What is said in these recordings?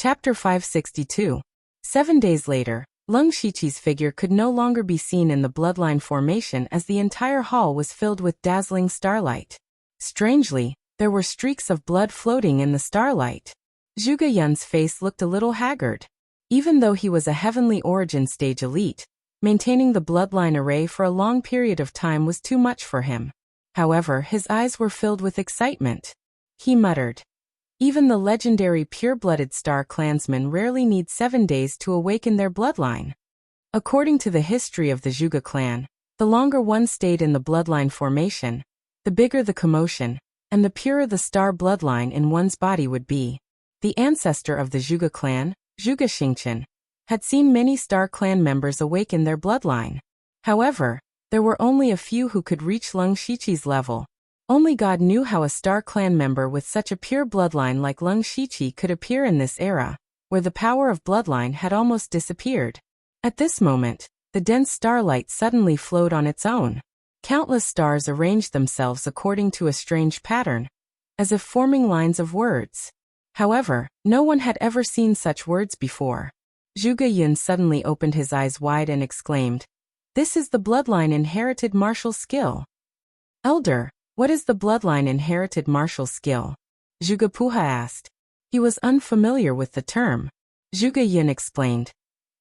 Chapter 562. 7 days later, Leng Shiqi's figure could no longer be seen in the bloodline formation as the entire hall was filled with dazzling starlight. Strangely, there were streaks of blood floating in the starlight. Zhuge Yun's face looked a little haggard. Even though he was a heavenly origin stage elite, maintaining the bloodline array for a long period of time was too much for him. However, his eyes were filled with excitement. He muttered, "Even the legendary pure-blooded Star clansmen rarely need 7 days to awaken their bloodline." According to the history of the Zhuge clan, the longer one stayed in the bloodline formation, the bigger the commotion, and the purer the star bloodline in one's body would be. The ancestor of the Zhuge clan, Zhuge Xingqian, had seen many Star clan members awaken their bloodline. However, there were only a few who could reach Leng Shiqi's level. Only God knew how a Star clan member with such a pure bloodline like Leng Shiqi could appear in this era, where the power of bloodline had almost disappeared. At this moment, the dense starlight suddenly flowed on its own. Countless stars arranged themselves according to a strange pattern, as if forming lines of words. However, no one had ever seen such words before. Zhuge Yun suddenly opened his eyes wide and exclaimed, "This is the bloodline inherited martial skill." "Elder, what is the bloodline inherited martial skill?" Zhuge Puha asked. He was unfamiliar with the term. Zhuge Yun explained,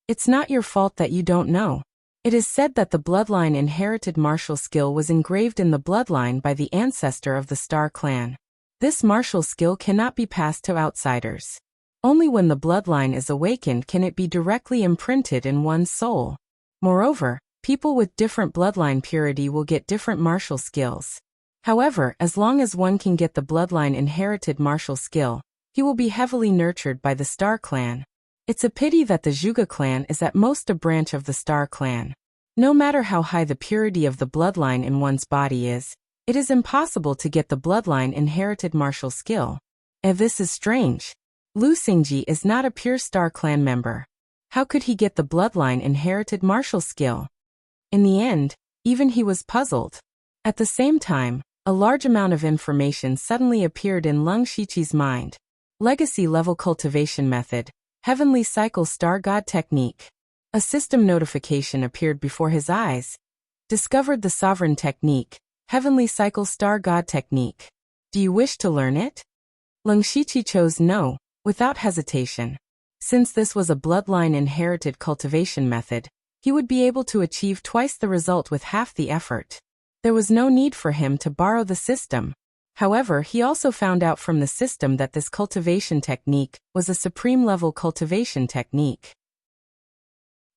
"It's not your fault that you don't know. It is said that the bloodline inherited martial skill was engraved in the bloodline by the ancestor of the Star clan. This martial skill cannot be passed to outsiders. Only when the bloodline is awakened can it be directly imprinted in one's soul. Moreover, people with different bloodline purity will get different martial skills. However, as long as one can get the bloodline inherited martial skill, he will be heavily nurtured by the Star clan. It's a pity that the Zhuge clan is at most a branch of the Star clan. No matter how high the purity of the bloodline in one's body is, it is impossible to get the bloodline inherited martial skill. And this is strange. Lu Xingji is not a pure Star clan member. How could he get the bloodline inherited martial skill? In the end, even he was puzzled. At the same time, a large amount of information suddenly appeared in Leng Shiqi's mind. Legacy level cultivation method, heavenly cycle star god technique. A system notification appeared before his eyes. Discovered the sovereign technique, heavenly cycle star god technique. Do you wish to learn it? Leng Shiqi chose no, without hesitation. Since this was a bloodline inherited cultivation method, he would be able to achieve twice the result with half the effort. There was no need for him to borrow the system. However, he also found out from the system that this cultivation technique was a supreme level cultivation technique.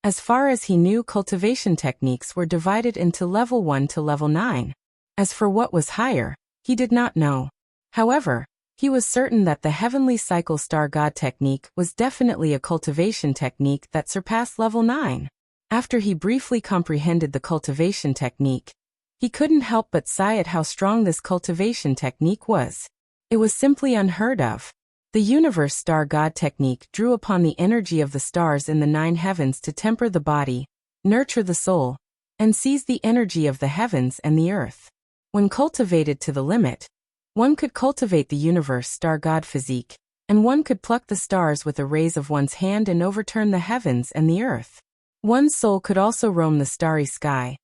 As far as he knew, cultivation techniques were divided into level 1 to level 9. As for what was higher, he did not know. However, he was certain that the heavenly cycle star god technique was definitely a cultivation technique that surpassed level 9. After he briefly comprehended the cultivation technique, he couldn't help but sigh at how strong this cultivation technique was. It was simply unheard of. The universe star god technique drew upon the energy of the stars in the 9 heavens to temper the body, nurture the soul, and seize the energy of the heavens and the earth. When cultivated to the limit, one could cultivate the universe star god physique, and one could pluck the stars with a raise of one's hand and overturn the heavens and the earth. One's soul could also roam the starry sky,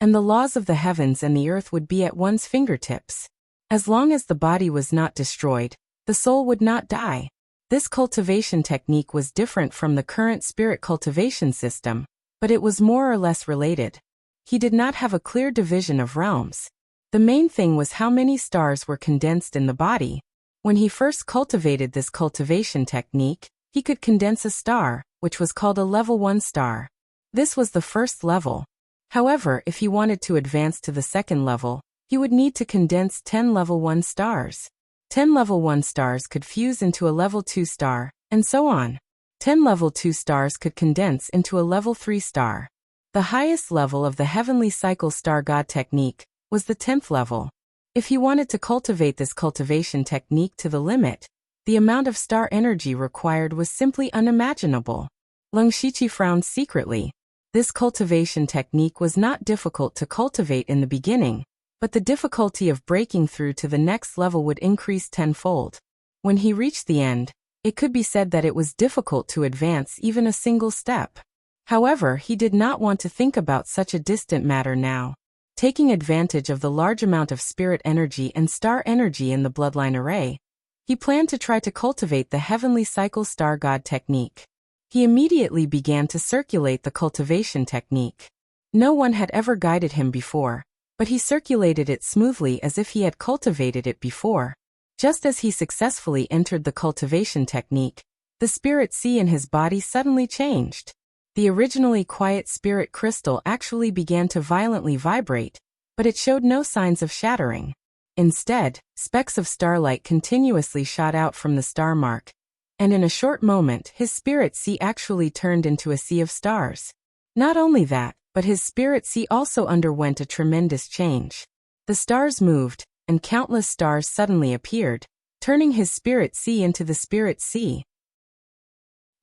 and the laws of the heavens and the earth would be at one's fingertips. As long as the body was not destroyed, the soul would not die. This cultivation technique was different from the current spirit cultivation system, but it was more or less related. He did not have a clear division of realms. The main thing was how many stars were condensed in the body. When he first cultivated this cultivation technique, he could condense a star, which was called a level 1 star. This was the first level. However, if he wanted to advance to the second level, he would need to condense 10 level 1 stars. 10 level 1 stars could fuse into a level 2 star, and so on. 10 level 2 stars could condense into a level 3 star. The highest level of the heavenly cycle star god technique was the 10th level. If he wanted to cultivate this cultivation technique to the limit, the amount of star energy required was simply unimaginable. Leng Shiqi frowned secretly. This cultivation technique was not difficult to cultivate in the beginning, but the difficulty of breaking through to the next level would increase tenfold. When he reached the end, It could be said that it was difficult to advance even a single step. However, he did not want to think about such a distant matter now. Taking advantage of the large amount of spirit energy and star energy in the bloodline array, he planned to try to cultivate the heavenly cycle star god technique. He immediately began to circulate the cultivation technique. No one had ever guided him before, but he circulated it smoothly as if he had cultivated it before. Just as he successfully entered the cultivation technique, the spirit sea in his body suddenly changed. The originally quiet spirit crystal actually began to violently vibrate, but it showed no signs of shattering. Instead, specks of starlight continuously shot out from the star mark, and in a short moment his spirit sea actually turned into a sea of stars. Not only that, but his spirit sea also underwent a tremendous change. The stars moved, and countless stars suddenly appeared, turning his spirit sea into the spirit sea.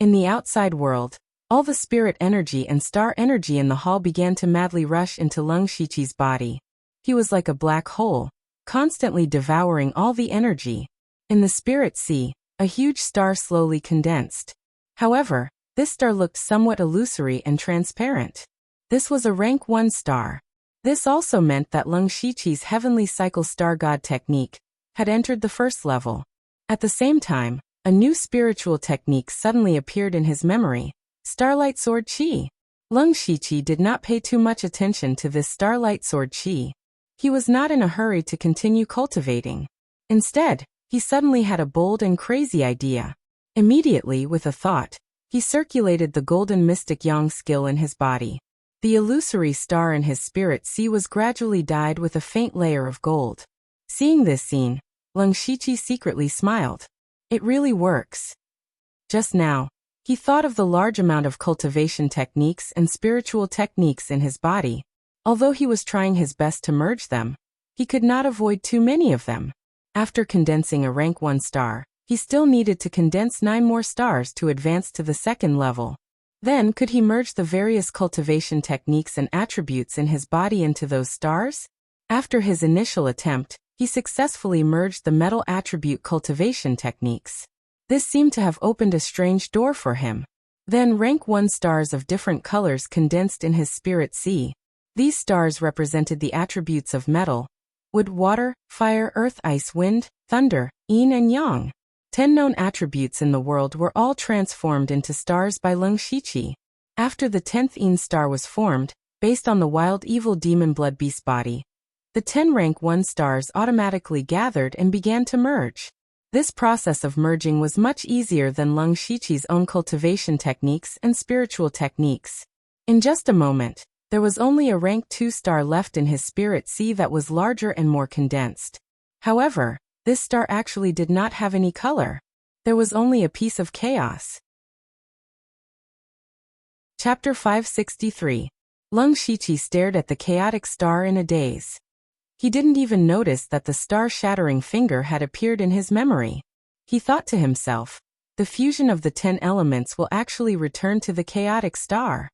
In the outside world, all the spirit energy and star energy in the hall began to madly rush into Lung Shiqi's body. He was like a black hole, constantly devouring all the energy. In the spirit sea, a huge star slowly condensed. However, this star looked somewhat illusory and transparent. This was a rank 1 star. This also meant that Lung Shiqi's heavenly cycle star god technique had entered the first level. At the same time, a new spiritual technique suddenly appeared in his memory. Starlight Sword Chi. Lung Shiqi did not pay too much attention to this Starlight Sword Chi. He was not in a hurry to continue cultivating. Instead, he suddenly had a bold and crazy idea. Immediately, with a thought, he circulated the golden mystic yang skill in his body. The illusory star in his spirit sea was gradually dyed with a faint layer of gold. Seeing this scene, Lung Shiqi secretly smiled. It really works. Just now, he thought of the large amount of cultivation techniques and spiritual techniques in his body. Although he was trying his best to merge them, he could not avoid too many of them. After condensing a rank 1 star, he still needed to condense 9 more stars to advance to the second level. Then could he merge the various cultivation techniques and attributes in his body into those stars? After his initial attempt, he successfully merged the metal attribute cultivation techniques. This seemed to have opened a strange door for him. Then rank 1 stars of different colors condensed in his spirit sea. These stars represented the attributes of metal: wood, water, fire, earth, ice, wind, thunder, yin and yang. 10 known attributes in the world were all transformed into stars by Lung Shiqi. After the 10th yin star was formed, based on the wild evil demon blood beast body, the 10 rank 1 stars automatically gathered and began to merge. This process of merging was much easier than Lung Shiqi's own cultivation techniques and spiritual techniques. In just a moment, there was only a rank 2 star left in his spirit sea that was larger and more condensed. However, this star actually did not have any color. There was only a piece of chaos. Chapter 563. Lung Shiqi stared at the chaotic star in a daze. He didn't even notice that the star-shattering finger had appeared in his memory. He thought to himself, the fusion of the 10 elements will actually return to the chaotic star.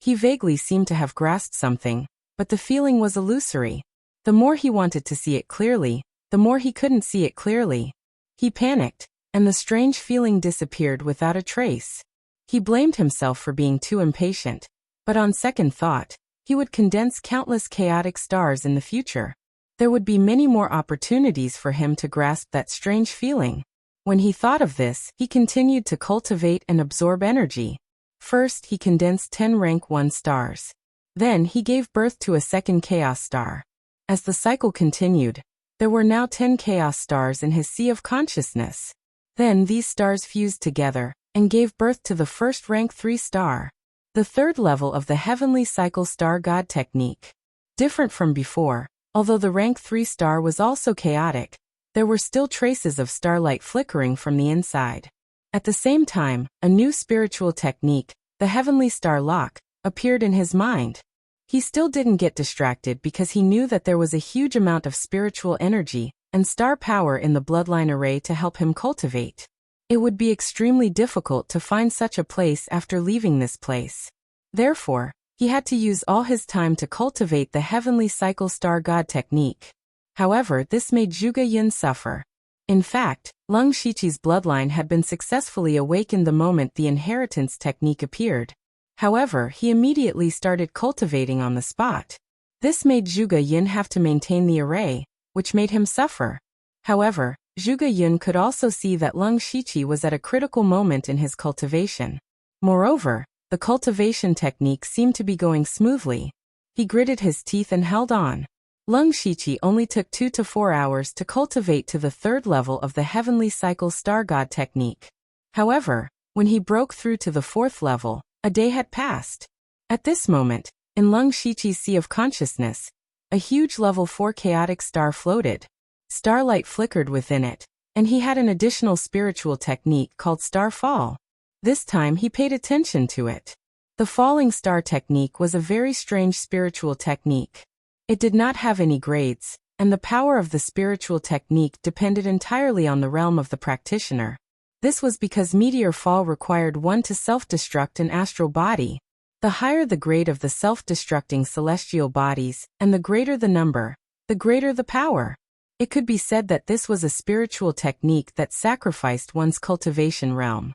He vaguely seemed to have grasped something, but the feeling was illusory. The more he wanted to see it clearly, the more he couldn't see it clearly. He panicked, and the strange feeling disappeared without a trace. He blamed himself for being too impatient, but on second thought, he would condense countless chaotic stars in the future. There would be many more opportunities for him to grasp that strange feeling. When he thought of this, he continued to cultivate and absorb energy. First, he condensed 10 rank 1 stars. Then he gave birth to a second chaos star. As the cycle continued, there were now 10 chaos stars in his sea of consciousness. Then these stars fused together and gave birth to the first rank 3 star. The third level of the heavenly cycle star god technique. Different from before, although the rank 3 star was also chaotic, there were still traces of starlight flickering from the inside. At the same time, a new spiritual technique, the heavenly star lock, appeared in his mind. He still didn't get distracted because he knew that there was a huge amount of spiritual energy and star power in the bloodline array to help him cultivate. It would be extremely difficult to find such a place after leaving this place. Therefore, he had to use all his time to cultivate the heavenly cycle star god technique. However, this made Zhuge Yun suffer. In fact, Lung Shiqi's bloodline had been successfully awakened the moment the inheritance technique appeared. However, he immediately started cultivating on the spot. This made Zhuge Yun have to maintain the array, which made him suffer. However, Zhuge Yun could also see that Lung Shiqi was at a critical moment in his cultivation. Moreover, the cultivation technique seemed to be going smoothly. He gritted his teeth and held on. Lung Shiqi only took 2 to 4 hours to cultivate to the 3rd level of the Heavenly Cycle Star God technique. However, when he broke through to the 4th level, a day had passed. At this moment, in Lung Shiqi's sea of consciousness, a huge level 4 chaotic star floated. Starlight flickered within it, and he had an additional spiritual technique called Star Fall. This time he paid attention to it. The falling star technique was a very strange spiritual technique. It did not have any grades, and the power of the spiritual technique depended entirely on the realm of the practitioner. This was because meteor fall required one to self-destruct an astral body. The higher the grade of the self-destructing celestial bodies, and the greater the number, the greater the power. It could be said that this was a spiritual technique that sacrificed one's cultivation realm.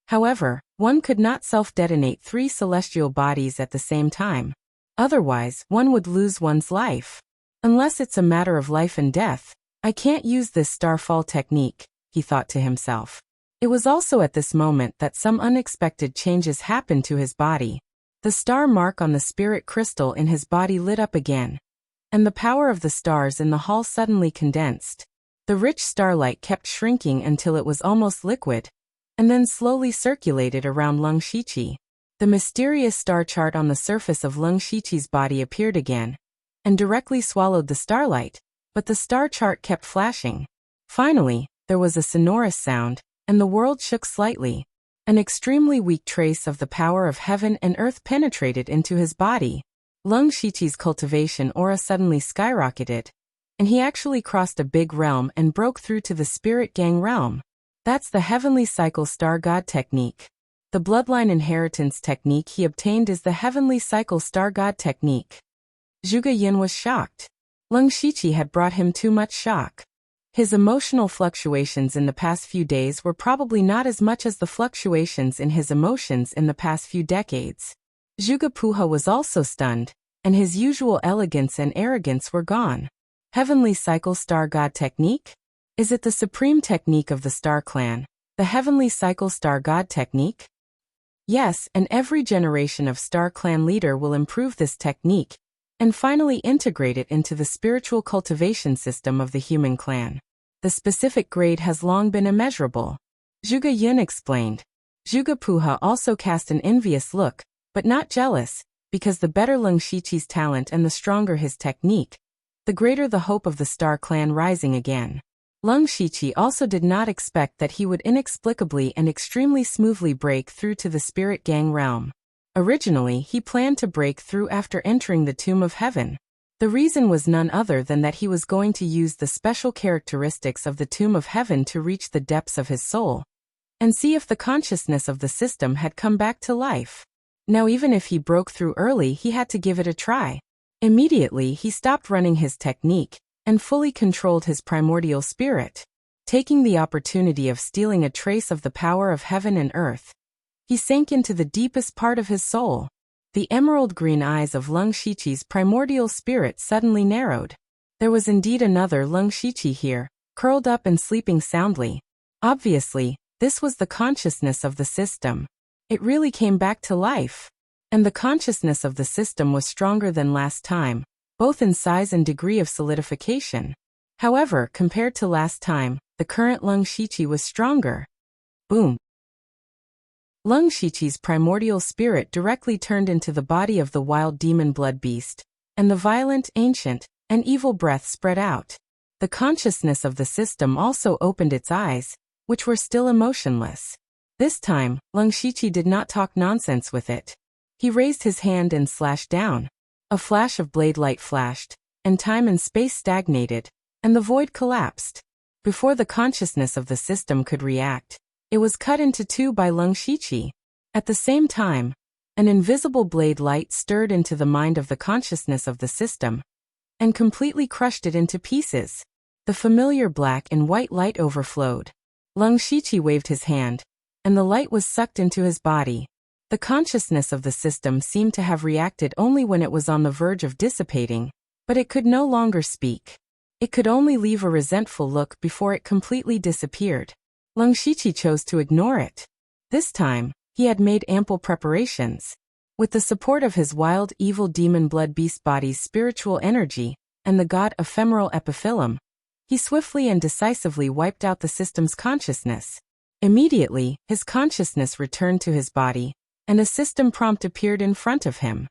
However, one could not self-detonate 3 celestial bodies at the same time. Otherwise, one would lose one's life. Unless it's a matter of life and death, I can't use this starfall technique, he thought to himself. It was also at this moment that some unexpected changes happened to his body. The star mark on the spirit crystal in his body lit up again, and the power of the stars in the hall suddenly condensed. The rich starlight kept shrinking until it was almost liquid, and then slowly circulated around Lung Shiqi. The mysterious star chart on the surface of Lung Shiqi's body appeared again, and directly swallowed the starlight, but the star chart kept flashing. Finally, there was a sonorous sound, and the world shook slightly. An extremely weak trace of the power of heaven and earth penetrated into his body. Lung Shiqi's cultivation aura suddenly skyrocketed, and he actually crossed a big realm and broke through to the spirit gang realm. That's the Heavenly Cycle Star God technique. The bloodline inheritance technique he obtained is the Heavenly Cycle Star God technique. Zhuge Yun was shocked. Lung Shiqi had brought him too much shock. His emotional fluctuations in the past few days were probably not as much as the fluctuations in his emotions in the past few decades. Zhuge Puha was also stunned, and his usual elegance and arrogance were gone. Heavenly Cycle Star God technique? Is it the supreme technique of the Star Clan, the Heavenly Cycle Star God technique? Yes, and every generation of Star Clan leader will improve this technique, and finally integrate it into the spiritual cultivation system of the human clan. The specific grade has long been immeasurable. Zhuge Yun explained. Zhuge Puha also cast an envious look, but not jealous, because the better Lung Shiqi's talent and the stronger his technique, the greater the hope of the Star Clan rising again. Lung Shiqi also did not expect that he would inexplicably and extremely smoothly break through to the spirit gang realm. Originally, he planned to break through after entering the Tomb of Heaven. The reason was none other than that he was going to use the special characteristics of the Tomb of Heaven to reach the depths of his soul, and see if the consciousness of the system had come back to life. Now even if he broke through early, he had to give it a try. Immediately, he stopped running his technique, and fully controlled his primordial spirit. Taking the opportunity of stealing a trace of the power of heaven and earth, he sank into the deepest part of his soul. The emerald green eyes of Lung Shiqi's primordial spirit suddenly narrowed. There was indeed another Lung Shiqi here, curled up and sleeping soundly. Obviously, this was the consciousness of the system. It really came back to life. And the consciousness of the system was stronger than last time, both in size and degree of solidification. However, compared to last time, the current Lung Shiqi was stronger. Boom. Lung Shiqi's primordial spirit directly turned into the body of the wild demon blood beast, and the violent, ancient, and evil breath spread out. The consciousness of the system also opened its eyes, which were still emotionless. This time, Lung Shiqi did not talk nonsense with it. He raised his hand and slashed down. A flash of blade light flashed, and time and space stagnated, and the void collapsed. Before the consciousness of the system could react, it was cut into two by Lung Shiqi. At the same time, an invisible blade light stirred into the mind of the consciousness of the system, and completely crushed it into pieces. The familiar black and white light overflowed. Lung Shiqi waved his hand, and the light was sucked into his body. The consciousness of the system seemed to have reacted only when it was on the verge of dissipating, but it could no longer speak. It could only leave a resentful look before it completely disappeared. Lung Shiqi chose to ignore it. This time, he had made ample preparations. With the support of his wild, evil demon blood beast body's spiritual energy, and the god ephemeral epiphyllum, he swiftly and decisively wiped out the system's consciousness. Immediately, his consciousness returned to his body, and a system prompt appeared in front of him.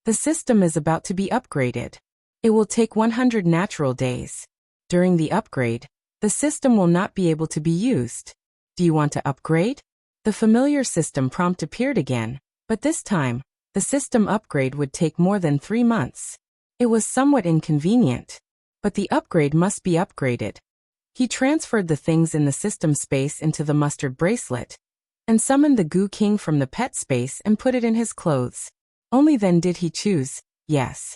The system is about to be upgraded. It will take 100 natural days. During the upgrade, the system will not be able to be used. Do you want to upgrade? The familiar system prompt appeared again, but this time, the system upgrade would take more than 3 months. It was somewhat inconvenient. But the upgrade must be upgraded. He transferred the things in the system space into the mustard bracelet, and summoned the Goo King from the pet space and put it in his clothes. Only then did he choose, yes.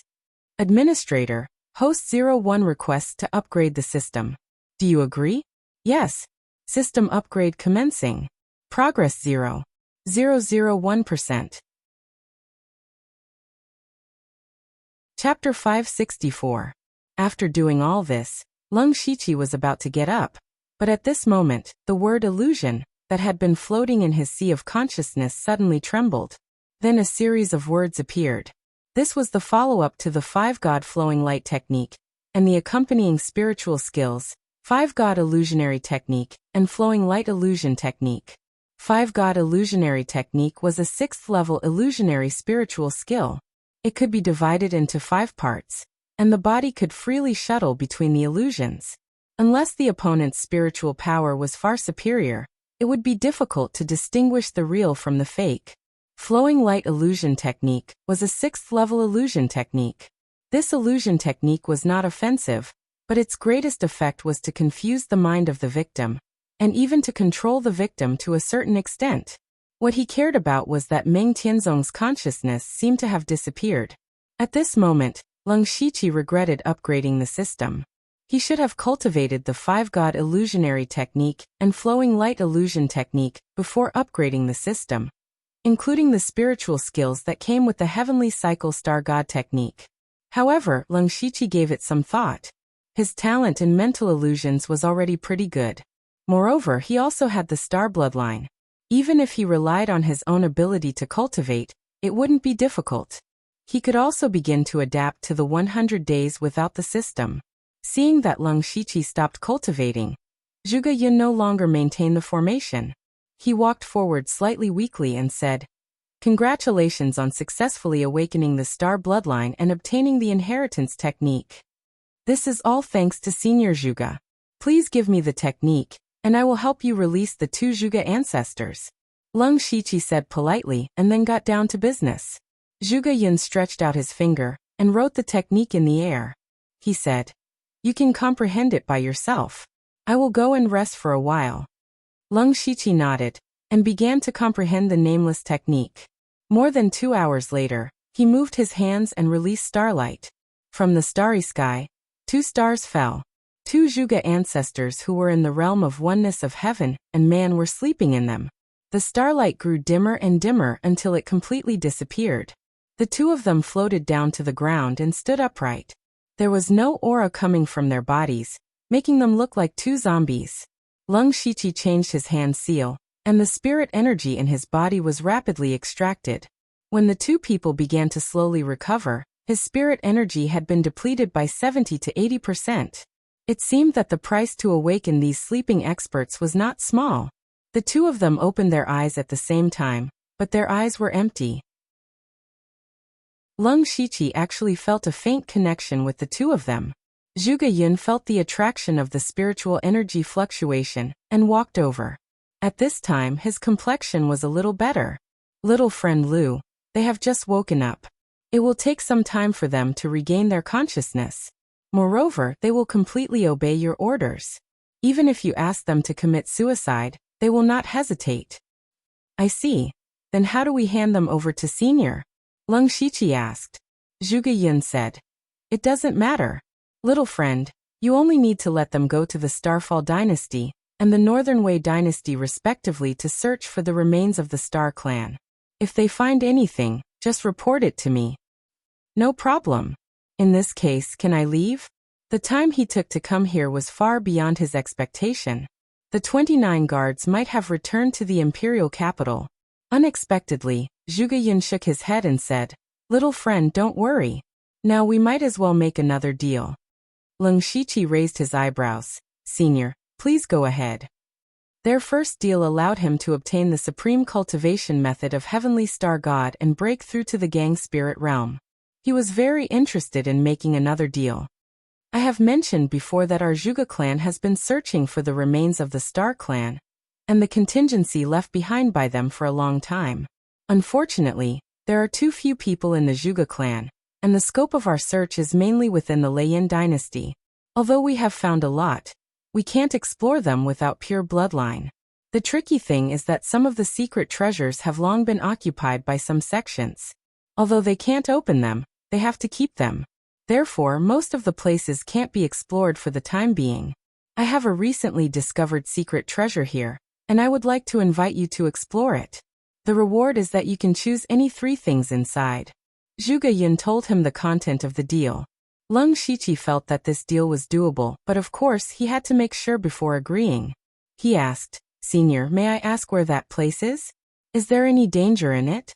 Administrator, host 01 requests to upgrade the system. Do you agree? Yes. System upgrade commencing. Progress 0.001%. Chapter 564. After doing all this, Lung Shiqi was about to get up, but at this moment, the word illusion, that had been floating in his sea of consciousness suddenly trembled. Then a series of words appeared. This was the follow-up to the 5-God flowing light technique, and the accompanying spiritual skills, 5-God illusionary technique, and flowing light illusion technique. 5-God illusionary technique was a 6th-level illusionary spiritual skill. It could be divided into 5 parts, and the body could freely shuttle between the illusions. Unless the opponent's spiritual power was far superior, it would be difficult to distinguish the real from the fake. Flowing light illusion technique was a 6th-level illusion technique. This illusion technique was not offensive, but its greatest effect was to confuse the mind of the victim, and even to control the victim to a certain extent. What he cared about was that Meng Tianzong's consciousness seemed to have disappeared. At this moment, Lung Shiqi regretted upgrading the system. He should have cultivated the 5-God illusionary technique and flowing light illusion technique before upgrading the system, including the spiritual skills that came with the heavenly cycle star god technique. However, Lung Shiqi gave it some thought. His talent in mental illusions was already pretty good. Moreover, he also had the star bloodline. Even if he relied on his own ability to cultivate, it wouldn't be difficult. He could also begin to adapt to the 100 days without the system. Seeing that Lung Shiqi stopped cultivating, Zhuge Yun no longer maintained the formation. He walked forward slightly weakly and said, "Congratulations on successfully awakening the star bloodline and obtaining the inheritance technique. This is all thanks to Senior Zhuge. Please give me the technique, and I will help you release the 2 Zhuge ancestors." Lung Shiqi said politely and then got down to business. Zhuge Yun stretched out his finger and wrote the technique in the air. He said, "You can comprehend it by yourself. I will go and rest for a while." Lung Shiqi nodded and began to comprehend the nameless technique. More than 2 hours later, he moved his hands and released starlight. From the starry sky, 2 stars fell. 2 Zhuge ancestors who were in the realm of oneness of heaven and man were sleeping in them. The starlight grew dimmer and dimmer until it completely disappeared. The 2 of them floated down to the ground and stood upright. There was no aura coming from their bodies, making them look like 2 zombies. Lung Shiqi changed his hand seal, and the spirit energy in his body was rapidly extracted. When the 2 people began to slowly recover, his spirit energy had been depleted by 70 to 80%. It seemed that the price to awaken these sleeping experts was not small. The 2 of them opened their eyes at the same time, but their eyes were empty. Lung Shiqi actually felt a faint connection with the 2 of them. Zhuge Yun felt the attraction of the spiritual energy fluctuation and walked over. At this time his complexion was a little better. "Little friend Lu, they have just woken up. It will take some time for them to regain their consciousness. Moreover, they will completely obey your orders. Even if you ask them to commit suicide, they will not hesitate." "I see. Then how do we hand them over to Senior?" Lung Shiqi asked. Zhuge Yun said, "It doesn't matter. Little friend, You only need to let them go to the Starfall dynasty and the Northern Wei dynasty respectively to search for the remains of the Star clan. If they find anything, just report it to me. No problem. In this case, can I leave? The time he took to come here was far beyond his expectation. The 29 guards might have returned to the imperial capital. Unexpectedly, Zhuge Yun shook his head and said, "Little friend, don't worry. Now we might as well make another deal." Leng Shiqi raised his eyebrows. "Senior, please go ahead." Their first deal allowed him to obtain the supreme cultivation method of Heavenly Star God and break through to the Gang Spirit realm. He was very interested in making another deal. I have mentioned before that our Zhuge clan has been searching for the remains of the Star clan and the contingency left behind by them for a long time. Unfortunately, there are too few people in the Zhuge clan, and the scope of our search is mainly within the Leian dynasty. Although we have found a lot, we can't explore them without pure bloodline. The tricky thing is that some of the secret treasures have long been occupied by some sections. Although they can't open them, they have to keep them. Therefore, most of the places can't be explored for the time being. I have a recently discovered secret treasure here, and I would like to invite you to explore it. The reward is that you can choose any 3 things inside. Zhuge Yun told him the content of the deal. Leng Shiqi felt that this deal was doable, but of course he had to make sure before agreeing. He asked, "Senior, may I ask where that place is? Is there any danger in it?"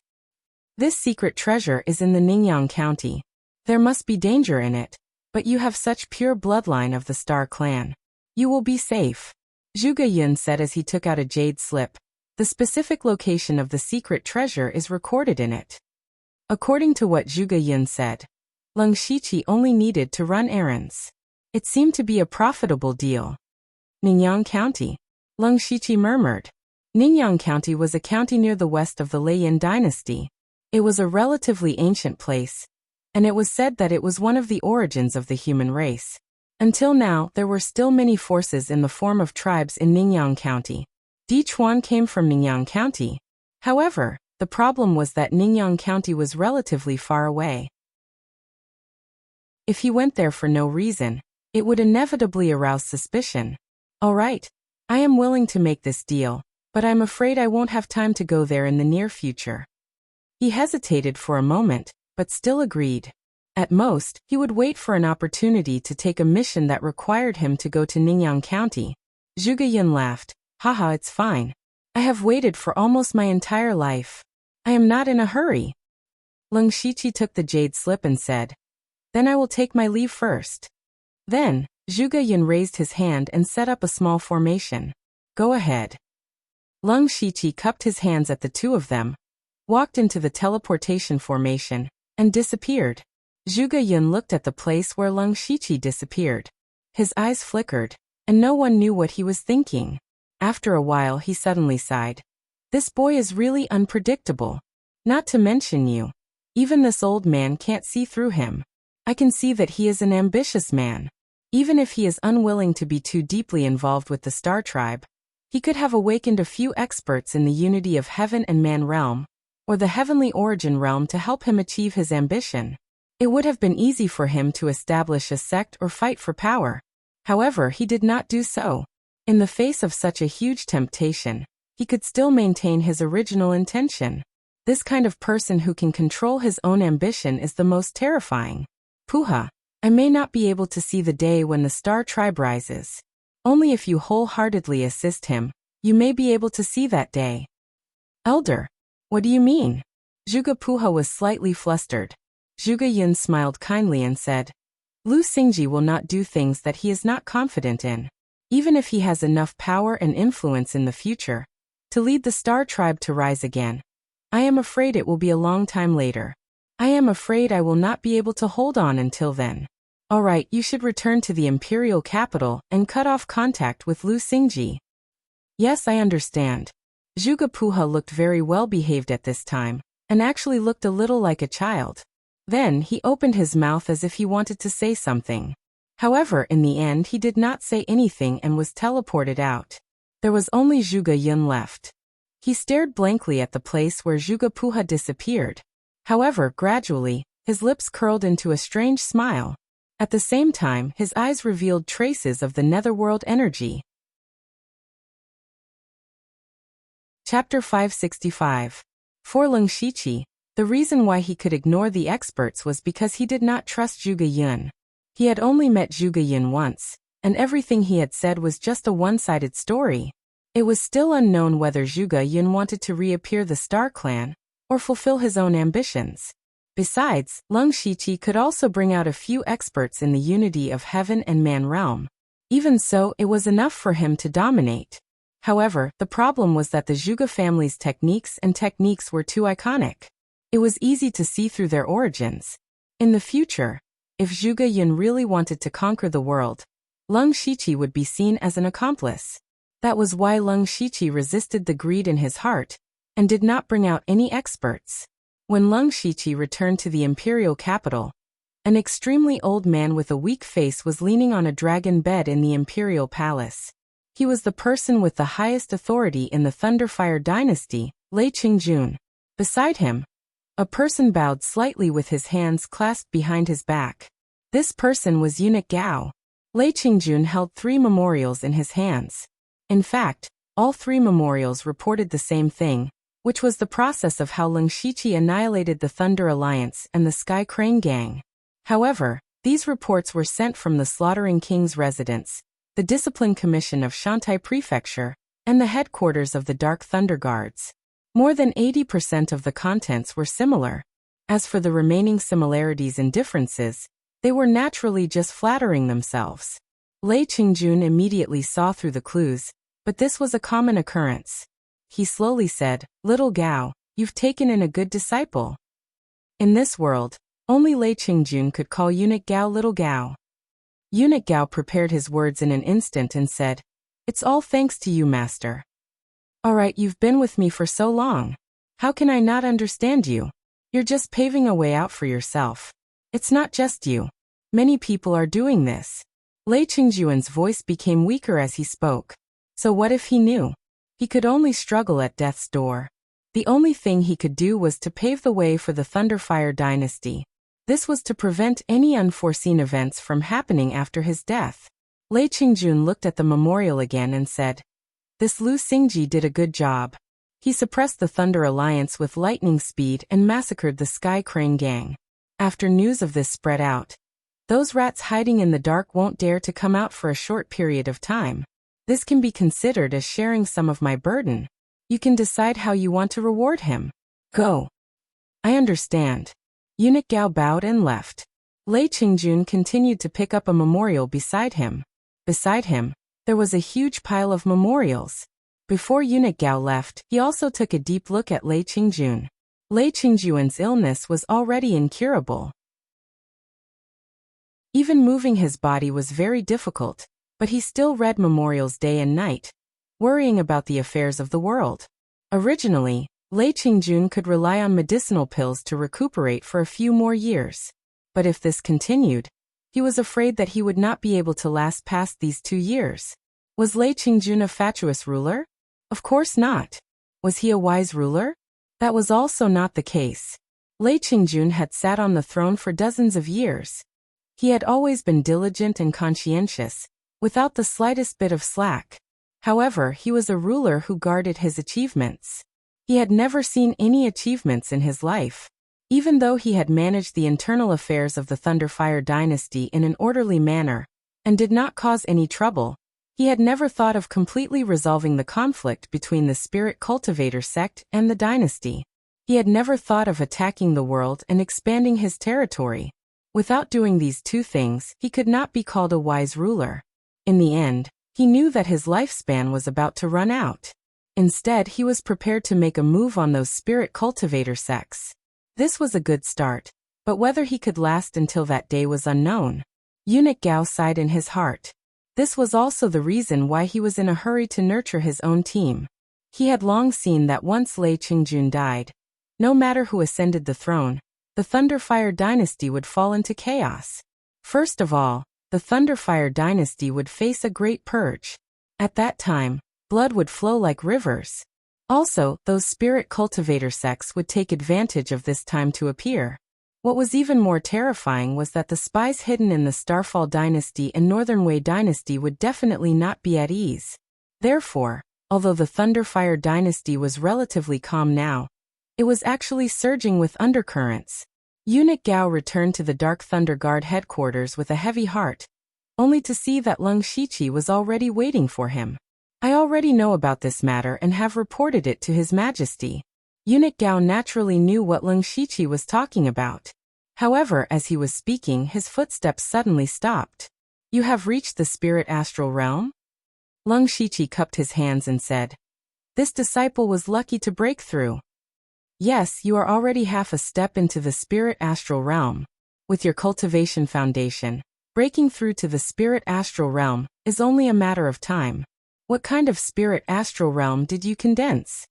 "This secret treasure is in the Ningyang County. There must be danger in it, but you have such pure bloodline of the Star clan. You will be safe," Zhuge Yun said as he took out a jade slip. The specific location of the secret treasure is recorded in it. According to what Zhuge Yun said, Leng Shiqi only needed to run errands. It seemed to be a profitable deal. Ningyang County, Leng Shiqi murmured. Ningyang County was a county near the west of the Leian dynasty. It was a relatively ancient place, and it was said that it was one of the origins of the human race. Until now, there were still many forces in the form of tribes in Ningyang County. Di Chuan came from Ningyang County. However, the problem was that Ningyang County was relatively far away. If he went there for no reason, it would inevitably arouse suspicion. "All right, I am willing to make this deal, but I'm afraid I won't have time to go there in the near future." He hesitated for a moment, but still agreed. At most, he would wait for an opportunity to take a mission that required him to go to Ningyang County. Zhuge Yun laughed. "Haha, it's fine. I have waited for almost my entire life. I am not in a hurry." Leng Shiqi took the jade slip and said, "Then I will take my leave first." Then, Zhuge Yun raised his hand and set up a small formation. "Go ahead." Leng Shiqi cupped his hands at the 2 of them, walked into the teleportation formation, and disappeared. Zhuge Yun looked at the place where Leng Shiqi disappeared. His eyes flickered, and no one knew what he was thinking. After a while he suddenly sighed. "This boy is really unpredictable. Not to mention you. Even this old man can't see through him. I can see that he is an ambitious man. Even if he is unwilling to be too deeply involved with the Star Tribe, he could have awakened a few experts in the unity of heaven and man realm, or the heavenly origin realm to help him achieve his ambition. It would have been easy for him to establish a sect or fight for power. However, he did not do so. In the face of such a huge temptation, he could still maintain his original intention. This kind of person who can control his own ambition is the most terrifying. Puha, I may not be able to see the day when the Star Tribe rises. Only if you wholeheartedly assist him, you may be able to see that day." "Elder, what do you mean?" Zhuge Puha was slightly flustered. Zhuge Yun smiled kindly and said, "Lu Xingji will not do things that he is not confident in. Even if he has enough power and influence in the future to lead the Star Tribe to rise again, I am afraid it will be a long time later. I am afraid I will not be able to hold on until then. All right, you should return to the imperial capital and cut off contact with Lu Xingji." "Yes, I understand." Zhuge Puha looked very well behaved at this time, and actually looked a little like a child. Then he opened his mouth as if he wanted to say something. However, in the end he did not say anything and was teleported out. There was only Zhuge Yun left. He stared blankly at the place where Zhuge Puha disappeared. However, gradually, his lips curled into a strange smile. At the same time, his eyes revealed traces of the netherworld energy. Chapter 565. For Leng Shiqi, the reason why he could ignore the experts was because he did not trust Zhuge Yun. He had only met Zhuge Yun once, and everything he had said was just a one-sided story. It was still unknown whether Zhuge Yun wanted to reappear the Star Clan, or fulfill his own ambitions. Besides, Leng Shiqi could also bring out a few experts in the unity of heaven and man realm. Even so, it was enough for him to dominate. However, the problem was that the Zhuge family's techniques were too iconic. It was easy to see through their origins. In the future, if Zhuge Yun really wanted to conquer the world, Leng Shiqi would be seen as an accomplice. That was why Leng Shiqi resisted the greed in his heart, and did not bring out any experts. When Leng Shiqi returned to the imperial capital, an extremely old man with a weak face was leaning on a dragon bed in the imperial palace. He was the person with the highest authority in the Thunderfire dynasty, Lei Qingjun. Beside him, a person bowed slightly with his hands clasped behind his back. This person was eunuch Gao. Lei Qingjun held 3 memorials in his hands. In fact, all 3 memorials reported the same thing, which was the process of how Leng Shiqi annihilated the Thunder Alliance and the Sky Crane Gang. However, these reports were sent from the Slaughtering King's residence, the Discipline Commission of Shantai Prefecture, and the headquarters of the Dark Thunder Guards. More than 80% of the contents were similar. As for the remaining similarities and differences, they were naturally just flattering themselves. Lei Qingjun immediately saw through the clues, but this was a common occurrence. He slowly said, "Little Gao, you've taken in a good disciple." In this world, only Lei Qingjun could call eunuch Gao Little Gao. Eunuch Gao prepared his words in an instant and said, "It's all thanks to you, master." "Alright, you've been with me for so long. How can I not understand you? You're just paving a way out for yourself. It's not just you. Many people are doing this." Lei Qingjun's voice became weaker as he spoke. So what if he knew? He could only struggle at death's door. The only thing he could do was to pave the way for the Thunderfire dynasty. This was to prevent any unforeseen events from happening after his death. Lei Qingjun looked at the memorial again and said, "This Lu Xingji did a good job. He suppressed the Thunder Alliance with lightning speed and massacred the Sky Crane Gang. After news of this spread out, those rats hiding in the dark won't dare to come out for a short period of time. This can be considered as sharing some of my burden. You can decide how you want to reward him. Go." "I understand." Eunuch Gao bowed and left. Lei Qingjun continued to pick up a memorial beside him. Beside him, there was a huge pile of memorials. Before eunuch Gao left, he also took a deep look at Lei Qingjun. Lei Qingjun's illness was already incurable. Even moving his body was very difficult, but he still read memorials day and night, worrying about the affairs of the world. Originally, Lei Qingjun could rely on medicinal pills to recuperate for a few more years. But if this continued, he was afraid that he would not be able to last past these 2 years. Was Lei Qingjun a fatuous ruler? Of course not. Was he a wise ruler? That was also not the case. Lei Qingjun had sat on the throne for dozens of years. He had always been diligent and conscientious, without the slightest bit of slack. However, he was a ruler who guarded his achievements. He had never seen any achievements in his life. Even though he had managed the internal affairs of the Thunderfire dynasty in an orderly manner, and did not cause any trouble, he had never thought of completely resolving the conflict between the Spirit Cultivator sect and the dynasty. He had never thought of attacking the world and expanding his territory. Without doing these 2 things, he could not be called a wise ruler. In the end, he knew that his lifespan was about to run out. Instead, he was prepared to make a move on those Spirit Cultivator sects. This was a good start, but whether he could last until that day was unknown. Eunuch Gao sighed in his heart. This was also the reason why he was in a hurry to nurture his own team. He had long seen that once Lei Qingjun died, no matter who ascended the throne, the Thunderfire dynasty would fall into chaos. First of all, the Thunderfire dynasty would face a great purge. At that time, blood would flow like rivers. Also, those Spirit Cultivator sects would take advantage of this time to appear. What was even more terrifying was that the spies hidden in the Starfall dynasty and Northern Wei dynasty would definitely not be at ease. Therefore, although the Thunderfire dynasty was relatively calm now, it was actually surging with undercurrents. Eunuch Gao returned to the Dark Thunder Guard headquarters with a heavy heart, only to see that Leng Shiqi was already waiting for him. I already know about this matter and have reported it to His Majesty. Eunuch Gao naturally knew what Leng Shiqi was talking about. However, as he was speaking, his footsteps suddenly stopped. You have reached the spirit astral realm? Leng Shiqi cupped his hands and said, This disciple was lucky to break through. Yes, you are already half a step into the spirit astral realm. With your cultivation foundation, breaking through to the spirit astral realm is only a matter of time. What kind of spirit astral realm did you condense?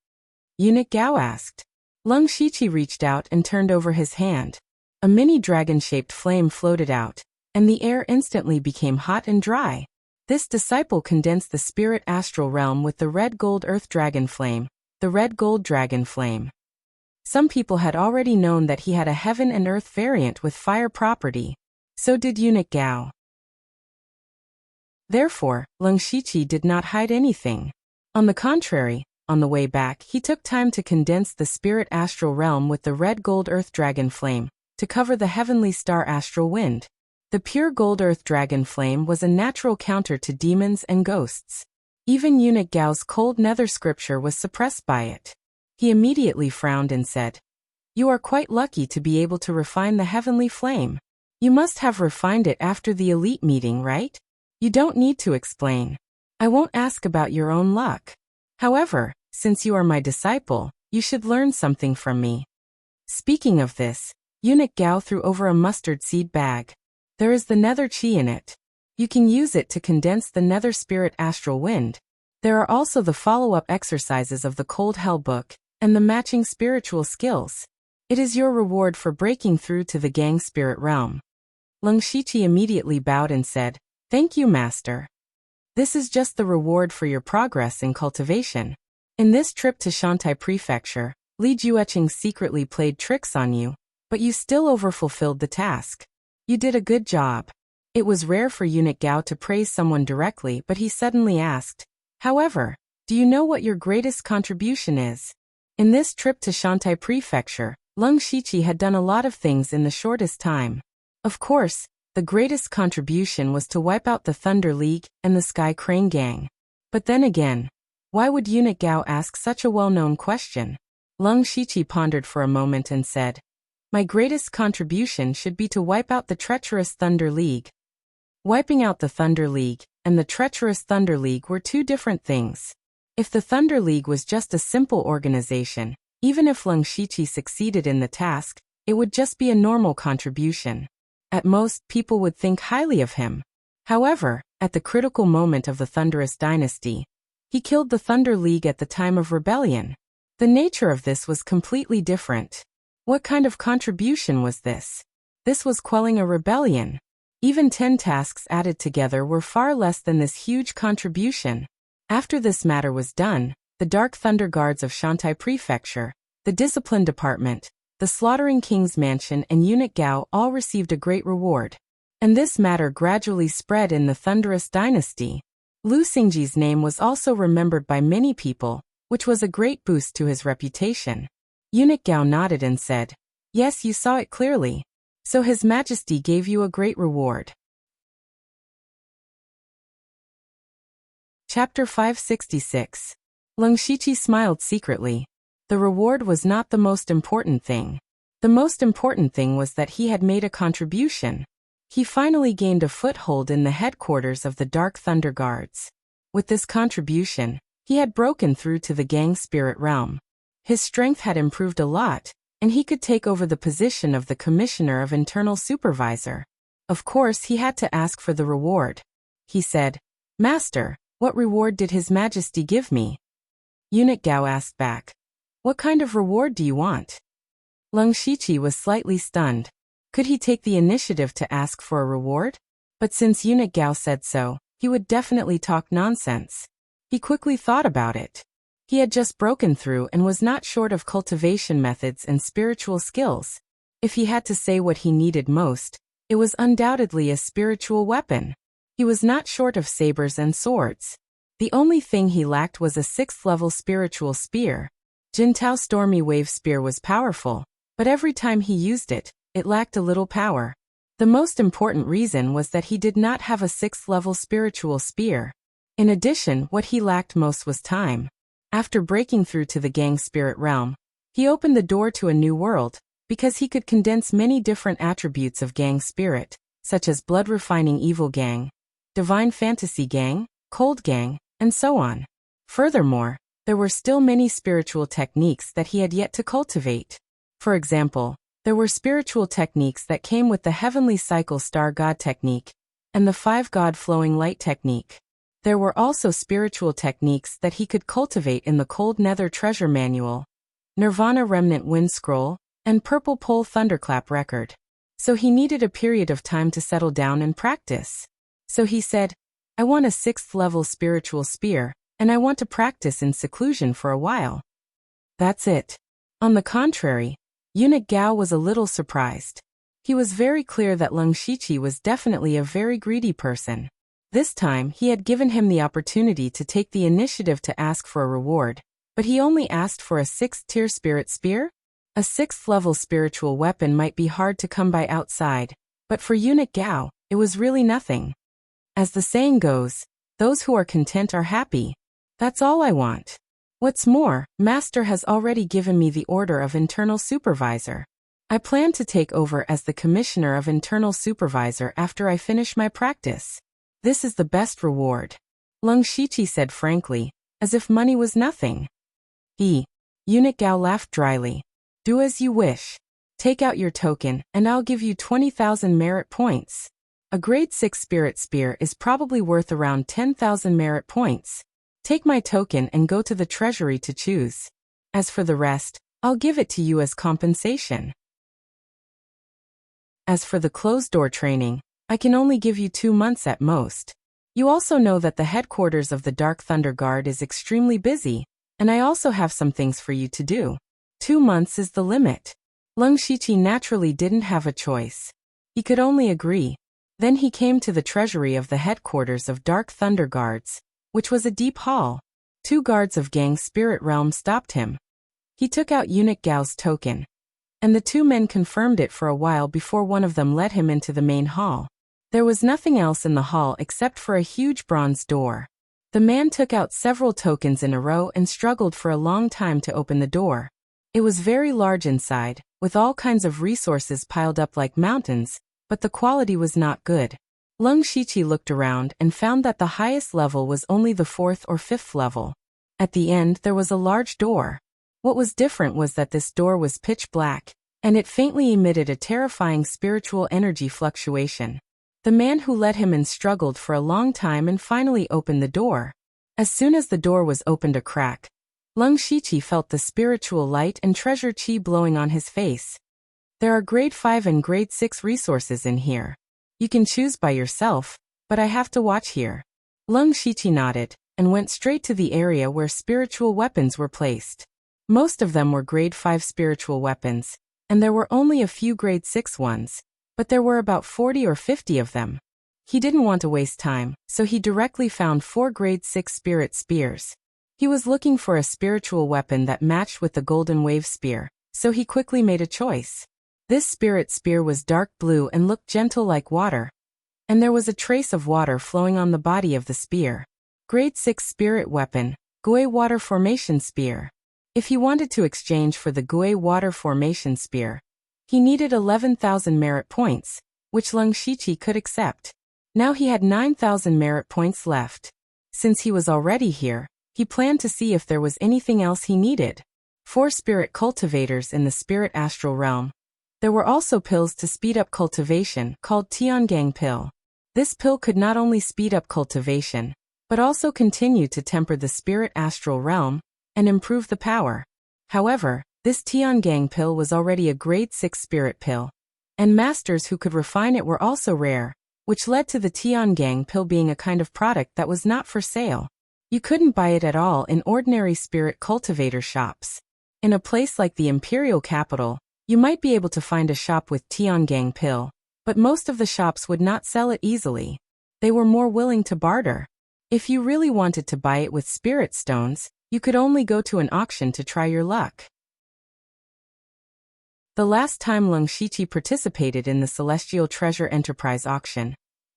Eunuch Gao asked. Leng Shiqi reached out and turned over his hand. A mini dragon-shaped flame floated out, and the air instantly became hot and dry. This disciple condensed the spirit astral realm with the red gold earth dragon flame, the red gold dragon flame. Some people had already known that he had a heaven and earth variant with fire property. So did Eunuch Gao. Therefore, Leng Shiqi did not hide anything. On the contrary, on the way back, he took time to condense the spirit astral realm with the red gold earth dragon flame, to cover the heavenly star astral wind. The pure gold earth dragon flame was a natural counter to demons and ghosts. Even Eunuch Gao's cold nether scripture was suppressed by it. He immediately frowned and said, You are quite lucky to be able to refine the heavenly flame. You must have refined it after the elite meeting, right? You don't need to explain. I won't ask about your own luck. However, since you are my disciple, you should learn something from me. Speaking of this, Eunuch Gao threw over a mustard seed bag. There is the nether chi in it. You can use it to condense the nether spirit astral wind. There are also the follow-up exercises of the Cold Hell book, and the matching spiritual skills. It is your reward for breaking through to the Gang Spirit realm. Leng Shiqi immediately bowed and said, Thank you, Master. This is just the reward for your progress in cultivation. In this trip to Shantai Prefecture, Li Jueqing secretly played tricks on you, but you still overfulfilled the task. You did a good job. It was rare for Eunuch Gao to praise someone directly, but he suddenly asked, However, do you know what your greatest contribution is? In this trip to Shantai Prefecture, Leng Shiqi had done a lot of things in the shortest time. Of course, the greatest contribution was to wipe out the Thunder League and the Sky Crane Gang. But then again, why would Eunuch Gao ask such a well-known question? Leng Shiqi pondered for a moment and said, My greatest contribution should be to wipe out the treacherous Thunder League. Wiping out the Thunder League and the treacherous Thunder League were two different things. If the Thunder League was just a simple organization, even if Leng Shiqi succeeded in the task, it would just be a normal contribution. At most, people would think highly of him. However, at the critical moment of the Thunderous Dynasty, he killed the Thunder League at the time of rebellion. The nature of this was completely different. What kind of contribution was this? This was quelling a rebellion. Even 10 tasks added together were far less than this huge contribution. After this matter was done, the Dark Thunder Guards of Shantai Prefecture, the Discipline Department, the Slaughtering King's Mansion and Eunuch Gao all received a great reward. And this matter gradually spread in the Thunderous Dynasty. Lu Xingji's name was also remembered by many people, which was a great boost to his reputation. Eunuch Gao nodded and said, Yes, you saw it clearly. So His Majesty gave you a great reward. Chapter 566. Leng Shiqi smiled secretly. The reward was not the most important thing. The most important thing was that he had made a contribution. He finally gained a foothold in the headquarters of the Dark Thunder Guards. With this contribution, he had broken through to the Gang Spirit realm. His strength had improved a lot, and he could take over the position of the Commissioner of Internal Supervisor. Of course, he had to ask for the reward. He said, Master, what reward did His Majesty give me? Eunuch Gao asked back, What kind of reward do you want? Leng Shiqi was slightly stunned. Could he take the initiative to ask for a reward? But since Eunuch Gao said so, he would definitely talk nonsense. He quickly thought about it. He had just broken through and was not short of cultivation methods and spiritual skills. If he had to say what he needed most, it was undoubtedly a spiritual weapon. He was not short of sabers and swords. The only thing he lacked was a 6th-level spiritual spear. Jintao's stormy wave spear was powerful, but every time he used it, it lacked a little power. The most important reason was that he did not have a 6th-level spiritual spear. In addition, what he lacked most was time. After breaking through to the gang spirit realm, he opened the door to a new world, because he could condense many different attributes of gang spirit, such as blood-refining evil gang, divine fantasy gang, cold gang, and so on. Furthermore, there were still many spiritual techniques that he had yet to cultivate. For example, there were spiritual techniques that came with the Heavenly Cycle Star God technique and the 5 God Flowing Light technique. There were also spiritual techniques that he could cultivate in the Cold Nether Treasure Manual, Nirvana Remnant Wind Scroll, and Purple Pole Thunderclap Record. So he needed a period of time to settle down and practice. So he said, I want a 6th-level spiritual spear, and I want to practice in seclusion for a while. That's it. On the contrary, Eunuch Gao was a little surprised. He was very clear that Leng Shiqi was definitely a very greedy person. This time he had given him the opportunity to take the initiative to ask for a reward, but he only asked for a 6th-tier spirit spear? A 6th-level spiritual weapon might be hard to come by outside, but for Eunuch Gao, it was really nothing. As the saying goes, those who are content are happy. That's all I want. What's more, Master has already given me the order of Internal Supervisor. I plan to take over as the Commissioner of Internal Supervisor after I finish my practice. This is the best reward. Leng Shiqi said frankly, as if money was nothing. Eunuch Gao laughed dryly. Do as you wish. Take out your token, and I'll give you 20,000 merit points. A grade 6 spirit spear is probably worth around 10,000 merit points. Take my token and go to the treasury to choose. As for the rest, I'll give it to you as compensation. As for the closed-door training, I can only give you 2 months at most. You also know that the headquarters of the Dark Thunder Guard is extremely busy, and I also have some things for you to do. 2 months is the limit. Leng Shiqi naturally didn't have a choice. He could only agree. Then he came to the treasury of the headquarters of Dark Thunder Guards, which was a deep hall. 2 guards of Gang Spirit Realm stopped him. He took out Eunuch Gao's token, and the 2 men confirmed it for a while before one of them led him into the main hall. There was nothing else in the hall except for a huge bronze door. The man took out several tokens in a row and struggled for a long time to open the door. It was very large inside, with all kinds of resources piled up like mountains, but the quality was not good. Leng Shiqi looked around and found that the highest level was only the 4th or 5th level. At the end there was a large door. What was different was that this door was pitch black, and it faintly emitted a terrifying spiritual energy fluctuation. The man who led him in struggled for a long time and finally opened the door. As soon as the door was opened a crack, Leng Shiqi felt the spiritual light and treasure chi blowing on his face. There are grade 5 and grade 6 resources in here. You can choose by yourself, but I have to watch here. Leng Shiqi nodded, and went straight to the area where spiritual weapons were placed. Most of them were grade 5 spiritual weapons, and there were only a few grade 6 ones, but there were about 40 or 50 of them. He didn't want to waste time, so he directly found 4 grade 6 spirit spears. He was looking for a spiritual weapon that matched with the golden wave spear, so he quickly made a choice. This spirit spear was dark blue and looked gentle like water, and there was a trace of water flowing on the body of the spear. Grade 6 spirit weapon, Gui Water Formation Spear. If he wanted to exchange for the Gui Water Formation Spear, he needed 11,000 merit points, which Leng Shiqi could accept. Now he had 9,000 merit points left. Since he was already here, he planned to see if there was anything else he needed. 4 spirit cultivators in the spirit astral realm. There were also pills to speed up cultivation called Tiangang pill. This pill could not only speed up cultivation, but also continue to temper the spirit astral realm and improve the power. However, this Tiangang pill was already a grade 6 spirit pill, and masters who could refine it were also rare, which led to the Tiangang pill being a kind of product that was not for sale. You couldn't buy it at all in ordinary spirit cultivator shops. In a place like the imperial capital, You might be able to find a shop with Tiangang pill, but most of the shops would not sell it easily. They were more willing to barter. If you really wanted to buy it with spirit stones, you could only go to an auction to try your luck. The last time Leng Shiqi participated in the Celestial Treasure Enterprise auction,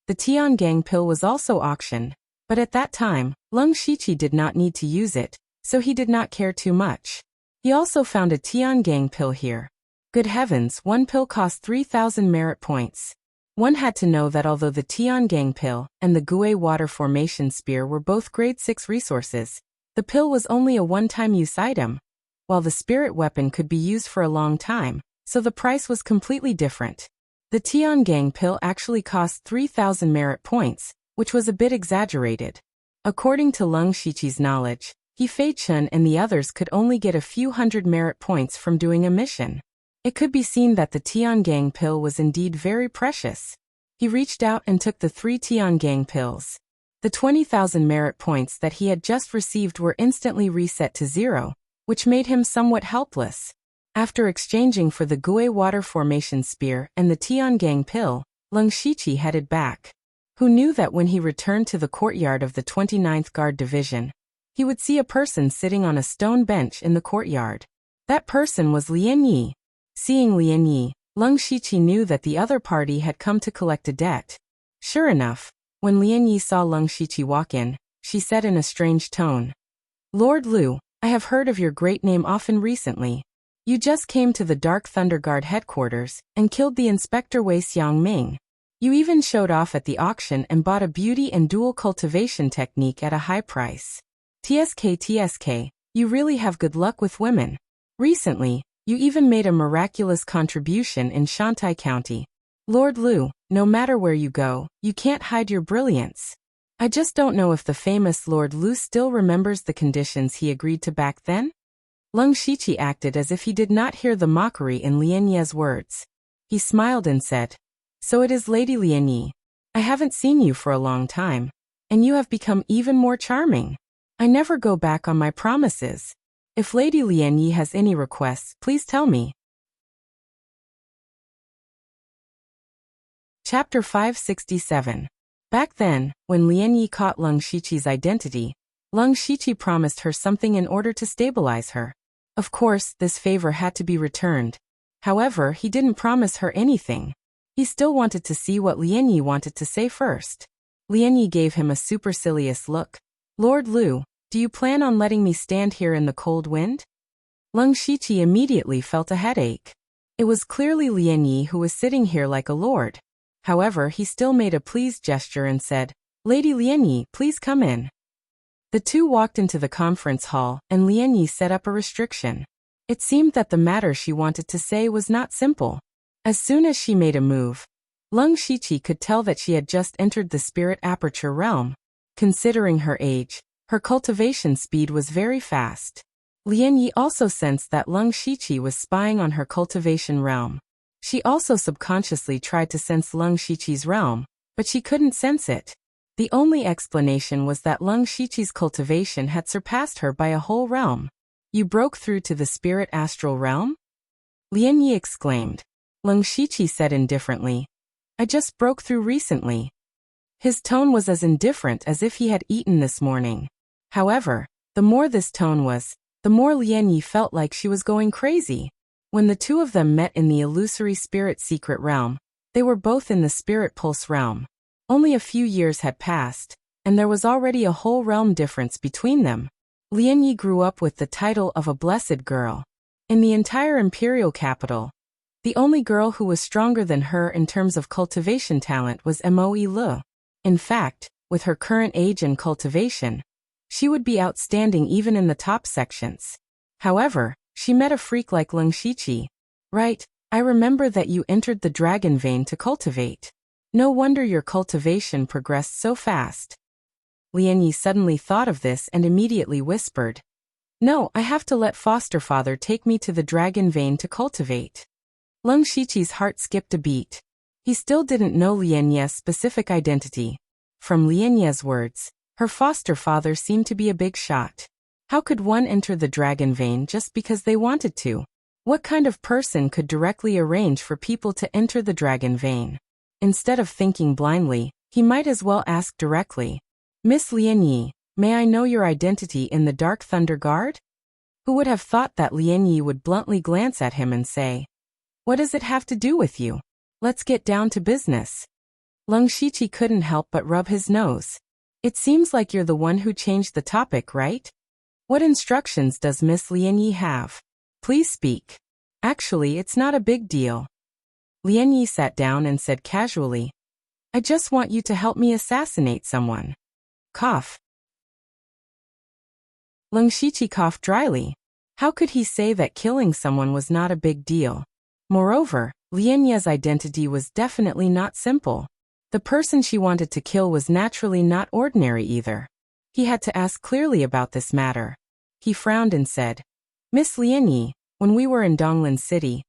the Tiangang pill was also auctioned, but at that time, Leng Shiqi did not need to use it, so he did not care too much. He also found a Tiangang pill here. Good heavens, one pill cost 3,000 merit points. One had to know that although the Tiangang pill and the Gue Water Formation Spear were both grade 6 resources, the pill was only a one-time use item, while the spirit weapon could be used for a long time, so the price was completely different. The Tiangang pill actually cost 3,000 merit points, which was a bit exaggerated. According to Leng Shiqi's knowledge, he Fei Chun and the others could only get a few hundred merit points from doing a mission. It could be seen that the Tiangang pill was indeed very precious. He reached out and took the 3 Tiangang pills. The 20,000 merit points that he had just received were instantly reset to 0, which made him somewhat helpless. After exchanging for the Gue Water Formation Spear and the Tiangang pill, Leng Shiqi headed back. Who knew that when he returned to the courtyard of the 29th Guard Division, he would see a person sitting on a stone bench in the courtyard. That person was Lian Yi. Seeing Lian Yi, Leng Shiqi knew that the other party had come to collect a debt. Sure enough, when Lian Yi saw Leng Shiqi walk in, she said in a strange tone, "Lord Lu, I have heard of your great name often recently. You just came to the Dark Thunder Guard headquarters and killed the Inspector Wei Xiangming. You even showed off at the auction and bought a beauty and dual cultivation technique at a high price. TSK, you really have good luck with women. Recently, you even made a miraculous contribution in Shantai County. Lord Lu, no matter where you go, you can't hide your brilliance. I just don't know if the famous Lord Lu still remembers the conditions he agreed to back then?" Leng Shiqi acted as if he did not hear the mockery in Lian Ye's words. He smiled and said, "So it is Lady Lian Yi. I haven't seen you for a long time, and you have become even more charming. I never go back on my promises. If Lady Lian Yi has any requests, please tell me." Chapter 567. Back then, when Lian Yi caught Leng Shiqi's identity, Leng Shiqi promised her something in order to stabilize her. Of course, this favor had to be returned. However, he didn't promise her anything. He still wanted to see what Lian Yi wanted to say first. Lian Yi gave him a supercilious look. "Lord Lu, do you plan on letting me stand here in the cold wind?" Leng Shiqi immediately felt a headache. It was clearly Lian Yi who was sitting here like a lord. However, he still made a pleased gesture and said, "Lady Lian Yi, please come in." The two walked into the conference hall, and Lian Yi set up a restriction. It seemed that the matter she wanted to say was not simple. As soon as she made a move, Leng Shiqi could tell that she had just entered the spirit aperture realm. Considering her age, her cultivation speed was very fast. Lian Yi also sensed that Leng Shiqi was spying on her cultivation realm. She also subconsciously tried to sense Leng Shiqi's realm, but she couldn't sense it. The only explanation was that Leng Shiqi's cultivation had surpassed her by a whole realm. "You broke through to the spirit astral realm?" Lian Yi exclaimed. Leng Shiqi said indifferently, "I just broke through recently." His tone was as indifferent as if he had eaten this morning. However, the more this tone was, the more Lian Yi felt like she was going crazy. When the two of them met in the illusory spirit secret realm, they were both in the spirit pulse realm. Only a few years had passed, and there was already a whole realm difference between them. Lian Yi grew up with the title of a blessed girl. In the entire imperial capital, the only girl who was stronger than her in terms of cultivation talent was Moe Le. In fact, with her current age and cultivation, she would be outstanding even in the top sections. However, she met a freak like Leng Shiqi. "Right, I remember that you entered the dragon vein to cultivate. No wonder your cultivation progressed so fast." Lian Yi suddenly thought of this and immediately whispered, "No, I have to let foster father take me to the dragon vein to cultivate." Leng Shiqi's heart skipped a beat. He still didn't know Lian Ye's specific identity. From Lian Ye's words, her foster father seemed to be a big shot. How could one enter the dragon vein just because they wanted to? What kind of person could directly arrange for people to enter the dragon vein? Instead of thinking blindly, he might as well ask directly. Miss Lianyi, may I know your identity in the Dark Thunder Guard? Who would have thought that Lianyi would bluntly glance at him and say, what does it have to do with you? Let's get down to business. Leng Shiqi couldn't help but rub his nose. It seems like you're the one who changed the topic, right? What instructions does Miss Lianyi have? Please speak. Actually, it's not a big deal. Lianyi sat down and said casually, I just want you to help me assassinate someone. Cough. Leng Shiqi coughed dryly. How could he say that killing someone was not a big deal? Moreover, Lianyi's identity was definitely not simple. The person she wanted to kill was naturally not ordinary either. He had to ask clearly about this matter. He frowned and said, Miss Lianyi, when we were in Donglin City,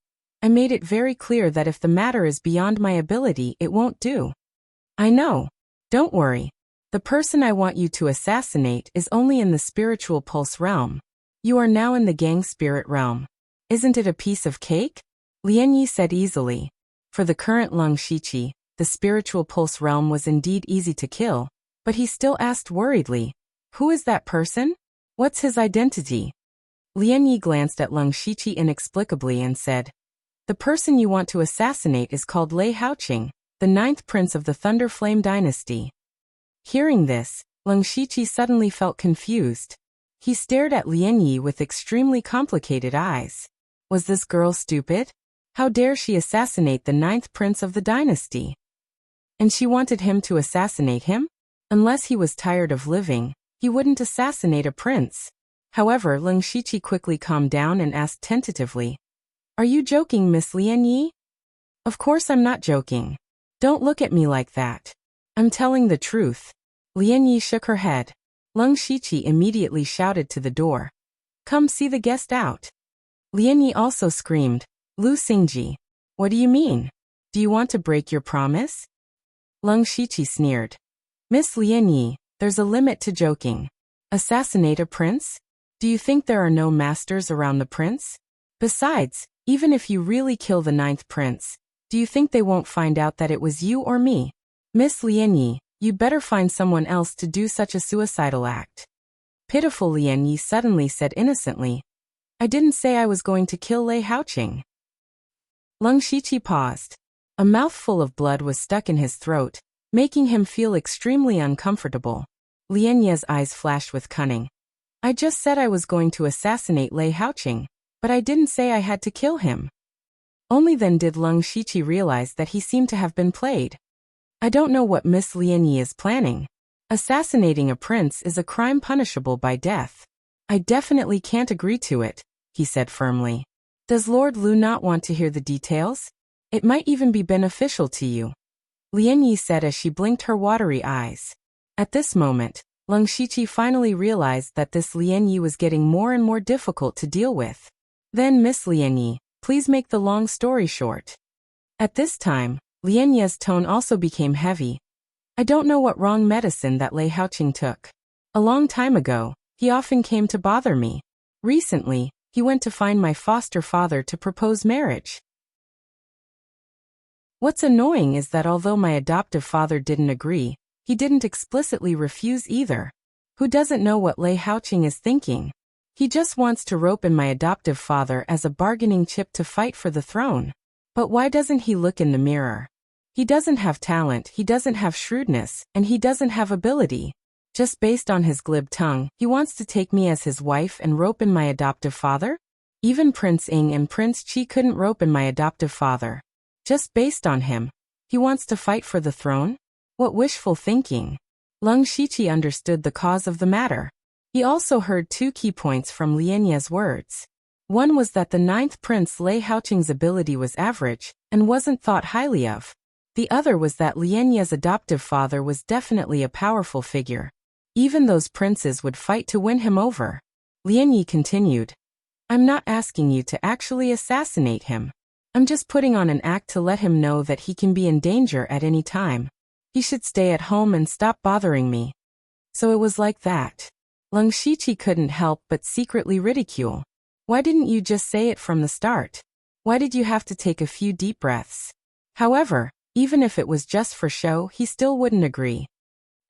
I made it very clear that if the matter is beyond my ability, it won't do. I know. Don't worry. The person I want you to assassinate is only in the spiritual pulse realm. You are now in the gang spirit realm. Isn't it a piece of cake? Lianyi said easily. For the current Leng Shiqi, the spiritual pulse realm was indeed easy to kill, but he still asked worriedly, who is that person? What's his identity? Lianyi glanced at Leng Shiqi inexplicably and said, the person you want to assassinate is called Lei Haoqing, the 9th prince of the Thunder Flame dynasty. Hearing this, Leng Shiqi suddenly felt confused. He stared at Lianyi with extremely complicated eyes. Was this girl stupid? How dare she assassinate the 9th prince of the dynasty? And she wanted him to assassinate him? Unless he was tired of living, he wouldn't assassinate a prince. However, Leng Shiqi quickly calmed down and asked tentatively, are you joking, Miss Lianyi? Of course I'm not joking. Don't look at me like that. I'm telling the truth. Lianyi shook her head. Leng Shiqi immediately shouted to the door. Come see the guest out. Lianyi also screamed, Lu Xingji. What do you mean? Do you want to break your promise? Leng Shiqi sneered. Miss Lianyi, there's a limit to joking. Assassinate a prince? Do you think there are no masters around the prince? Besides, even if you really kill the 9th prince, do you think they won't find out that it was you or me? Miss Lianyi, you'd better find someone else to do such a suicidal act. Pitiful Lianyi suddenly said innocently, I didn't say I was going to kill Lei Haoqing. Leng Shiqi paused. A mouthful of blood was stuck in his throat, making him feel extremely uncomfortable. Lianyi's eyes flashed with cunning. I just said I was going to assassinate Lei Haoqing, but I didn't say I had to kill him. Only then did Leng Shiqi realize that he seemed to have been played. I don't know what Miss Lianyi is planning. Assassinating a prince is a crime punishable by death. I definitely can't agree to it, he said firmly. Does Lord Lu not want to hear the details? It might even be beneficial to you. Lianyi said as she blinked her watery eyes. At this moment, Leng Shiqi finally realized that this Lianyi was getting more and more difficult to deal with. Then Miss Lianyi, please make the long story short. At this time, Lianyi's tone also became heavy. I don't know what wrong medicine that Lei Haoqing took. A long time ago, he often came to bother me. Recently, he went to find my foster father to propose marriage. What's annoying is that although my adoptive father didn't agree, he didn't explicitly refuse either. Who doesn't know what Lei Haoqing is thinking? He just wants to rope in my adoptive father as a bargaining chip to fight for the throne. But why doesn't he look in the mirror? He doesn't have talent, he doesn't have shrewdness, and he doesn't have ability. Just based on his glib tongue, he wants to take me as his wife and rope in my adoptive father? Even Prince Ing and Prince Qi couldn't rope in my adoptive father. Just based on him, he wants to fight for the throne? What wishful thinking. Leng Shiqi understood the cause of the matter. He also heard two key points from Lianyi's words. One was that the 9th prince Lei Haoqing's ability was average, and wasn't thought highly of. The other was that Lianyi's adoptive father was definitely a powerful figure. Even those princes would fight to win him over. Lianyi continued, I'm not asking you to actually assassinate him. I'm just putting on an act to let him know that he can be in danger at any time. He should stay at home and stop bothering me. So it was like that. Leng Shiqi couldn't help but secretly ridicule. Why didn't you just say it from the start? Why did you have to take a few deep breaths? However, even if it was just for show, he still wouldn't agree.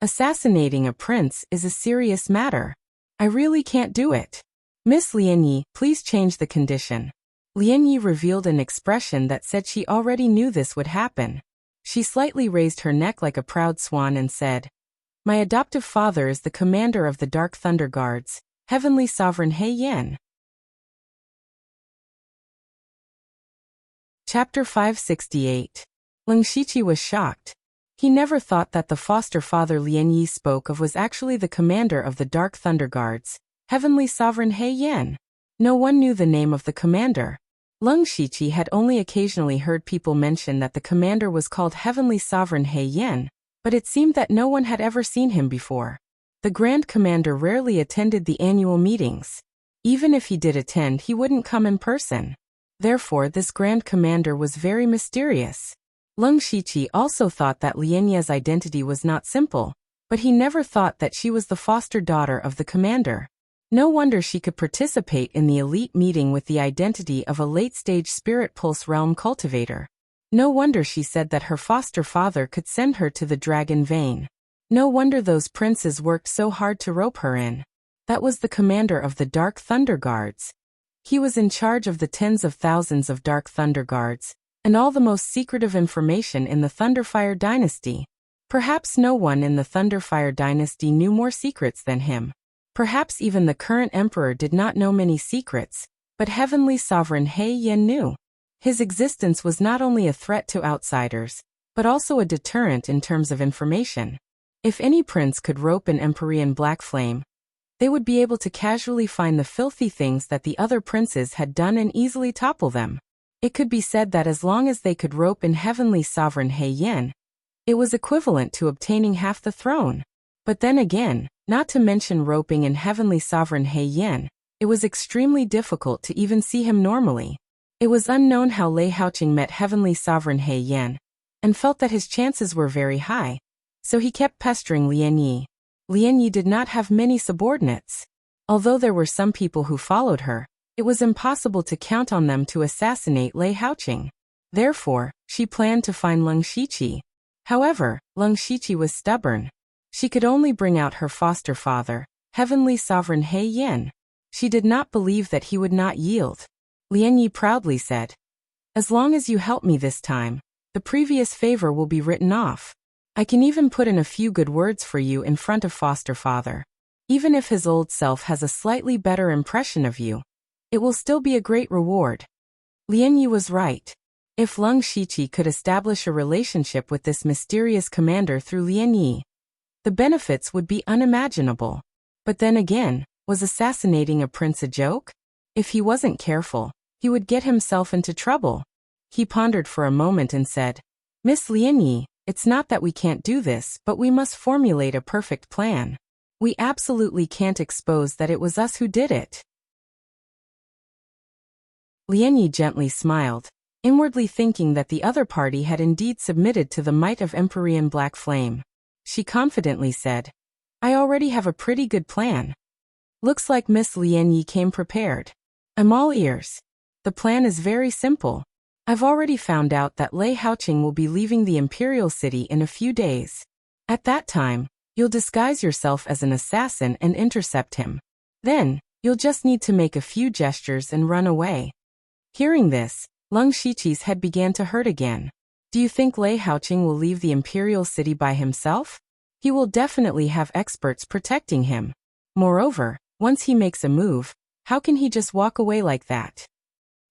Assassinating a prince is a serious matter. I really can't do it. Miss Lianyi, please change the condition. Lianyi revealed an expression that said she already knew this would happen. She slightly raised her neck like a proud swan and said, "My adoptive father is the commander of the Dark Thunder Guards, Heavenly Sovereign He Yan." Chapter 568. Leng Shiqi was shocked. He never thought that the foster father Lianyi spoke of was actually the commander of the Dark Thunder Guards, Heavenly Sovereign He Yan. No one knew the name of the commander. Leng Shiqi had only occasionally heard people mention that the commander was called Heavenly Sovereign He Yan, but it seemed that no one had ever seen him before. The Grand Commander rarely attended the annual meetings. Even if he did attend, he wouldn't come in person. Therefore, this Grand Commander was very mysterious. Leng Shiqi also thought that Lianyi's identity was not simple, but he never thought that she was the foster daughter of the commander. No wonder she could participate in the elite meeting with the identity of a late-stage Spirit Pulse Realm cultivator. No wonder she said that her foster father could send her to the Dragon Vein. No wonder those princes worked so hard to rope her in. That was the commander of the Dark Thunder Guards. He was in charge of the tens of thousands of Dark Thunder Guards, and all the most secretive information in the Thunderfire dynasty. Perhaps no one in the Thunderfire dynasty knew more secrets than him. Perhaps even the current emperor did not know many secrets, but Heavenly Sovereign He Yan knew. His existence was not only a threat to outsiders, but also a deterrent in terms of information. If any prince could rope an Empyrean Black Flame, they would be able to casually find the filthy things that the other princes had done and easily topple them. It could be said that as long as they could rope in Heavenly Sovereign He Yan, it was equivalent to obtaining half the throne. But then again, not to mention roping in Heavenly Sovereign He Yan, it was extremely difficult to even see him normally. It was unknown how Lei Haoqing met Heavenly Sovereign He Yan, and felt that his chances were very high, so he kept pestering Lianyi. Lianyi did not have many subordinates. Although there were some people who followed her, it was impossible to count on them to assassinate Lei Haoqing. Therefore, she planned to find Leng Shiqi. However, Leng Shiqi was stubborn. She could only bring out her foster father, Heavenly Sovereign He Yan. She did not believe that he would not yield. Lianyi proudly said, "As long as you help me this time, the previous favor will be written off. I can even put in a few good words for you in front of foster father. Even if his old self has a slightly better impression of you, it will still be a great reward." Lianyi was right. If Leng Shiqi could establish a relationship with this mysterious commander through Lianyi, the benefits would be unimaginable. But then again, was assassinating a prince a joke? If he wasn't careful, he would get himself into trouble. He pondered for a moment and said, "Miss Lianyi, it's not that we can't do this, but we must formulate a perfect plan. We absolutely can't expose that it was us who did it." Lianyi gently smiled, inwardly thinking that the other party had indeed submitted to the might of Empyrean Black Flame. She confidently said, "I already have a pretty good plan." Looks like Miss Lianyi came prepared. I'm all ears. The plan is very simple. I've already found out that Lei Haoqing will be leaving the Imperial City in a few days. At that time, you'll disguise yourself as an assassin and intercept him. Then, you'll just need to make a few gestures and run away. Hearing this, Leng Shiqi's head began to hurt again. Do you think Lei Haoqing will leave the Imperial City by himself? He will definitely have experts protecting him. Moreover, once he makes a move, how can he just walk away like that?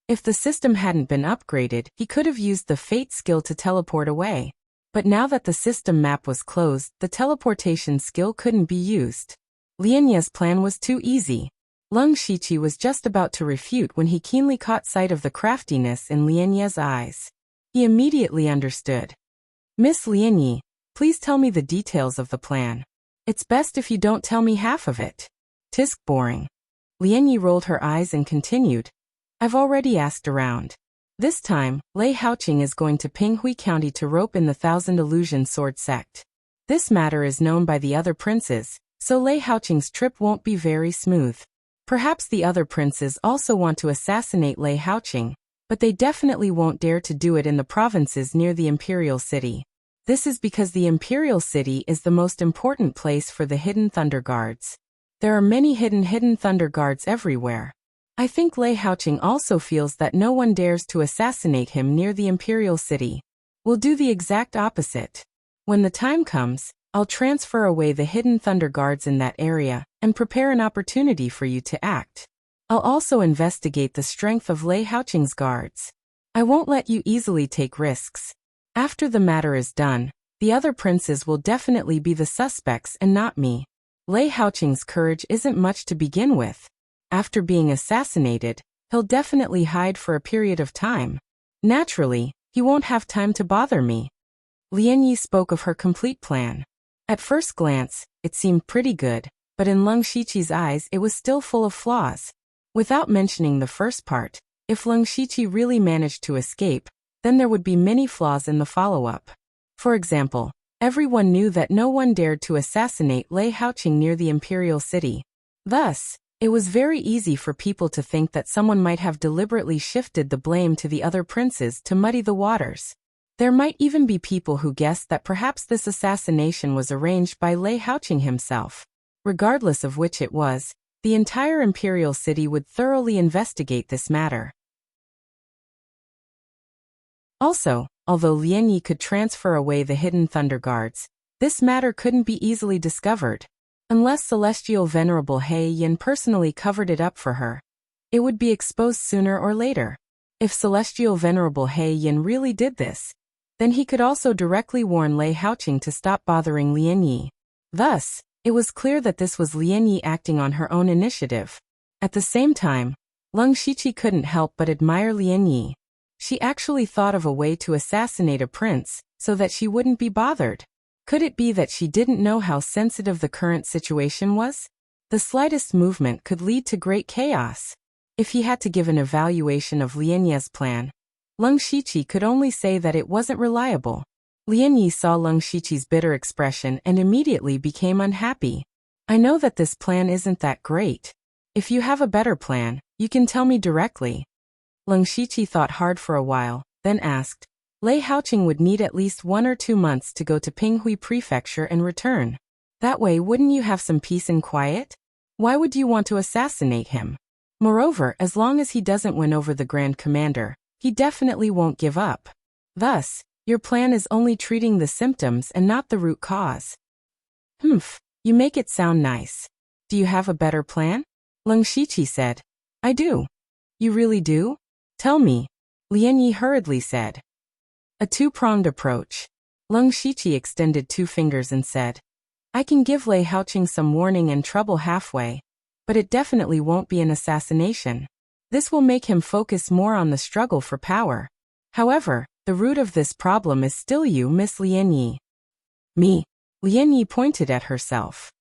If the system hadn't been upgraded, he could have used the Fate skill to teleport away. But now that the system map was closed, the teleportation skill couldn't be used. Lianyi's plan was too easy. Leng Shiqi was just about to refute when he keenly caught sight of the craftiness in Lianyi's eyes. He immediately understood. "Miss Lianyi, please tell me the details of the plan. It's best if you don't tell me half of it." "Tisk, boring." Lianyi rolled her eyes and continued, "I've already asked around. This time, Lei Haoqing is going to Pinghui County to rope in the Thousand Illusion Sword sect. This matter is known by the other princes, so Lei Haoqing's trip won't be very smooth. Perhaps the other princes also want to assassinate Lei Haoqing, but they definitely won't dare to do it in the provinces near the imperial city. This is because the imperial city is the most important place for the hidden thunder guards. There are many hidden thunder guards everywhere. I think Lei Haoqing also feels that no one dares to assassinate him near the imperial city. We'll do the exact opposite. When the time comes, I'll transfer away the hidden thunder guards in that area and prepare an opportunity for you to act. I'll also investigate the strength of Lei Haoqing's guards. I won't let you easily take risks. After the matter is done, the other princes will definitely be the suspects and not me. Lei Haoqing's courage isn't much to begin with. After being assassinated, he'll definitely hide for a period of time. Naturally, he won't have time to bother me. Lian Yi spoke of her complete plan. At first glance, it seemed pretty good, but in Leng Shiqi's eyes it was still full of flaws. Without mentioning the first part, if Leng Shiqi really managed to escape, then there would be many flaws in the follow-up. For example, everyone knew that no one dared to assassinate Lei Haoqing near the imperial city. Thus, it was very easy for people to think that someone might have deliberately shifted the blame to the other princes to muddy the waters. There might even be people who guessed that perhaps this assassination was arranged by Lei Haoqing himself. Regardless of which it was, the entire imperial city would thoroughly investigate this matter. Also, although Lian Yi could transfer away the hidden thunder guards, this matter couldn't be easily discovered. Unless Celestial Venerable He Yin personally covered it up for her, it would be exposed sooner or later. If Celestial Venerable He Yin really did this, then he could also directly warn Lei Haoqing to stop bothering Lian Yi. Thus, it was clear that this was Lian Yi acting on her own initiative. At the same time, Leng Shiqi couldn't help but admire Lian Yi. She actually thought of a way to assassinate a prince, so that she wouldn't be bothered. Could it be that she didn't know how sensitive the current situation was? The slightest movement could lead to great chaos. If he had to give an evaluation of Lian Yi's plan, Leng Shiqi could only say that it wasn't reliable. Lian Yi saw Leng Shiqi's bitter expression and immediately became unhappy. I know that this plan isn't that great. If you have a better plan, you can tell me directly. Leng Shiqi thought hard for a while, then asked, Lei Haoqing would need at least 1 or 2 months to go to Pinghui Prefecture and return. That way, wouldn't you have some peace and quiet? Why would you want to assassinate him? Moreover, as long as he doesn't win over the Grand Commander, he definitely won't give up. Thus, your plan is only treating the symptoms and not the root cause. You make it sound nice. Do you have a better plan? Leng Shiqi said. I do. You really do? Tell me. Lian Yi hurriedly said. A two-pronged approach. Leng Shiqi extended 2 fingers and said, I can give Lei Haoqing some warning and trouble halfway, but it definitely won't be an assassination. This will make him focus more on the struggle for power. However, the root of this problem is still you, Miss Lian Yi. Me? Lian Yi pointed at herself.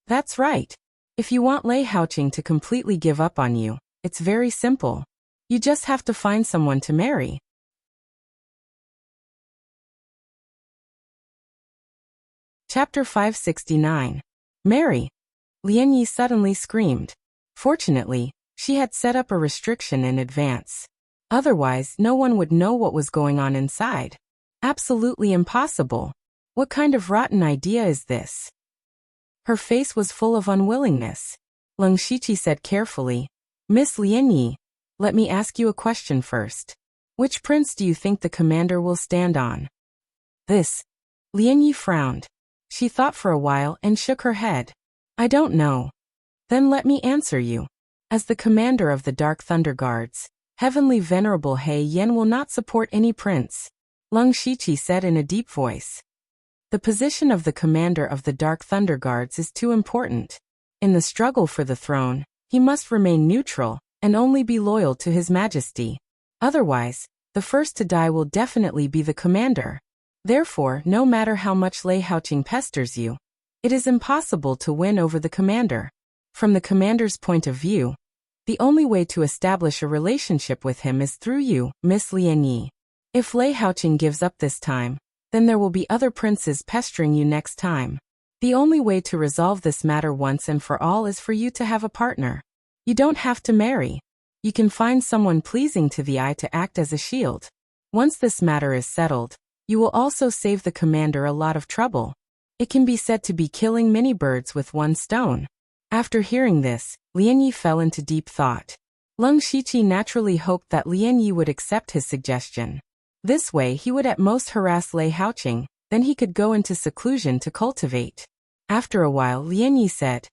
That's right. If you want Lei Haoqing to completely give up on you, it's very simple. You just have to find someone to marry. Chapter 569. Marry. Lian Yi suddenly screamed. Fortunately, she had set up a restriction in advance. Otherwise, no one would know what was going on inside. Absolutely impossible. What kind of rotten idea is this? Her face was full of unwillingness. Leng Shiqi said carefully, Miss Lian Yi, let me ask you a question first. Which prince do you think the commander will stand on? This. Lian Yi frowned. She thought for a while and shook her head. I don't know. Then let me answer you. As the commander of the Dark Thunder Guards, Heavenly Venerable He Yin will not support any prince. Leng Shiqi said in a deep voice. The position of the commander of the Dark Thunder Guards is too important. In the struggle for the throne, he must remain neutral and only be loyal to His Majesty. Otherwise, the first to die will definitely be the commander. Therefore, no matter how much Lei Haoqing pesters you, it is impossible to win over the commander. From the commander's point of view, the only way to establish a relationship with him is through you, Miss Lian Yi. If Lei Haoqing gives up this time, then there will be other princes pestering you next time. The only way to resolve this matter once and for all is for you to have a partner. You don't have to marry. You can find someone pleasing to the eye to act as a shield. Once this matter is settled, you will also save the commander a lot of trouble. It can be said to be killing many birds with one stone. After hearing this, Lian Yi fell into deep thought. Leng Shiqi naturally hoped that Lian Yi would accept his suggestion. This way he would at most harass Lei Haoqing, then he could go into seclusion to cultivate. After a while Lian Yi said,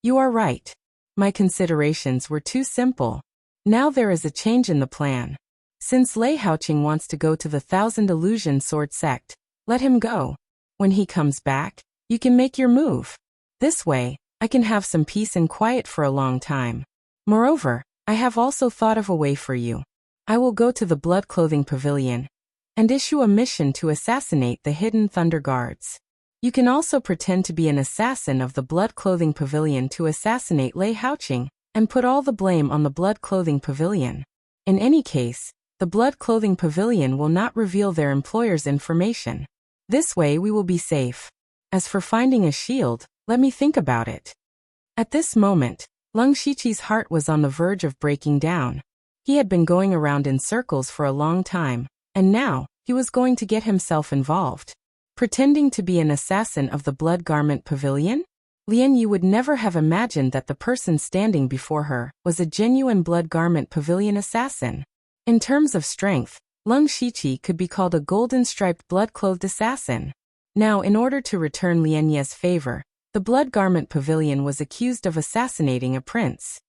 "You are right. My considerations were too simple. Now there is a change in the plan. Since Lei Haoqing wants to go to the Thousand Illusion Sword sect, let him go. When he comes back, you can make your move. This way, I can have some peace and quiet for a long time. Moreover, I have also thought of a way for you. I will go to the Blood Clothing Pavilion and issue a mission to assassinate the hidden Thunder Guards. You can also pretend to be an assassin of the Blood Clothing Pavilion to assassinate Lei Haoqing and put all the blame on the Blood Clothing Pavilion. In any case, the Blood Clothing Pavilion will not reveal their employer's information. This way we will be safe. As for finding a shield, let me think about it." At this moment, Leng Shiqi's heart was on the verge of breaking down. He had been going around in circles for a long time, and now, he was going to get himself involved. Pretending to be an assassin of the Blood Garment Pavilion? Lian Yi would never have imagined that the person standing before her was a genuine Blood Garment Pavilion assassin. In terms of strength, Leng Shiqi could be called a golden-striped blood-clothed assassin. Now, in order to return Lian Yi's favor, the Blood Garment Pavilion was accused of assassinating a prince.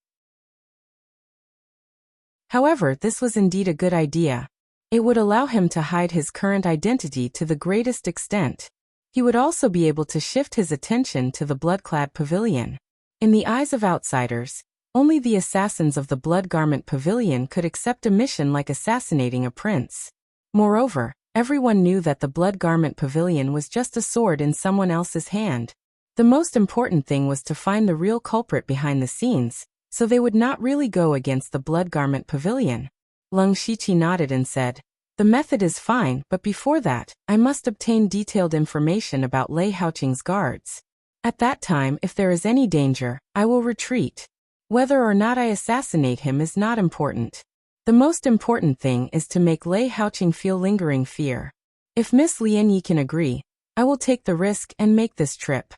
However, this was indeed a good idea. It would allow him to hide his current identity to the greatest extent. He would also be able to shift his attention to the Blood-clad Pavilion. In the eyes of outsiders, only the assassins of the Blood Garment Pavilion could accept a mission like assassinating a prince. Moreover, everyone knew that the Blood Garment Pavilion was just a sword in someone else's hand. The most important thing was to find the real culprit behind the scenes, so they would not really go against the Blood Garment Pavilion. Leng Shiqi nodded and said, "The method is fine, but before that, I must obtain detailed information about Lei Haoqing's guards. At that time, if there is any danger, I will retreat. Whether or not I assassinate him is not important. The most important thing is to make Lei Haoqing feel lingering fear. If Miss Lian Yi can agree, I will take the risk and make this trip."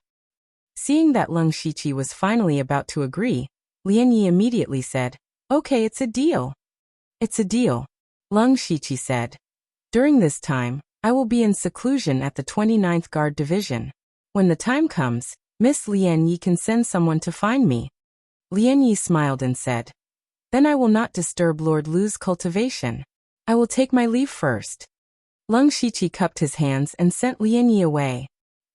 Seeing that Leng Shiqi was finally about to agree, Lian Yi immediately said, "Okay, it's a deal." "It's a deal," Leng Shiqi said. "During this time, I will be in seclusion at the 29th Guard Division. When the time comes, Miss Lian Yi can send someone to find me." Lian Yi smiled and said, "Then I will not disturb Lord Lu's cultivation. I will take my leave first." Leng Shiqi cupped his hands and sent Lian Yi away.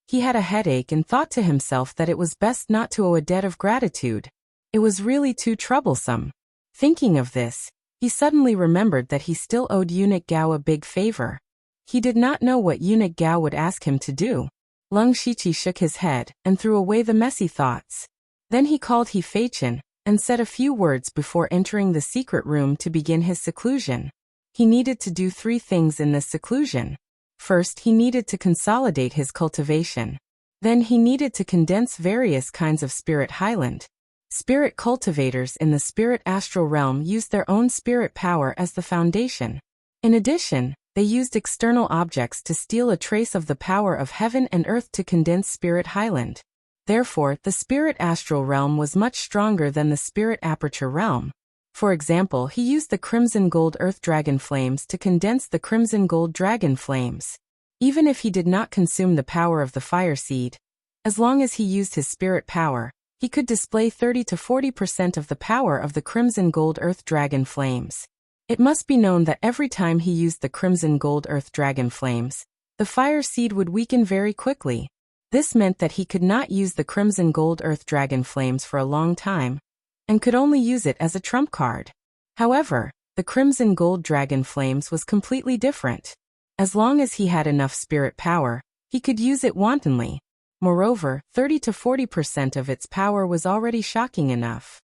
He had a headache and thought to himself that it was best not to owe a debt of gratitude. It was really too troublesome. Thinking of this, he suddenly remembered that he still owed Eunuch Gao a big favor. He did not know what Eunuch Gao would ask him to do. Leng Shiqi shook his head and threw away the messy thoughts. Then he called He Feichen and said a few words before entering the secret room to begin his seclusion. He needed to do 3 things in this seclusion. First, he needed to consolidate his cultivation. Then he needed to condense various kinds of spirit highland. Spirit cultivators in the spirit astral realm used their own spirit power as the foundation. In addition, they used external objects to steal a trace of the power of heaven and earth to condense spirit highland. Therefore, the spirit astral realm was much stronger than the spirit aperture realm. For example, he used the crimson gold earth dragon flames to condense the crimson gold dragon flames. Even if he did not consume the power of the fire seed, as long as he used his spirit power, he could display 30 to 40% of the power of the crimson gold earth dragon flames. It must be known that every time he used the crimson gold earth dragon flames, the fire seed would weaken very quickly. This meant that he could not use the crimson gold earth dragon flames for a long time, and could only use it as a trump card. However, the crimson gold dragon flames was completely different. As long as he had enough spirit power, he could use it wantonly. Moreover, 30 to 40% of its power was already shocking enough.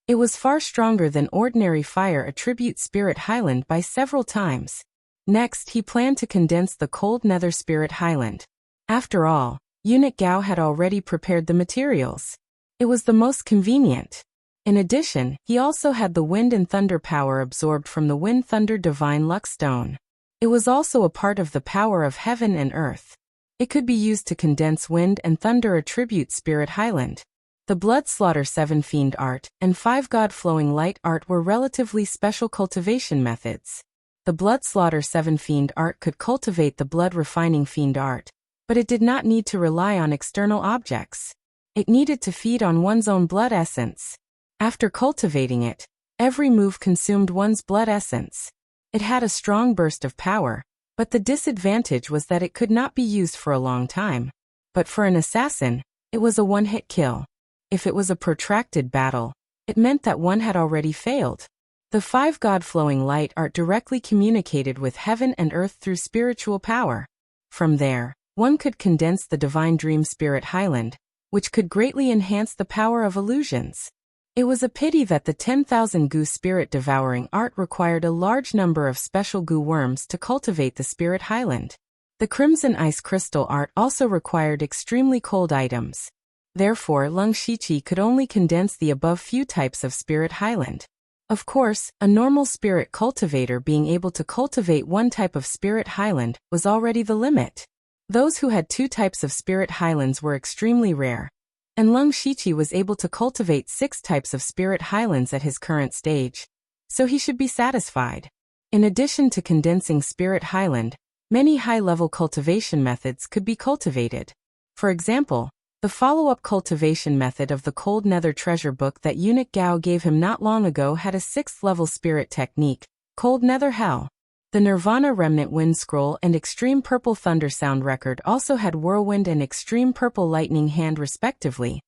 It was far stronger than ordinary fire attribute spirit highland by several times. Next, he planned to condense the cold nether spirit highland. After all, Eunuch Gao had already prepared the materials. It was the most convenient. In addition, he also had the wind and thunder power absorbed from the wind thunder divine luck stone. It was also a part of the power of heaven and earth. It could be used to condense wind and thunder attribute Spirit Highland. The Blood Slaughter 7 Fiend Art and 5 God Flowing Light Art were relatively special cultivation methods. The Blood Slaughter 7 Fiend Art could cultivate the Blood Refining Fiend Art, but it did not need to rely on external objects. It needed to feed on one's own blood essence. After cultivating it, every move consumed one's blood essence. It had a strong burst of power, but the disadvantage was that it could not be used for a long time. But for an assassin, it was a one-hit kill. If it was a protracted battle, it meant that one had already failed. The 5 God Flowing Light Art directly communicated with heaven and earth through spiritual power. From there, one could condense the Divine Dream Spirit Highland, which could greatly enhance the power of illusions. It was a pity that the 10,000 Goo Spirit Devouring Art required a large number of special goo worms to cultivate the Spirit Highland. The Crimson Ice Crystal Art also required extremely cold items. Therefore, Lung Shiqi could only condense the above few types of Spirit Highland. Of course, a normal spirit cultivator being able to cultivate one type of Spirit Highland was already the limit. Those who had 2 types of Spirit Highlands were extremely rare, and Lung Shiqi was able to cultivate 6 types of Spirit Highlands at his current stage, so he should be satisfied. In addition to condensing Spirit Highland, many high-level cultivation methods could be cultivated. For example, the follow-up cultivation method of the Cold Nether treasure book that Eunuch Gao gave him not long ago had a 6th-level spirit technique, Cold Nether Hell. The Nirvana Remnant Wind Scroll and Extreme Purple Thunder Sound Record also had Whirlwind and Extreme Purple Lightning Hand respectively,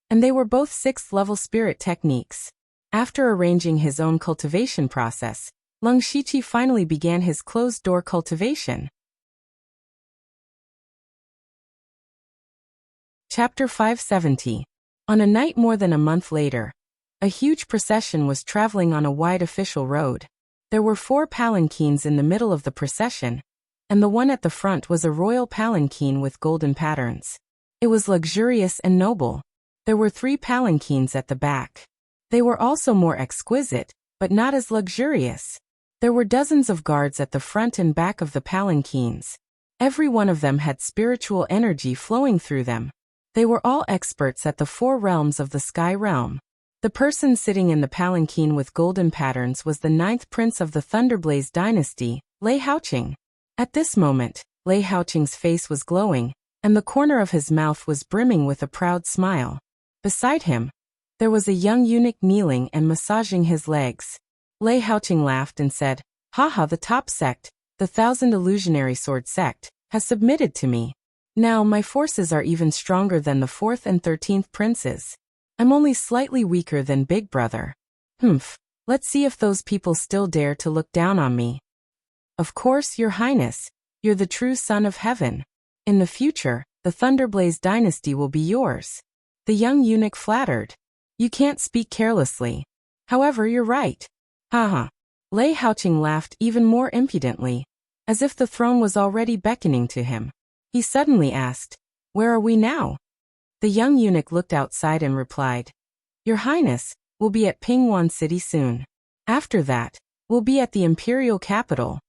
and they were both 6th-level spirit techniques. After arranging his own cultivation process, Lung Shiqi finally began his closed-door cultivation. Chapter 570. On a night more than a month later, a huge procession was traveling on a wide official road. There were 4 palanquins in the middle of the procession, and the one at the front was a royal palanquin with golden patterns. It was luxurious and noble. There were 3 palanquins at the back. They were also more exquisite, but not as luxurious. There were dozens of guards at the front and back of the palanquins. Every one of them had spiritual energy flowing through them. They were all experts at the 4 realms of the Sky Realm. The person sitting in the palanquin with golden patterns was the 9th prince of the Thunderblaze dynasty, Lei Haoqing. At this moment, Lei Haoqing's face was glowing, and the corner of his mouth was brimming with a proud smile. Beside him, there was a young eunuch kneeling and massaging his legs. Lei Haoqing laughed and said, "Haha, the top sect, the 1000 Illusionary Sword sect, has submitted to me. Now my forces are even stronger than the 4th and 13th princes. I'm only slightly weaker than Big Brother. Let's see if those people still dare to look down on me." "Of course, Your Highness, you're the true son of heaven. In the future, the Thunderblaze dynasty will be yours." The young eunuch flattered. "You can't speak carelessly. However, you're right." Haha. Lei Haoqing laughed even more impudently, as if the throne was already beckoning to him. He suddenly asked, "Where are we now?" The young eunuch looked outside and replied, "Your Highness, we'll be at Pingwan City soon. After that, we'll be at the imperial capital."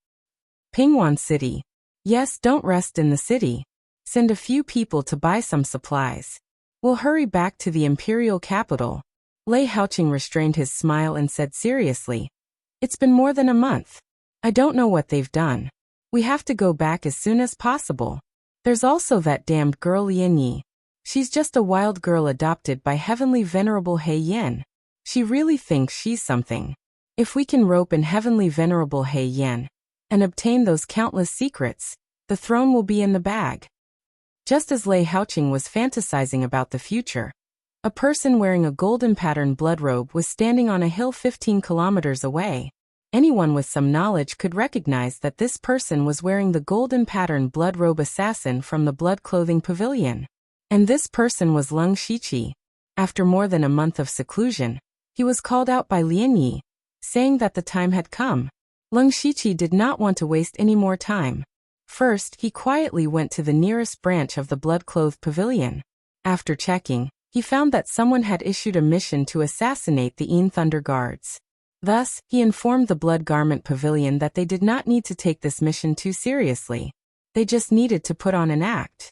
Pingwan City. Yes, don't rest in the city. Send a few people to buy some supplies. We'll hurry back to the imperial capital. Lei Haoqing restrained his smile and said seriously, "It's been more than a month. I don't know what they've done. We have to go back as soon as possible. There's also that damned girl Lian Yi. She's just a wild girl adopted by Heavenly Venerable He Yen. She really thinks she's something. If we can rope in Heavenly Venerable He Yen and obtain those countless secrets, the throne will be in the bag." Just as Lei Haoqing was fantasizing about the future, a person wearing a golden patterned blood robe was standing on a hill 15 kilometers away. Anyone with some knowledge could recognize that this person was wearing the golden patterned blood robe assassin from the Blood Clothing Pavilion. And this person was Lung Shiqi. After more than a month of seclusion, he was called out by Lian Yi, saying that the time had come. Lung Shiqi did not want to waste any more time. First, he quietly went to the nearest branch of the Blood-Clothed Pavilion. After checking, he found that someone had issued a mission to assassinate the Een Thunder Guards. Thus, he informed the Blood Garment Pavilion that they did not need to take this mission too seriously. They just needed to put on an act.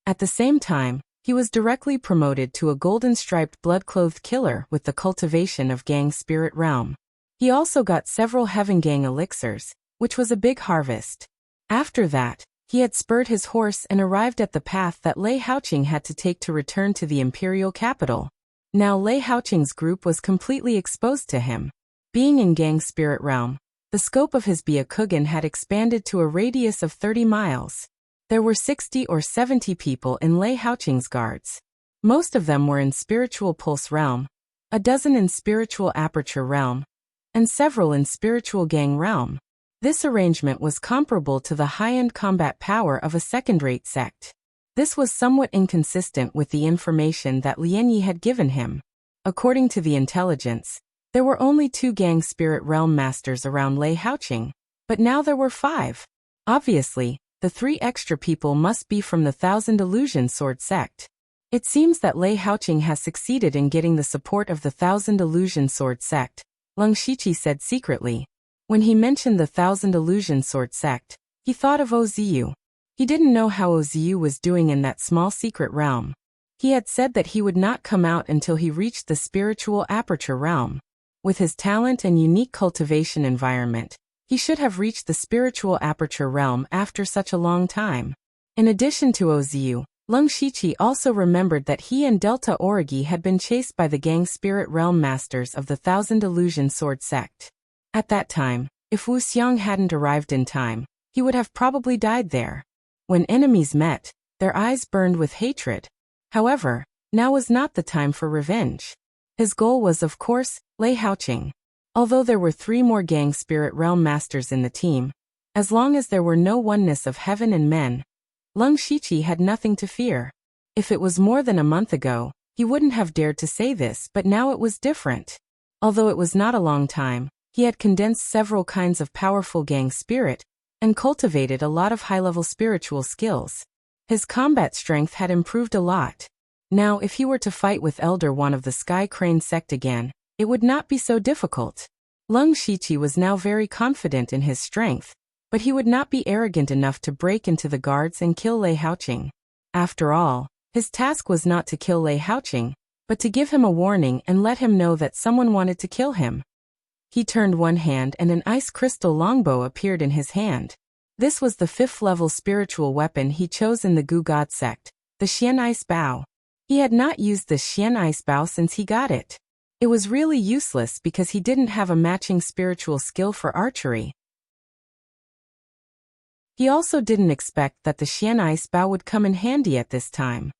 At the same time, he was directly promoted to a golden-striped blood-clothed killer with the cultivation of Gang Spirit Realm. He also got several Heaven Gang elixirs, which was a big harvest. After that, he had spurred his horse and arrived at the path that Lei Haoqing had to take to return to the imperial capital. Now Lei Haoqing's group was completely exposed to him. Being in Gang Spirit Realm, the scope of his Byakugan had expanded to a radius of 30 miles. There were 60 or 70 people in Lei Haoqing's guards. Most of them were in Spiritual Pulse Realm, a dozen in Spiritual Aperture Realm, and several in Spiritual Gang Realm. This arrangement was comparable to the high-end combat power of a second-rate sect. This was somewhat inconsistent with the information that Lian Yi had given him. According to the intelligence, there were only 2 Gang Spirit Realm Masters around Lei Haoqing, but now there were 5. Obviously, the 3 extra people must be from the Thousand Illusion Sword sect. It seems that Lei Haoqing has succeeded in getting the support of the Thousand Illusion Sword sect, Leng Shiqi said secretly. When he mentioned the Thousand Illusion Sword sect, he thought of Ozu. He didn't know how Ozu was doing in that small secret realm. He had said that he would not come out until he reached the Spiritual Aperture Realm. With his talent and unique cultivation environment, he should have reached the Spiritual Aperture Realm after such a long time. In addition to Ozu, Leng Shiqi also remembered that he and Delta Origi had been chased by the Gang Spirit Realm Masters of the Thousand Illusion Sword sect. At that time, if Wu Xiang hadn't arrived in time, he would have probably died there. When enemies met, their eyes burned with hatred. However, now was not the time for revenge. His goal was, of course, Lei Haoqing. Although there were 3 more Gang Spirit Realm Masters in the team, as long as there were no oneness of heaven and men, Leng Shiqi had nothing to fear. If it was more than a month ago, he wouldn't have dared to say this, but now it was different. Although it was not a long time, he had condensed several kinds of powerful gang spirit and cultivated a lot of high-level spiritual skills. His combat strength had improved a lot. Now if he were to fight with Elder One of the Sky Crane sect again, it would not be so difficult. Leng Shiqi was now very confident in his strength, but he would not be arrogant enough to break into the guards and kill Lei Haoqing. After all, his task was not to kill Lei Haoqing, but to give him a warning and let him know that someone wanted to kill him. He turned one hand and an ice crystal longbow appeared in his hand. This was the 5th-level spiritual weapon he chose in the Gu God sect, the Xian Ice Bow. He had not used the Xian Ice Bow since he got it. It was really useless because he didn't have a matching spiritual skill for archery. He also didn't expect that the Xian Ice Bow would come in handy at this time.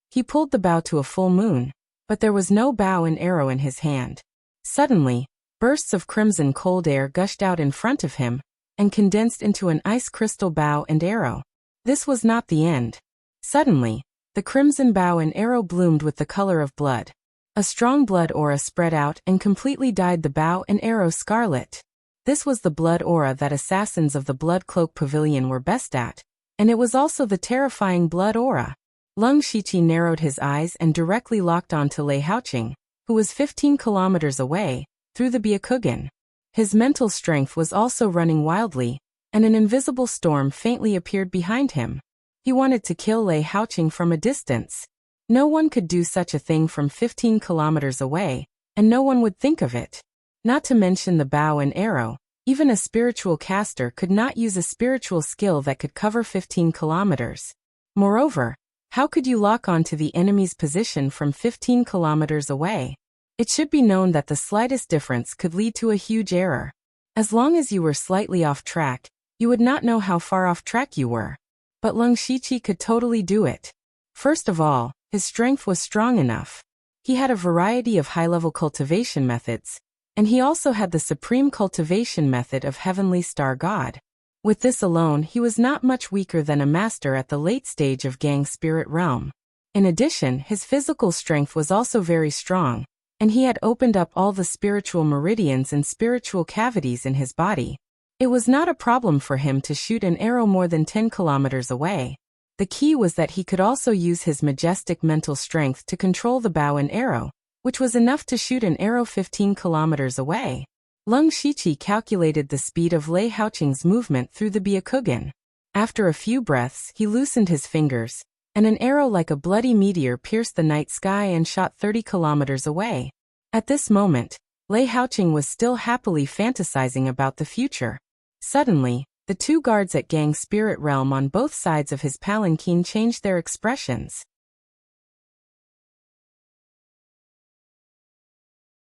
He pulled the bow to a full moon, but there was no bow and arrow in his hand. Suddenly, bursts of crimson cold air gushed out in front of him and condensed into an ice crystal bow and arrow. This was not the end. Suddenly, the crimson bow and arrow bloomed with the color of blood. A strong blood aura spread out and completely dyed the bow and arrow scarlet. This was the blood aura that assassins of the Blood Cloak Pavilion were best at, and it was also the terrifying blood aura. Leng Shiqi narrowed his eyes and directly locked onto Lei Haoqing, who was 15 kilometers away, through the Byakugan. His mental strength was also running wildly, and an invisible storm faintly appeared behind him. He wanted to kill Lei Haoqing from a distance. No one could do such a thing from 15 kilometers away, and no one would think of it. Not to mention the bow and arrow, even a spiritual caster could not use a spiritual skill that could cover 15 kilometers. Moreover, how could you lock onto the enemy's position from 15 kilometers away? It should be known that the slightest difference could lead to a huge error. As long as you were slightly off track, you would not know how far off track you were. But Leng Shiqi could totally do it. First of all, his strength was strong enough. He had a variety of high-level cultivation methods, and he also had the supreme cultivation method of Heavenly Star God. With this alone, he was not much weaker than a master at the late stage of Gang Spirit Realm. In addition, his physical strength was also very strong, and he had opened up all the spiritual meridians and spiritual cavities in his body. It was not a problem for him to shoot an arrow more than 10 kilometers away. The key was that he could also use his majestic mental strength to control the bow and arrow, which was enough to shoot an arrow 15 kilometers away. Lung Shiqi calculated the speed of Lei Haoqing's movement through the Byakugan. After a few breaths, he loosened his fingers, and an arrow like a bloody meteor pierced the night sky and shot 30 kilometers away. At this moment, Lei Haoqing was still happily fantasizing about the future. Suddenly, the two guards at Gang Spirit Realm on both sides of his palanquin changed their expressions.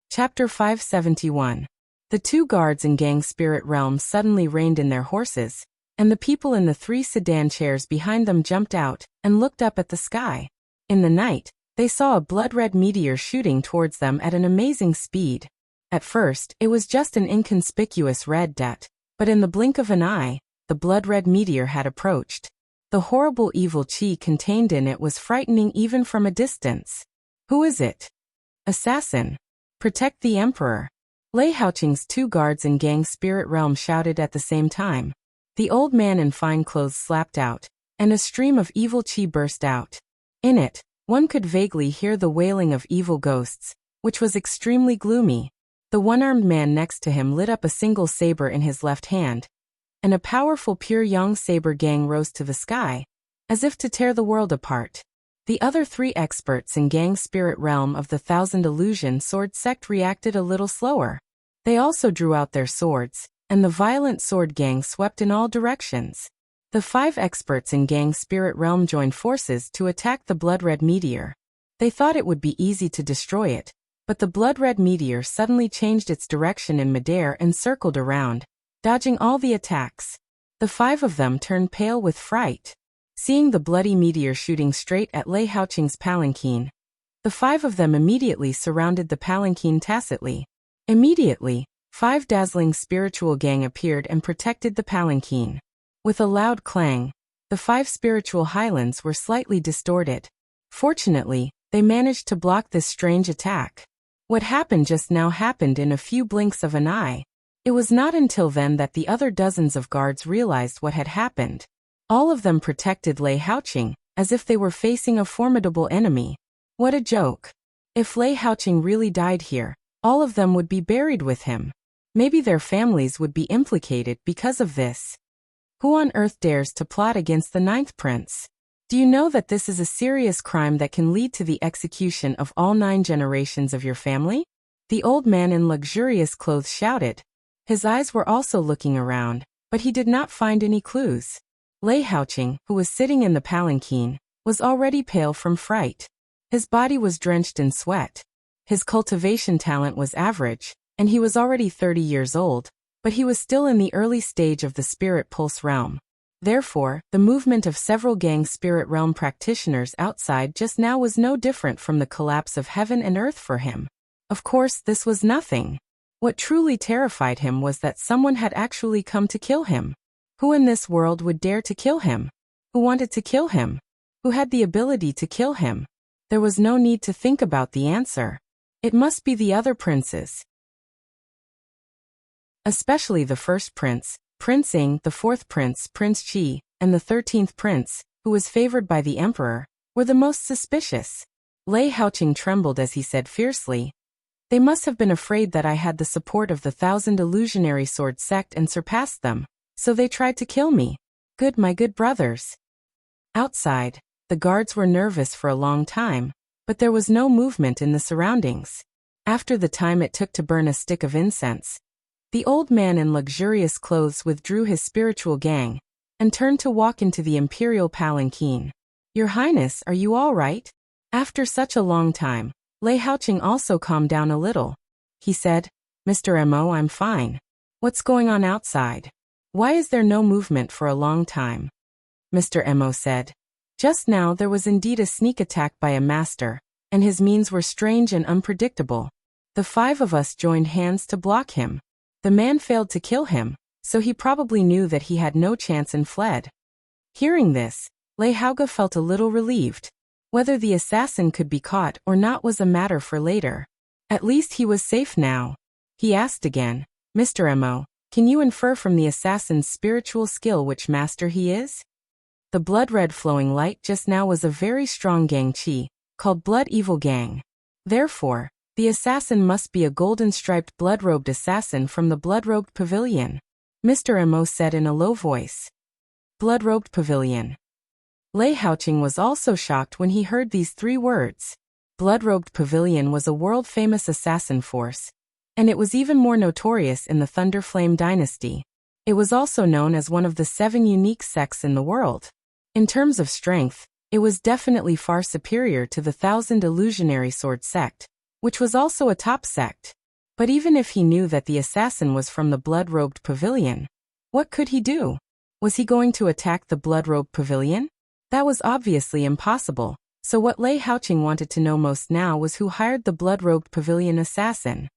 Chapter 571. The two guards in Gang Spirit Realm suddenly reined in their horses, and the people in the 3 sedan chairs behind them jumped out and looked up at the sky. In the night, they saw a blood-red meteor shooting towards them at an amazing speed. At first, it was just an inconspicuous red dot, but in the blink of an eye, the blood-red meteor had approached. The horrible evil chi contained in it was frightening even from a distance. Who is it? Assassin. Protect the Emperor. Lei Haoqing's two guards in Gang Spirit Realm shouted at the same time. The old man in fine clothes slapped out, and a stream of evil chi burst out. In it, one could vaguely hear the wailing of evil ghosts, which was extremely gloomy. The one-armed man next to him lit up a single saber in his left hand, and a powerful pure yang saber gang rose to the sky, as if to tear the world apart. The other 3 experts in Gang Spirit Realm of the Thousand Illusion Sword Sect reacted a little slower. They also drew out their swords, and the violent sword gang swept in all directions. The 5 experts in Gang Spirit Realm joined forces to attack the blood-red meteor. They thought it would be easy to destroy it, but the blood-red meteor suddenly changed its direction in midair and circled around, dodging all the attacks. The 5 of them turned pale with fright. Seeing the bloody meteor shooting straight at Lei Haoqing's palanquin, the 5 of them immediately surrounded the palanquin tacitly. Immediately, 5 dazzling spiritual gang appeared and protected the palanquin. With a loud clang, the 5 spiritual highlands were slightly distorted. Fortunately, they managed to block this strange attack. What happened just now happened in a few blinks of an eye. It was not until then that the other dozens of guards realized what had happened. All of them protected Lei Haoqing, as if they were facing a formidable enemy. What a joke. If Lei Haoqing really died here, all of them would be buried with him. Maybe their families would be implicated because of this. Who on earth dares to plot against the 9th prince? Do you know that this is a serious crime that can lead to the execution of all 9 generations of your family? The old man in luxurious clothes shouted. His eyes were also looking around, but he did not find any clues. Lei Haoqing, who was sitting in the palanquin, was already pale from fright. His body was drenched in sweat. His cultivation talent was average, and he was already 30 years old, but he was still in the early stage of the spirit pulse realm. Therefore, the movement of several Gang Spirit Realm practitioners outside just now was no different from the collapse of heaven and earth for him. Of course, this was nothing. What truly terrified him was that someone had actually come to kill him. Who in this world would dare to kill him? Who wanted to kill him? Who had the ability to kill him? There was no need to think about the answer. It must be the other princes. Especially the first prince, Prince Ing, the 4th prince, Prince Qi, and the 13th prince, who was favored by the emperor, were the most suspicious. Lei Haoqing trembled as he said fiercely, "They must have been afraid that I had the support of the 1000 illusionary sword sect and surpassed them, so they tried to kill me. Good, my good brothers." Outside, the guards were nervous for a long time, but there was no movement in the surroundings. After the time it took to burn a stick of incense, the old man in luxurious clothes withdrew his spiritual gang and turned to walk into the imperial palanquin. "Your Highness, are you all right?" After such a long time, Lei Haoqing also calmed down a little. He said, "Mr. Mo, I'm fine. What's going on outside? Why is there no movement for a long time?" Mr. Mo said, "Just now there was indeed a sneak attack by a master, and his means were strange and unpredictable. The 5 of us joined hands to block him. The man failed to kill him, so he probably knew that he had no chance and fled." Hearing this, Lei Haoge felt a little relieved. Whether the assassin could be caught or not was a matter for later. At least he was safe now. He asked again, "Mr. Mo, can you infer from the assassin's spiritual skill which master he is?" The blood-red flowing light just now was a very strong gang chi, called Blood Evil Gang. Therefore, the assassin must be a golden-striped blood-robed assassin from the blood-robed pavilion, Mr. Mo said in a low voice. Blood-robed pavilion. Lei Haoqing was also shocked when he heard these 3 words. Blood-robed pavilion was a world-famous assassin force, and it was even more notorious in the Thunder Flame dynasty. It was also known as one of the 7 unique sects in the world. In terms of strength, it was definitely far superior to the Thousand Illusionary Sword sect, which was also a top sect. But even if he knew that the assassin was from the blood-robed pavilion, what could he do? Was he going to attack the blood-robed pavilion? That was obviously impossible, so what Lei Haoqing wanted to know most now was who hired the blood-robed pavilion assassin.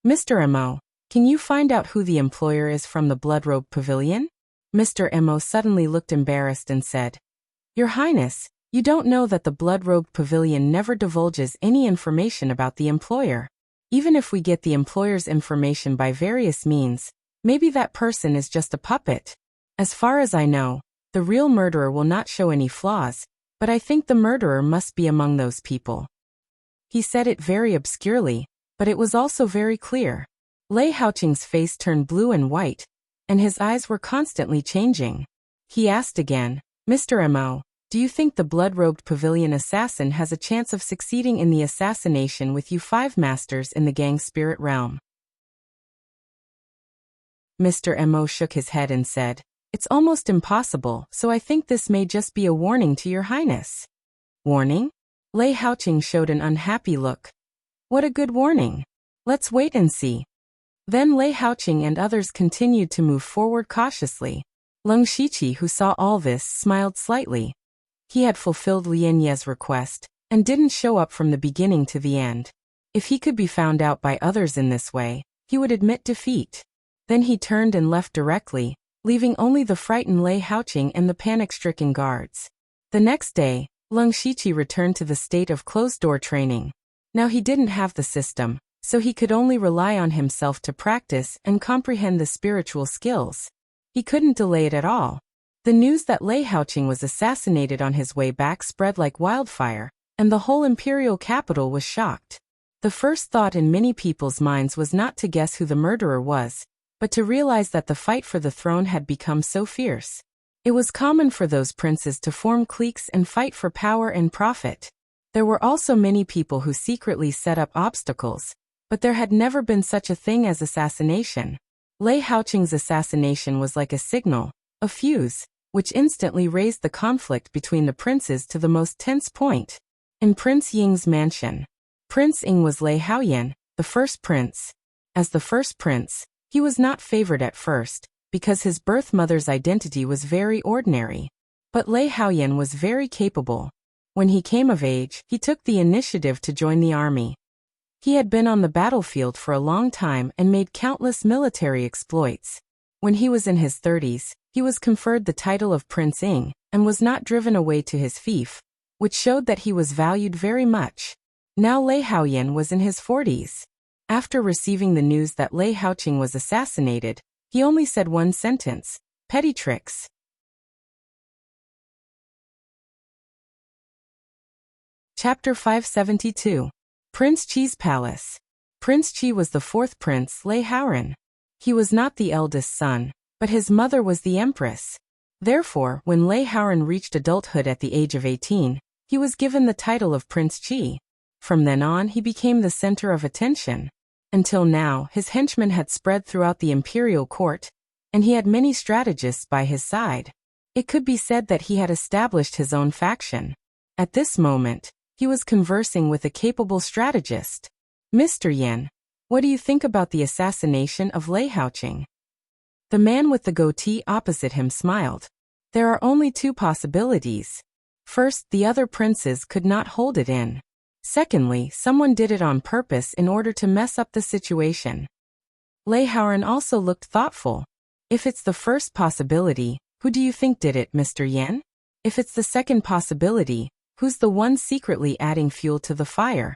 Mr. Mo, can you find out who the employer is from the blood-robed pavilion? Mr. Mo suddenly looked embarrassed and said, Your Highness, you don't know that the blood-robed pavilion never divulges any information about the employer. Even if we get the employer's information by various means, maybe that person is just a puppet. As far as I know, the real murderer will not show any flaws, but I think the murderer must be among those people. He said it very obscurely, but it was also very clear. Lei Haoqing's face turned blue and white, and his eyes were constantly changing. He asked again, Mr. Mo, do you think the blood-robed pavilion assassin has a chance of succeeding in the assassination with you 5 masters in the gang spirit realm? Mr. Mo shook his head and said, It's almost impossible, so I think this may just be a warning to your highness. Warning? Lei Haoqing showed an unhappy look. What a good warning. Let's wait and see. Then Lei Haoqing and others continued to move forward cautiously. Leng Shiqi, who saw all this, smiled slightly. He had fulfilled Lian Ye's request, and didn't show up from the beginning to the end. If he could be found out by others in this way, he would admit defeat. Then he turned and left directly, leaving only the frightened Lei Haoqing and the panic-stricken guards. The next day, Leng Shiqi returned to the state of closed-door training. Now he didn't have the system, so he could only rely on himself to practice and comprehend the spiritual skills. He couldn't delay it at all. The news that Lei Haoqing was assassinated on his way back spread like wildfire, and the whole imperial capital was shocked. The first thought in many people's minds was not to guess who the murderer was, but to realize that the fight for the throne had become so fierce. It was common for those princes to form cliques and fight for power and profit. There were also many people who secretly set up obstacles, but there had never been such a thing as assassination. Lei Haoqing's assassination was like a signal, a fuse, which instantly raised the conflict between the princes to the most tense point. In Prince Ying's mansion, Prince Ying was Lei Haoyan, the first prince. As the first prince, he was not favored at first, because his birth mother's identity was very ordinary. But Lei Haoyan was very capable. When he came of age, he took the initiative to join the army. He had been on the battlefield for a long time and made countless military exploits. When he was in his 30s, he was conferred the title of Prince Ying, and was not driven away to his fief, which showed that he was valued very much. Now Lei Haoyan was in his 40s. After receiving the news that Lei Haoqing was assassinated, he only said one sentence, petty tricks. Chapter 572. Prince Qi's Palace. Prince Qi was the 4th prince, Lei Haoran. He was not the eldest son, but his mother was the empress. Therefore, when Lei Haoran reached adulthood at the age of 18, he was given the title of Prince Qi. From then on, he became the center of attention. Until now, his henchmen had spread throughout the imperial court, and he had many strategists by his side. It could be said that he had established his own faction. At this moment, he was conversing with a capable strategist. Mr. Yan, what do you think about the assassination of Lei Haoqing? The man with the goatee opposite him smiled. There are only 2 possibilities. First, the other princes could not hold it in. Secondly, someone did it on purpose in order to mess up the situation. Lei Haoran also looked thoughtful. If it's the first possibility, who do you think did it, Mr. Yan? If it's the second possibility, who's the one secretly adding fuel to the fire?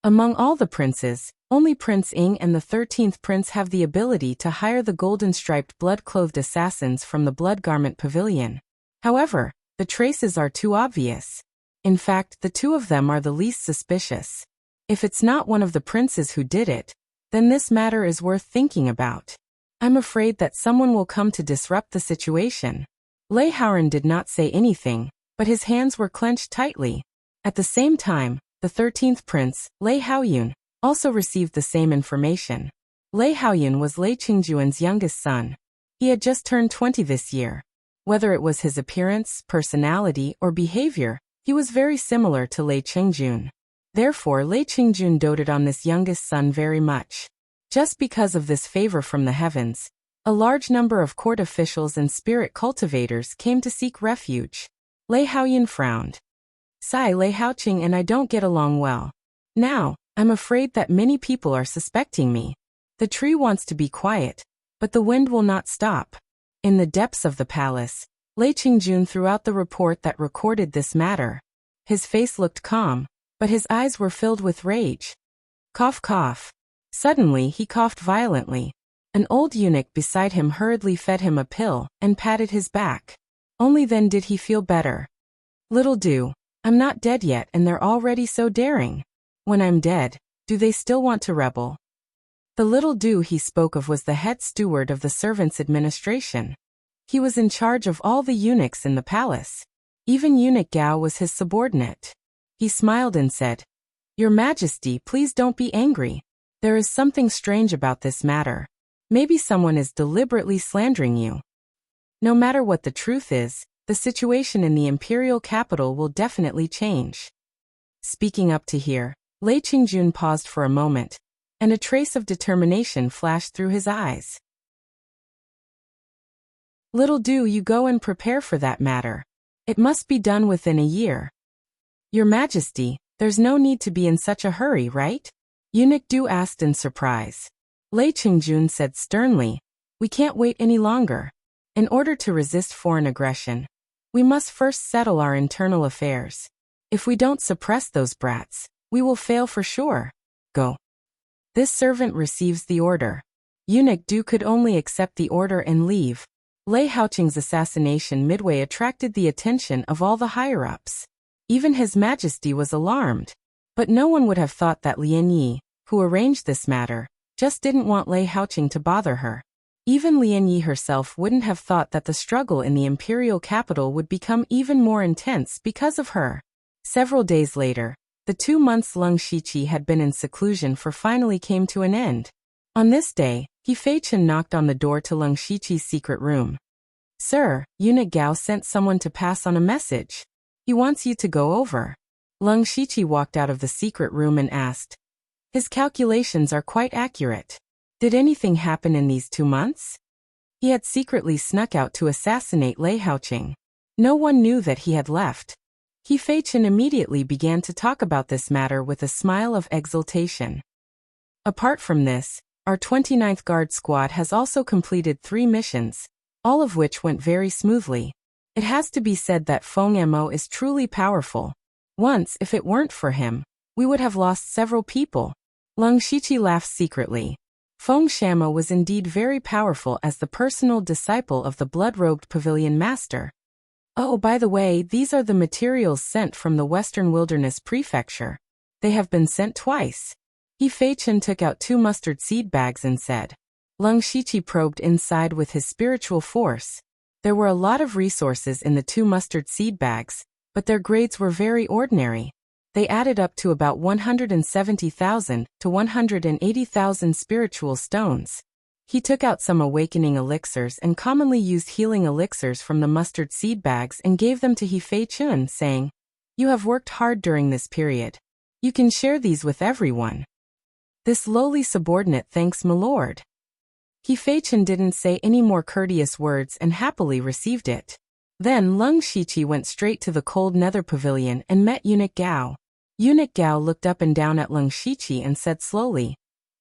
Among all the princes, only Prince Ying and the 13th prince have the ability to hire the golden-striped blood-clothed assassins from the Blood Garment Pavilion. However, The traces are too obvious. In fact, the two of them are the least suspicious. If it's not one of the princes who did it, then this matter is worth thinking about. I'm afraid that someone will come to disrupt the situation. Lei Haoran did not say anything, but his hands were clenched tightly. At the same time, the 13th prince, Lei Haoyun, also received the same information. Lei Haoyun was Lei Qingjuan's youngest son. He had just turned 20 this year. Whether it was his appearance, personality, or behavior, he was very similar to Lei Qingjun. Therefore, Lei Qingjun doted on this youngest son very much. Just because of this favor from the heavens, a large number of court officials and spirit cultivators came to seek refuge. Lei Haoyun frowned. Lei Haoqing and I don't get along well. Now, I'm afraid that many people are suspecting me. The tree wants to be quiet, but the wind will not stop. In the depths of the palace, Lei Qingjun threw out the report that recorded this matter. His face looked calm, but his eyes were filled with rage. Cough, cough. Suddenly he coughed violently. An old eunuch beside him hurriedly fed him a pill and patted his back. Only then did he feel better. Little do, I'm not dead yet and they're already so daring. When I'm dead, do they still want to rebel? The little do he spoke of was the head steward of the servants' administration. He was in charge of all the eunuchs in the palace. Even Eunuch Gao was his subordinate. He smiled and said, "Your Majesty, please don't be angry. There is something strange about this matter. Maybe someone is deliberately slandering you. No matter what the truth is, the situation in the imperial capital will definitely change." Speaking up to here, Lei Qingjun paused for a moment, and a trace of determination flashed through his eyes. "Little do you go and prepare for that matter. It must be done within a year. Your Majesty, there's no need to be in such a hurry, right?" Eunuch Du asked in surprise. Lei Qingjun said sternly, "We can't wait any longer. In order to resist foreign aggression, we must first settle our internal affairs. If we don't suppress those brats, we will fail for sure. Go." This servant receives the order. Eunuch Du could only accept the order and leave. Lei Haoqing's assassination midway attracted the attention of all the higher-ups. Even His Majesty was alarmed. But no one would have thought that Lian Yi, who arranged this matter, just didn't want Lei Haoqing to bother her. Even Lian Yi herself wouldn't have thought that the struggle in the imperial capital would become even more intense because of her. Several days later, the 2 months Leng Shiqi had been in seclusion for finally came to an end. On this day, He Feichen knocked on the door to Leng Shiqi's secret room. "Sir, Eunuch Gao sent someone to pass on a message. He wants you to go over." Leng Shiqi walked out of the secret room and asked, "His calculations are quite accurate. Did anything happen in these 2 months?" He had secretly snuck out to assassinate Lei Haoqing. No one knew that he had left. He Feichen immediately began to talk about this matter with a smile of exultation. "Apart from this, our 29th Guard Squad has also completed 3 missions, all of which went very smoothly. It has to be said that Feng Mo is truly powerful. Once, if it weren't for him, we would have lost several people." Leng Shiqi laughed secretly. Feng Shamo was indeed very powerful as the personal disciple of the blood-robed pavilion master. "Oh, by the way, these are the materials sent from the Western Wilderness Prefecture. They have been sent twice." He Feichen took out 2 mustard seed bags and said. Leng Shiqi probed inside with his spiritual force. There were a lot of resources in the 2 mustard seed bags, but their grades were very ordinary. They added up to about 170,000 to 180,000 spiritual stones. He took out some awakening elixirs and commonly used healing elixirs from the mustard seed bags and gave them to He Feichen, saying, "You have worked hard during this period. You can share these with everyone." This lowly subordinate thanks my lord. He Feichen didn't say any more courteous words and happily received it. Then Leng Shiqi went straight to the cold nether pavilion and met Eunuch Gao. Eunuch Gao looked up and down at Leng Shiqi and said slowly,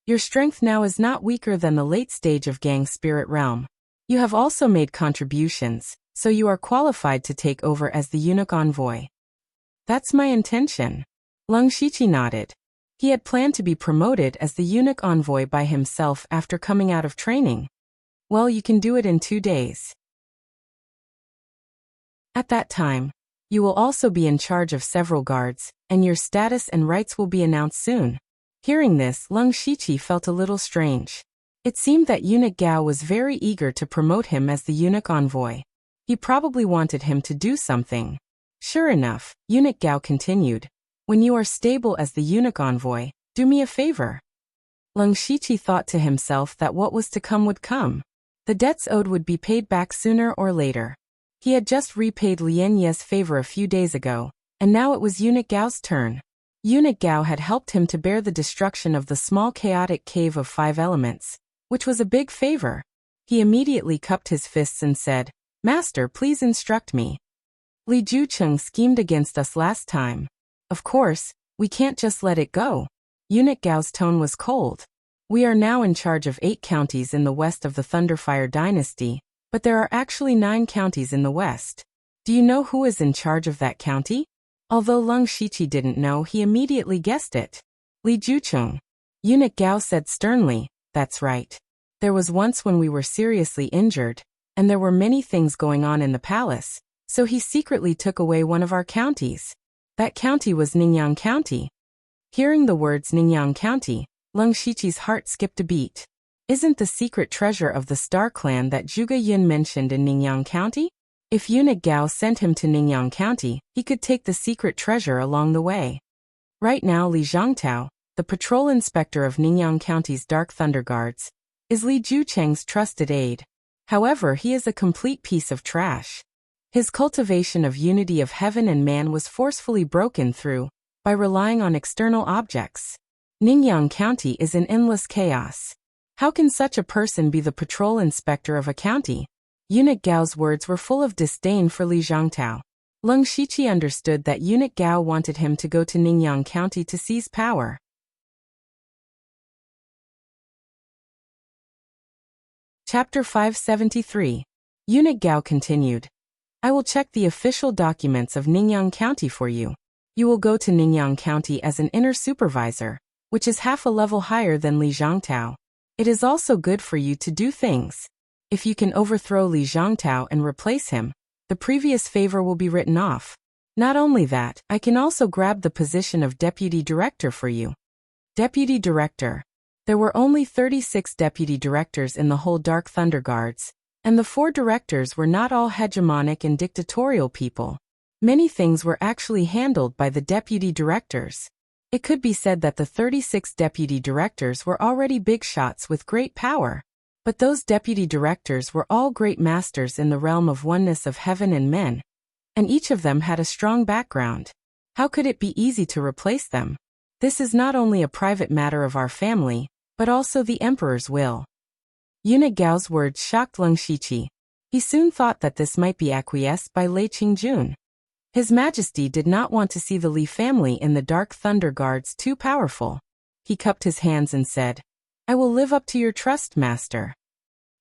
"Your strength now is not weaker than the late stage of Gang Spirit Realm. You have also made contributions, so you are qualified to take over as the eunuch envoy." "That's my intention." Leng Shiqi nodded. He had planned to be promoted as the eunuch envoy by himself after coming out of training. "Well, you can do it in 2 days." At that time, you will also be in charge of several guards, and your status and rights will be announced soon. Hearing this, Leng Shiqi felt a little strange. It seemed that Eunuch Gao was very eager to promote him as the eunuch envoy. He probably wanted him to do something. Sure enough, Eunuch Gao continued, "When you are stable as the eunuch envoy, do me a favor." Leng Shiqi thought to himself that what was to come would come. The debts owed would be paid back sooner or later. He had just repaid Lian Ye's favor a few days ago, and now it was Eunuch Gao's turn. Eunuch Gao had helped him to bear the destruction of the small chaotic cave of 5 elements, which was a big favor. He immediately cupped his fists and said, "Master, please instruct me. Li Jucheng schemed against us last time. Of course, we can't just let it go." Eunuch Gao's tone was cold. "We are now in charge of 8 counties in the west of the Thunderfire dynasty, but there are actually 9 counties in the west. Do you know who is in charge of that county?" Although Leng Shiqi didn't know, he immediately guessed it. "Li Jucheng." Eunuch Gao said sternly, "That's right. There was once when we were seriously injured, and there were many things going on in the palace, so he secretly took away one of our counties. That county was Ningyang County." Hearing the words Ningyang County, Leng Shiqi's heart skipped a beat. Isn't the secret treasure of the Star Clan that Zhuge Yun mentioned in Ningyang County? If Eunuch Gao sent him to Ningyang County, he could take the secret treasure along the way. Right now Li Zhangtao, the patrol inspector of Ningyang County's Dark Thunder Guards, is Li Jucheng's trusted aide. However, he is a complete piece of trash. His cultivation of unity of heaven and man was forcefully broken through by relying on external objects. Ningyang County is in endless chaos. How can such a person be the patrol inspector of a county? Eunuch Gao's words were full of disdain for Li Zhangtao. Leng Shiqi understood that Eunuch Gao wanted him to go to Ningyang County to seize power. Chapter 573. Eunuch Gao continued, "I will check the official documents of Ningyang County for you. You will go to Ningyang County as an inner supervisor, which is half a level higher than Li Zhangtao. It is also good for you to do things. If you can overthrow Li Zhangtao and replace him, the previous favor will be written off. Not only that, I can also grab the position of deputy director for you." Deputy director. There were only 36 deputy directors in the whole Dark Thunder Guards, and the 4 directors were not all hegemonic and dictatorial people. Many things were actually handled by the deputy directors. It could be said that the 36 deputy directors were already big shots with great power. But those deputy directors were all great masters in the realm of oneness of heaven and men, and each of them had a strong background. How could it be easy to replace them? This is not only a private matter of our family, but also the emperor's will. Eunuch Gao's words shocked Leng Shiqi. He soon thought that this might be acquiesced by Lei Qingjun. His Majesty did not want to see the Li family in the Dark Thunder Guards too powerful. He cupped his hands and said, "I will live up to your trust, Master.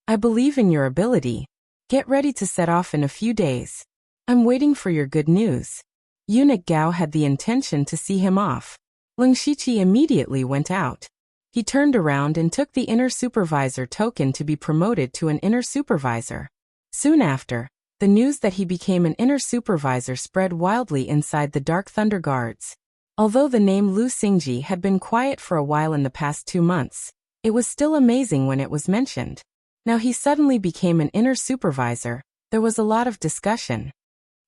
I believe in your ability. Get ready to set off in a few days. I'm waiting for your good news." Eunuch Gao had the intention to see him off. Leng Shiqi immediately went out. He turned around and took the inner supervisor token to be promoted to an inner supervisor. Soon after, the news that he became an inner supervisor spread wildly inside the Dark Thunder Guards. Although the name Lu Xingji had been quiet for a while in the past 2 months, it was still amazing when it was mentioned. Now he suddenly became an inner supervisor. There was a lot of discussion.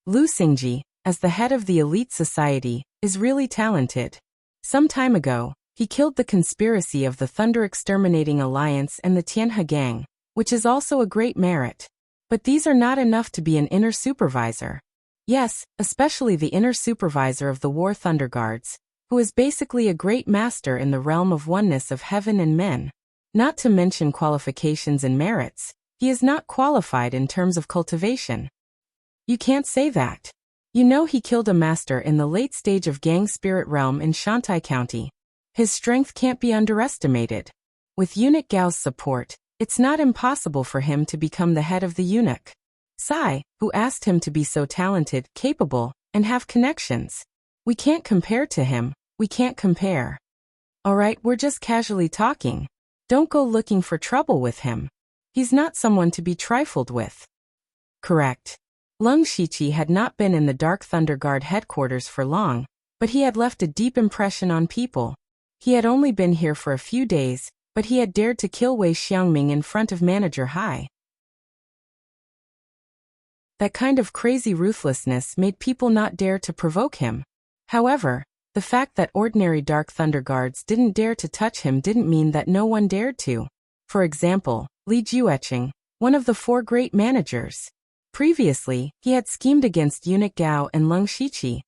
Lu Xingji, as the head of the elite society, is really talented. Some time ago, he killed the conspiracy of the Thunder Exterminating Alliance and the Tianhe Gang, which is also a great merit. But these are not enough to be an inner supervisor. Yes, especially the inner supervisor of the War Thunder Guards, who is basically a great master in the realm of oneness of heaven and men. Not to mention qualifications and merits, he is not qualified in terms of cultivation. You can't say that. You know he killed a master in the late stage of gang spirit realm in Shantai County. His strength can't be underestimated. With Eunuch Gao's support, it's not impossible for him to become the head of the eunuch. Sai, who asked him to be so talented, capable, and have connections. We can't compare to him, we can't compare. Alright, we're just casually talking. Don't go looking for trouble with him. He's not someone to be trifled with. Correct. Lung Shiqi had not been in the Dark Thunder Guard headquarters for long, but he had left a deep impression on people. He had only been here for a few days, but he had dared to kill Wei Xiangming in front of Manager Hai. That kind of crazy ruthlessness made people not dare to provoke him. However, the fact that ordinary Dark Thunder Guards didn't dare to touch him didn't mean that no one dared to. For example, Li Jueqing, one of the 4 great managers. Previously, he had schemed against Eunuch Gao and Lung Shiqi,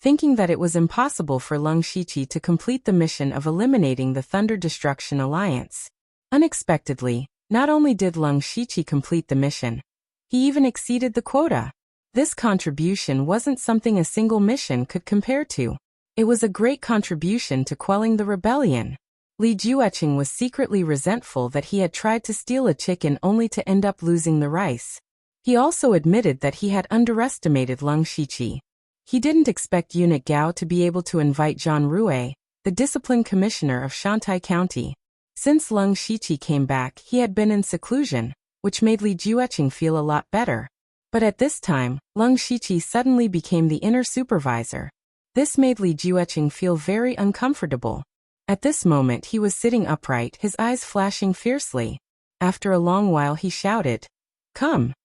thinking that it was impossible for Lung Shiqi to complete the mission of eliminating the Thunder Destruction Alliance. Unexpectedly, not only did Lung Shiqi complete the mission, he even exceeded the quota. This contribution wasn't something a single mission could compare to. It was a great contribution to quelling the rebellion. Li Jueqing was secretly resentful that he had tried to steal a chicken only to end up losing the rice. He also admitted that he had underestimated Lung Shiqi. He didn't expect Eunuch Gao to be able to invite Zhang Rui, the discipline commissioner of Shantai County. Since Lung Shiqi came back, he had been in seclusion, which made Li Jueqing feel a lot better. But at this time, Lung Shiqi suddenly became the inner supervisor. This made Li Jueqing feel very uncomfortable. At this moment he was sitting upright, his eyes flashing fiercely. After a long while he shouted, "Come!"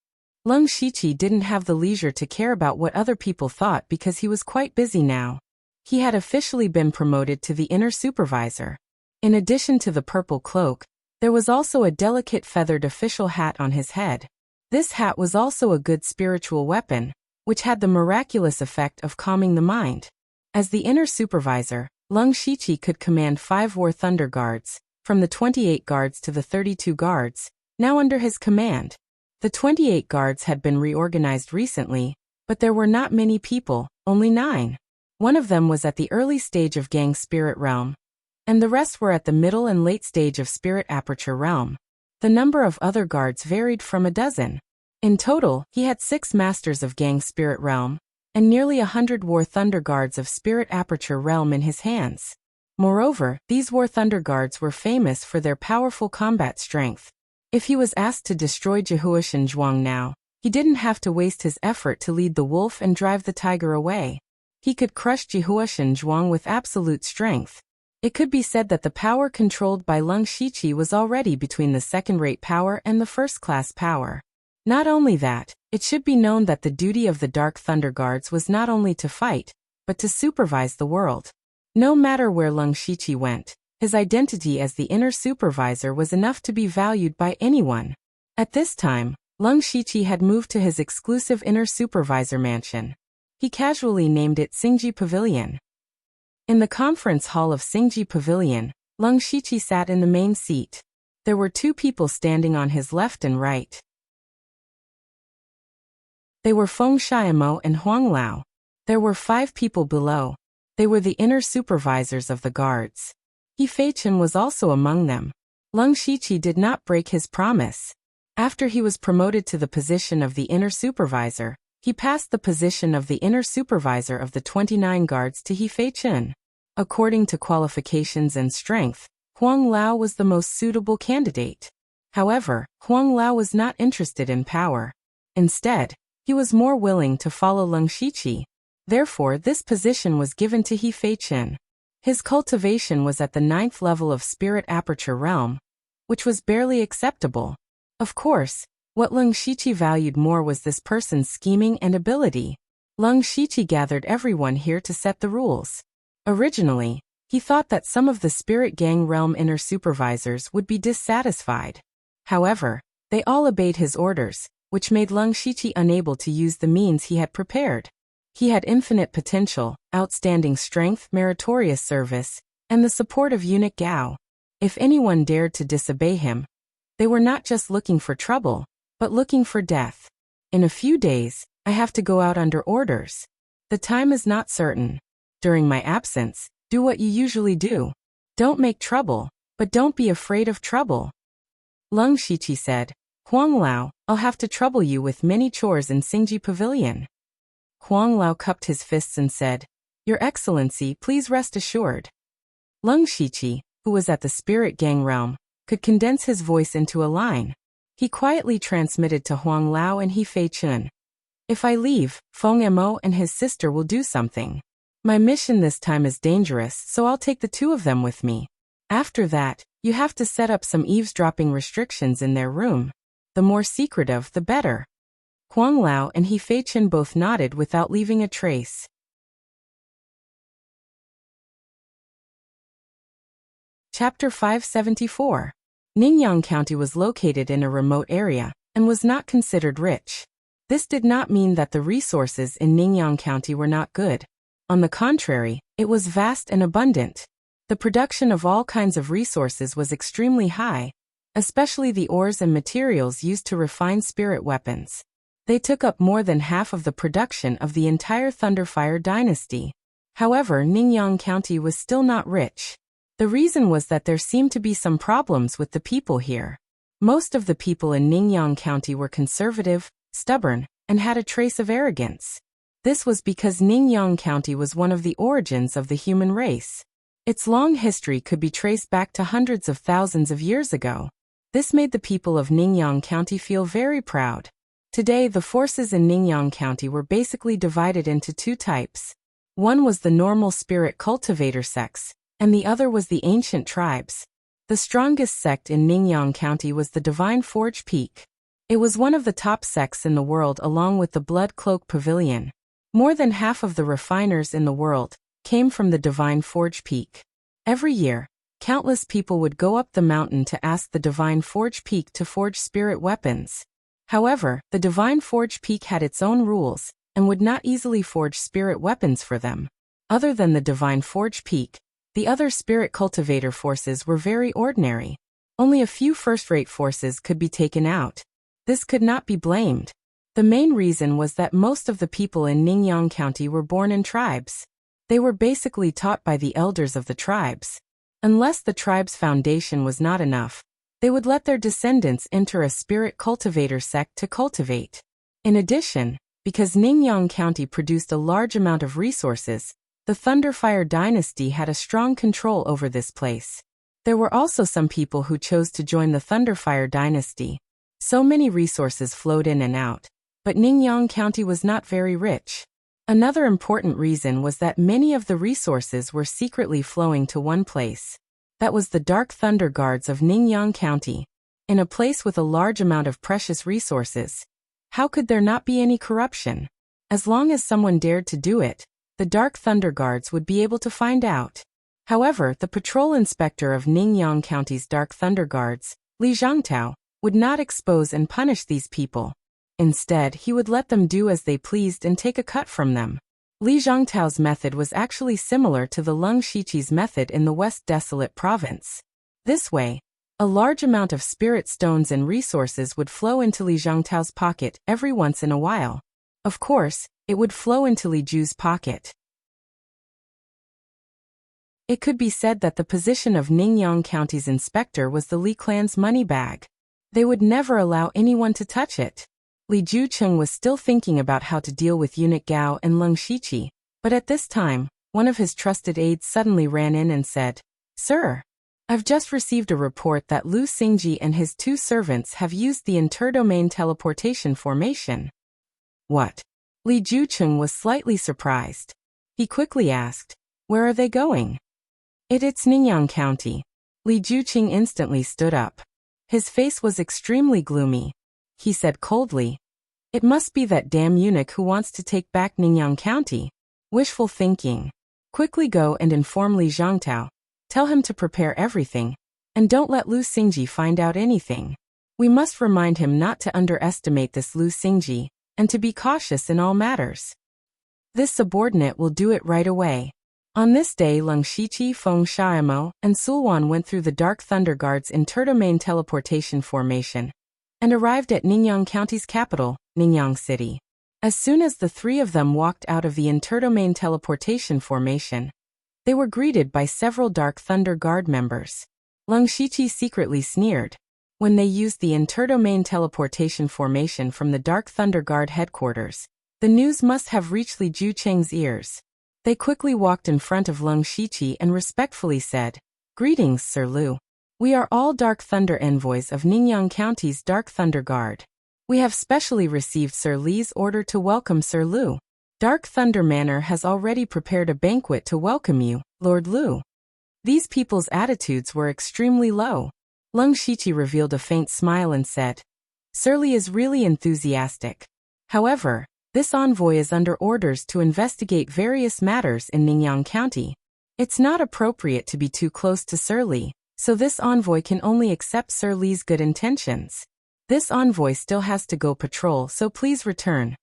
Lung Shiqi didn't have the leisure to care about what other people thought because he was quite busy now. He had officially been promoted to the inner supervisor. In addition to the purple cloak, there was also a delicate feathered official hat on his head. This hat was also a good spiritual weapon, which had the miraculous effect of calming the mind. As the inner supervisor, Lung Shiqi could command 5 War Thunder Guards, from the 28 guards to the 32 guards, now under his command. The 28 guards had been reorganized recently, but there were not many people, only 9. One of them was at the early stage of Gang Spirit Realm, and the rest were at the middle and late stage of Spirit Aperture Realm. The number of other guards varied from a dozen. In total, he had 6 Masters of Gang Spirit Realm, and nearly 100 War Thunder Guards of Spirit Aperture Realm in his hands. Moreover, these War Thunder Guards were famous for their powerful combat strength. If he was asked to destroy Jihuashan Zhuang now, he didn't have to waste his effort to lead the wolf and drive the tiger away. He could crush Jihuashan Zhuang with absolute strength. It could be said that the power controlled by Lung Shiqi was already between the second-rate power and the first-class power. Not only that, it should be known that the duty of the Dark Thunder Guards was not only to fight, but to supervise the world. No matter where Lung Shiqi went, his identity as the inner supervisor was enough to be valued by anyone. At this time, Lung Shiqi had moved to his exclusive inner supervisor mansion. He casually named it Xingji Pavilion. In the conference hall of Xingji Pavilion, Lung Shiqi sat in the main seat. There were 2 people standing on his left and right. They were Feng Xiaomo and Huang Lao. There were 5 people below. They were the inner supervisors of the guards. He Feichen was also among them. Lung Shiqi did not break his promise. After he was promoted to the position of the inner supervisor, he passed the position of the inner supervisor of the 29 guards to He Feichen. According to qualifications and strength, Huang Lao was the most suitable candidate. However, Huang Lao was not interested in power. Instead, he was more willing to follow Lung Shiqi. Therefore, this position was given to He Feichen. His cultivation was at the 9th level of Spirit Aperture Realm, which was barely acceptable. Of course, what Lung Shiqi valued more was this person's scheming and ability. Lung Shiqi gathered everyone here to set the rules. Originally, he thought that some of the Spirit Gang Realm inner supervisors would be dissatisfied. However, they all obeyed his orders, which made Lung Shiqi unable to use the means he had prepared. He had infinite potential, outstanding strength, meritorious service, and the support of Eunuch Gao. If anyone dared to disobey him, they were not just looking for trouble, but looking for death. In a few days, I have to go out under orders. The time is not certain. During my absence, do what you usually do. Don't make trouble, but don't be afraid of trouble. Lung Shiqi said, Huang Lao, I'll have to trouble you with many chores in Xingji Pavilion. Huang Lao cupped his fists and said, Your Excellency, please rest assured. Lung Shiqi, who was at the Spirit Gang Realm, could condense his voice into a line. He quietly transmitted to Huang Lao and He Feichen. If I leave, Feng Mo and his sister will do something. My mission this time is dangerous, so I'll take the two of them with me. After that, you have to set up some eavesdropping restrictions in their room. The more secretive, the better. Huang Lao and He Feichen both nodded without leaving a trace. Chapter 574. Ningyang County was located in a remote area and was not considered rich. This did not mean that the resources in Ningyang County were not good. On the contrary, it was vast and abundant. The production of all kinds of resources was extremely high, especially the ores and materials used to refine spirit weapons. They took up more than half of the production of the entire Thunderfire dynasty. However, Ningyang County was still not rich. The reason was that there seemed to be some problems with the people here. Most of the people in Ningyang County were conservative, stubborn, and had a trace of arrogance. This was because Ningyang County was one of the origins of the human race. Its long history could be traced back to hundreds of thousands of years ago. This made the people of Ningyang County feel very proud. Today, the forces in Ningyang County were basically divided into two types. One was the normal spirit cultivator sects, and the other was the ancient tribes. The strongest sect in Ningyang County was the Divine Forge Peak. It was one of the top sects in the world along with the Blood Cloak Pavilion. More than half of the refiners in the world came from the Divine Forge Peak. Every year, countless people would go up the mountain to ask the Divine Forge Peak to forge spirit weapons. However, the Divine Forge Peak had its own rules and would not easily forge spirit weapons for them. Other than the Divine Forge Peak, the other spirit cultivator forces were very ordinary. Only a few first-rate forces could be taken out. This could not be blamed. The main reason was that most of the people in Ningyang County were born in tribes. They were basically taught by the elders of the tribes. Unless the tribe's foundation was not enough, they would let their descendants enter a spirit cultivator sect to cultivate. In addition, because Ningyang County produced a large amount of resources, the Thunderfire dynasty had a strong control over this place. There were also some people who chose to join the Thunderfire dynasty. So many resources flowed in and out, but Ningyang County was not very rich. Another important reason was that many of the resources were secretly flowing to one place. That was the Dark Thunder Guards of Ningyang County. In a place with a large amount of precious resources, how could there not be any corruption? As long as someone dared to do it, the Dark Thunder Guards would be able to find out. However, the patrol inspector of Ningyang County's Dark Thunder Guards, Li Zhangtao, would not expose and punish these people. Instead, he would let them do as they pleased and take a cut from them. Li Zhangtao's method was actually similar to the Lung Shiqi's method in the West Desolate Province. This way, a large amount of spirit stones and resources would flow into Li Zhangtao's pocket every once in a while. Of course, it would flow into Li Ju's pocket. It could be said that the position of Ningyang County's inspector was the Li clan's money bag. They would never allow anyone to touch it. Li Jucheng was still thinking about how to deal with Eunuch Gao and Lung Shiqi, but at this time, one of his trusted aides suddenly ran in and said, "Sir, I've just received a report that Lu Xingji and his two servants have used the interdomain teleportation formation." What? Li Jucheng was slightly surprised. He quickly asked, "Where are they going?" It's Ningyang County." Li Jucheng instantly stood up. His face was extremely gloomy. He said coldly, "It must be that damn eunuch who wants to take back Ningyang County. Wishful thinking. Quickly go and inform Li Zhangtao. Tell him to prepare everything, and don't let Lu Xingji find out anything. We must remind him not to underestimate this Lu Xingji, and to be cautious in all matters. This subordinate will do it right away." On this day, Lung Shiqi, Feng Xiaomo, and Sulwan went through the Dark Thunder Guard's interdomain teleportation formation and arrived at Ningyang County's capital, Ningyang City. As soon as the three of them walked out of the interdomain teleportation formation, they were greeted by several Dark Thunder Guard members. Lung Shiqi secretly sneered. When they used the interdomain teleportation formation from the Dark Thunder Guard headquarters, the news must have reached Li Jucheng's ears. They quickly walked in front of Lung Shiqi and respectfully said, "Greetings, Sir Lu. We are all Dark Thunder envoys of Ningyang County's Dark Thunder Guard. We have specially received Sir Li's order to welcome Sir Lu. Dark Thunder Manor has already prepared a banquet to welcome you, Lord Lu. These people's attitudes were extremely low. Lung Shiqi revealed a faint smile and said, Sir Li is really enthusiastic. However, this envoy is under orders to investigate various matters in Ningyang County. It's not appropriate to be too close to Sir Li, so this envoy can only accept Sir Li's good intentions. This envoy still has to go patrol, so please return.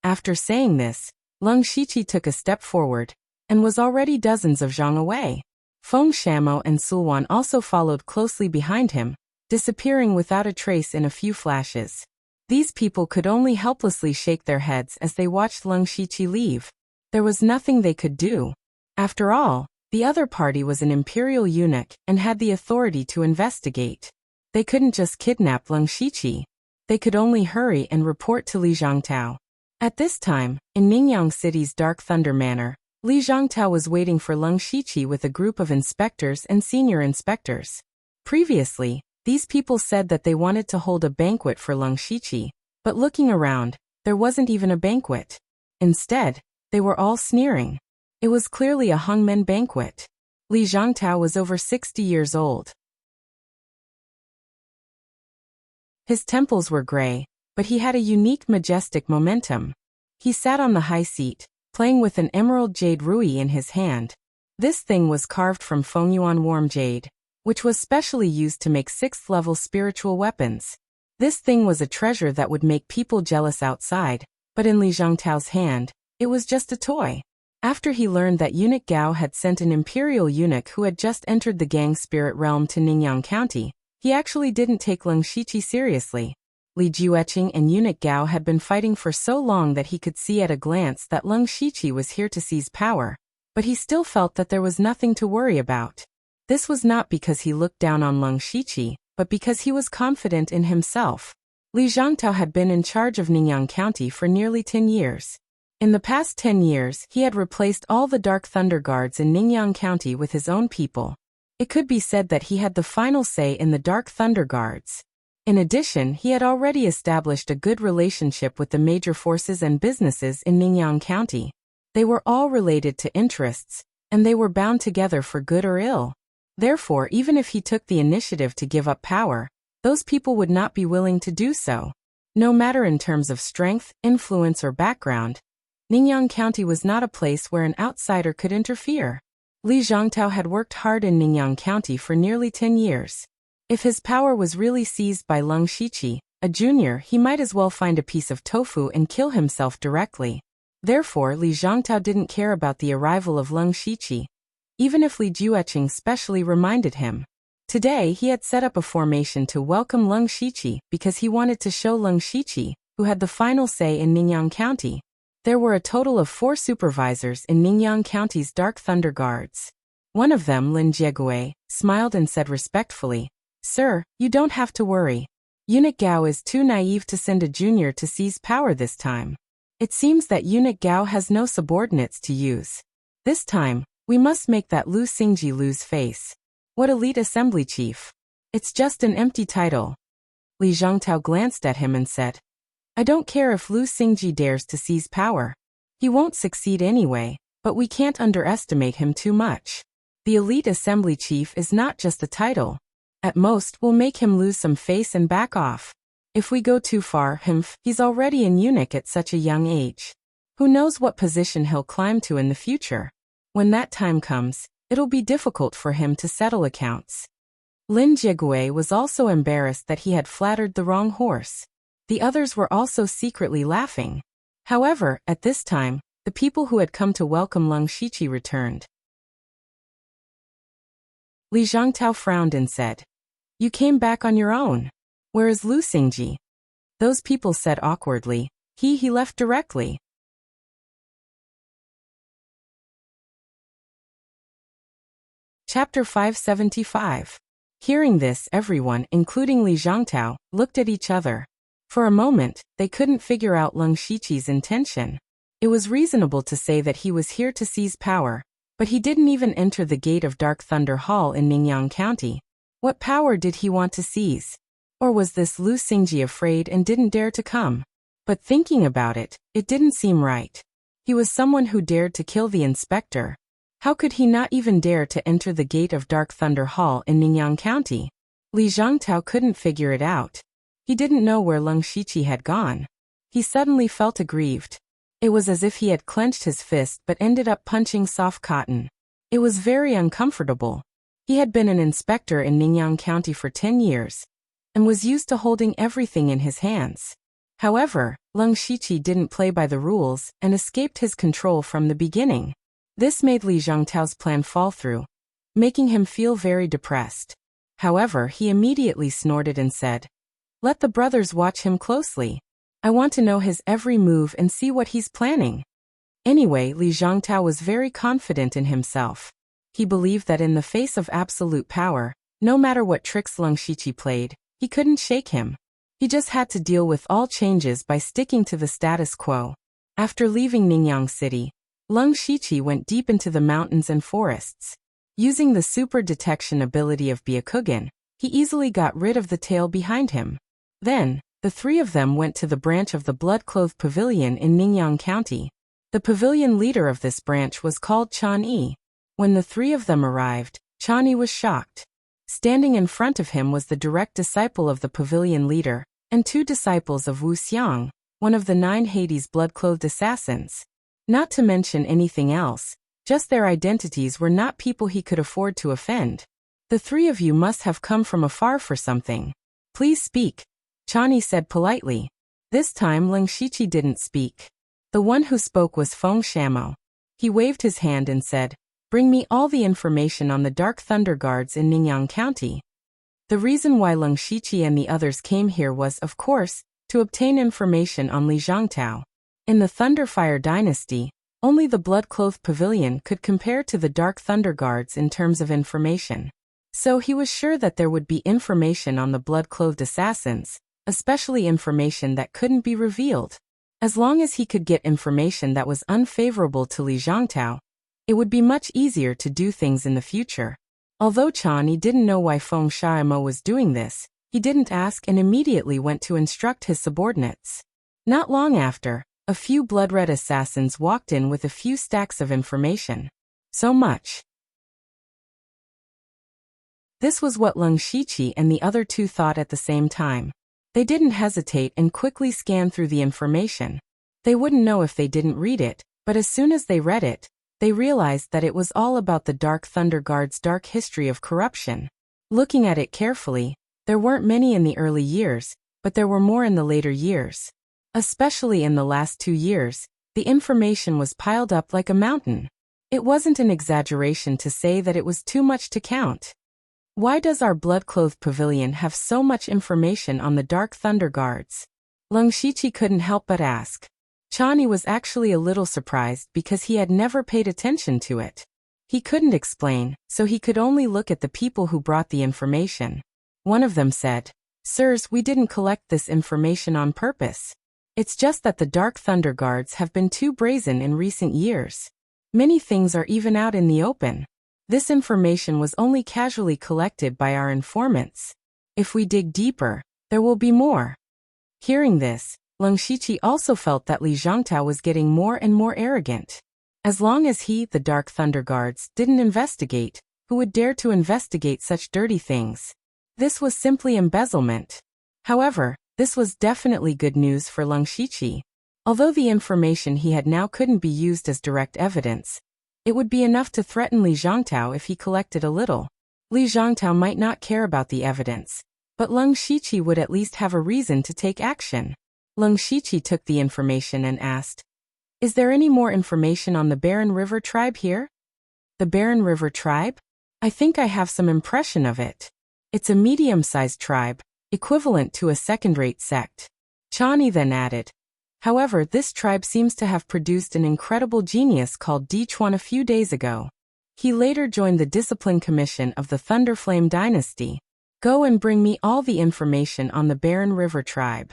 After saying this, Lung Shiqi took a step forward, and was already dozens of zhang away. Feng Shamo and Sulwan also followed closely behind him, disappearing without a trace in a few flashes. These people could only helplessly shake their heads as they watched Lung Shiqi leave. There was nothing they could do. After all, the other party was an imperial eunuch and had the authority to investigate. They couldn't just kidnap Lung Shiqi. They could only hurry and report to Li Zhangtao. At this time, in Ningyang City's Dark Thunder Manor, Li Zhangtao was waiting for Lung Shiqi with a group of inspectors and senior inspectors. Previously, these people said that they wanted to hold a banquet for Lung Shiqi, but looking around, there wasn't even a banquet. Instead, they were all sneering. It was clearly a hangmen banquet. Li Zhangtao was over 60 years old. His temples were gray, but he had a unique majestic momentum. He sat on the high seat, playing with an emerald jade rui in his hand. This thing was carved from Fengyuan warm jade, which was specially used to make 6th-level spiritual weapons. This thing was a treasure that would make people jealous outside, but in Li Zhangtao's hand, it was just a toy. After he learned that Eunuch Gao had sent an imperial eunuch who had just entered the gang spirit realm to Ningyang County, he actually didn't take Lung Shiqi seriously. Li Jueqing and Eunuch Gao had been fighting for so long that he could see at a glance that Lung Shiqi was here to seize power, but he still felt that there was nothing to worry about. This was not because he looked down on Lung Shiqi, but because he was confident in himself. Li Zhangtao had been in charge of Ningyang County for nearly 10 years. In the past 10 years, he had replaced all the Dark Thunder Guards in Ningyang County with his own people. It could be said that he had the final say in the Dark Thunder Guards. In addition, he had already established a good relationship with the major forces and businesses in Ningyang County. They were all related to interests, and they were bound together for good or ill. Therefore, even if he took the initiative to give up power, those people would not be willing to do so. No matter in terms of strength, influence, or background, Ningyang County was not a place where an outsider could interfere. Li Zhangtao had worked hard in Ningyang County for nearly 10 years. If his power was really seized by Lung Shiqi, a junior, he might as well find a piece of tofu and kill himself directly. Therefore, Li Zhangtao didn't care about the arrival of Lung Shiqi, even if Li Jueqing specially reminded him. Today he had set up a formation to welcome Lung Shiqi because he wanted to show Lung Shiqi, who had the final say in Ningyang County. There were a total of 4 supervisors in Ningyang County's Dark Thunder Guards. One of them, Lin Jiegue, smiled and said respectfully, Sir, you don't have to worry. Eunuch Gao is too naive to send a junior to seize power this time. It seems that Eunuch Gao has no subordinates to use. This time, we must make that Lu Xingji lose face. What elite assembly chief? It's just an empty title. Li Zhangtao glanced at him and said, I don't care if Lu Xingji dares to seize power. He won't succeed anyway, but we can't underestimate him too much. The elite assembly chief is not just a title. At most, we'll make him lose some face and back off. If we go too far, he's already an eunuch at such a young age. Who knows what position he'll climb to in the future? When that time comes, it'll be difficult for him to settle accounts. Lin Jiegue was also embarrassed that he had flattered the wrong horse. The others were also secretly laughing. However, at this time, the people who had come to welcome Lung Shiqi returned. Li Zhangtao frowned and said, You came back on your own. Where is Lu Xingji? Those people said awkwardly, He left directly. Chapter 575. Hearing this, everyone, including Li Zhangtao, looked at each other. For a moment, they couldn't figure out Lung Shiqi's intention. It was reasonable to say that he was here to seize power, but he didn't even enter the gate of Dark Thunder Hall in Ningyang County. What power did he want to seize? Or was this Lu Xingji afraid and didn't dare to come? But thinking about it, it didn't seem right. He was someone who dared to kill the inspector. How could he not even dare to enter the gate of Dark Thunder Hall in Ningyan County? Li Zhangtao couldn't figure it out. He didn't know where Leng Shiqi had gone. He suddenly felt aggrieved. It was as if he had clenched his fist but ended up punching soft cotton. It was very uncomfortable. He had been an inspector in Ningyan County for 10 years and was used to holding everything in his hands. However, Leng Shiqi didn't play by the rules and escaped his control from the beginning. This made Li Zhangtao's plan fall through, making him feel very depressed. However, he immediately snorted and said, "Let the brothers watch him closely. I want to know his every move and see what he's planning." Anyway, Li Zhangtao was very confident in himself. He believed that in the face of absolute power, no matter what tricks Leng Shiqi played, he couldn't shake him. He just had to deal with all changes by sticking to the status quo. After leaving Ningyan City, Leng Shiqi went deep into the mountains and forests. Using the super detection ability of Byakugan, he easily got rid of the tail behind him. Then, the three of them went to the branch of the Blood-Clothed Pavilion in Ningyan County. The pavilion leader of this branch was called Chan Yi. When the three of them arrived, Chan Yi was shocked. Standing in front of him was the direct disciple of the pavilion leader, and two disciples of Wu Xiang, one of the 9 Hades blood-clothed assassins. Not to mention anything else, just their identities were not people he could afford to offend. "The three of you must have come from afar for something. Please speak," Chan Yi said politely. This time Leng Shiqi didn't speak. The one who spoke was Feng Shamo. He waved his hand and said, "Bring me all the information on the Dark Thunder Guards in Ningyan County." The reason why Leng Shiqi and the others came here was, of course, to obtain information on Li Zhangtao. In the Thunderfire dynasty, only the Blood-Clothed Pavilion could compare to the Dark Thunder Guards in terms of information. So he was sure that there would be information on the Blood-Clothed assassins, especially information that couldn't be revealed. As long as he could get information that was unfavorable to Li Zhangtao, it would be much easier to do things in the future. Although Chan Yi didn't know why Feng Shamo was doing this, he didn't ask and immediately went to instruct his subordinates. Not long after, a few blood-red assassins walked in with a few stacks of information. So much. This was what Leng Shiqi and the other two thought at the same time. They didn't hesitate and quickly scanned through the information. They wouldn't know if they didn't read it, but as soon as they read it, they realized that it was all about the Dark Thunder Guard's dark history of corruption. Looking at it carefully, there weren't many in the early years, but there were more in the later years. Especially in the last 2 years, the information was piled up like a mountain. It wasn't an exaggeration to say that it was too much to count. Why does our Blood-Clothed Pavilion have so much information on the Dark Thunder Guards? Leng Shiqi couldn't help but ask. Chan Yi was actually a little surprised because he had never paid attention to it. He couldn't explain, so he could only look at the people who brought the information. One of them said, "Sirs, we didn't collect this information on purpose. It's just that the Dark Thunder Guards have been too brazen in recent years. Many things are even out in the open. This information was only casually collected by our informants. If we dig deeper, there will be more." Hearing this, Leng Shiqi also felt that Li Zhangtao was getting more and more arrogant. As long as he, the Dark Thunder Guards, didn't investigate, who would dare to investigate such dirty things? This was simply embezzlement. However, this was definitely good news for Leng Shiqi. Although the information he had now couldn't be used as direct evidence, it would be enough to threaten Li Zhangtao if he collected a little. Li Zhangtao might not care about the evidence, but Leng Shiqi would at least have a reason to take action. Leng Shiqi took the information and asked, "Is there any more information on the Barren River tribe here?" "The Barren River tribe? I think I have some impression of it. It's a medium-sized tribe, equivalent to a second-rate sect." Chan Yi then added, "However, this tribe seems to have produced an incredible genius called Di Chuan a few days ago. He later joined the Discipline Commission of the Thunderflame Dynasty. Go and bring me all the information on the Barren River tribe."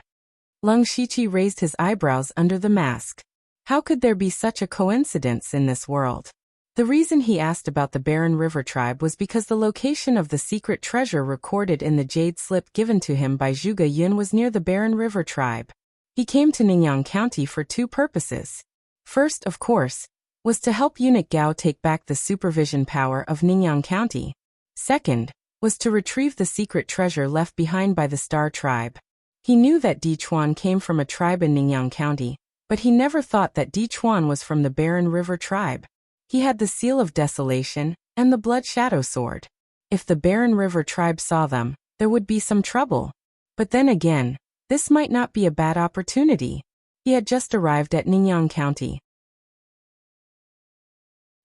Leng Shiqi raised his eyebrows under the mask. How could there be such a coincidence in this world? The reason he asked about the Barren River tribe was because the location of the secret treasure recorded in the jade slip given to him by Zhuge Yun was near the Barren River tribe. He came to Ningyan County for two purposes. First, of course, was to help eunuch Gao take back the supervision power of Ningyan County. Second, was to retrieve the secret treasure left behind by the Star tribe. He knew that Di Chuan came from a tribe in Ningyan County, but he never thought that Di Chuan was from the Barren River tribe. He had the Seal of Desolation and the Blood Shadow Sword. If the Barren River tribe saw them, there would be some trouble. But then again, this might not be a bad opportunity. He had just arrived at Ningyan County.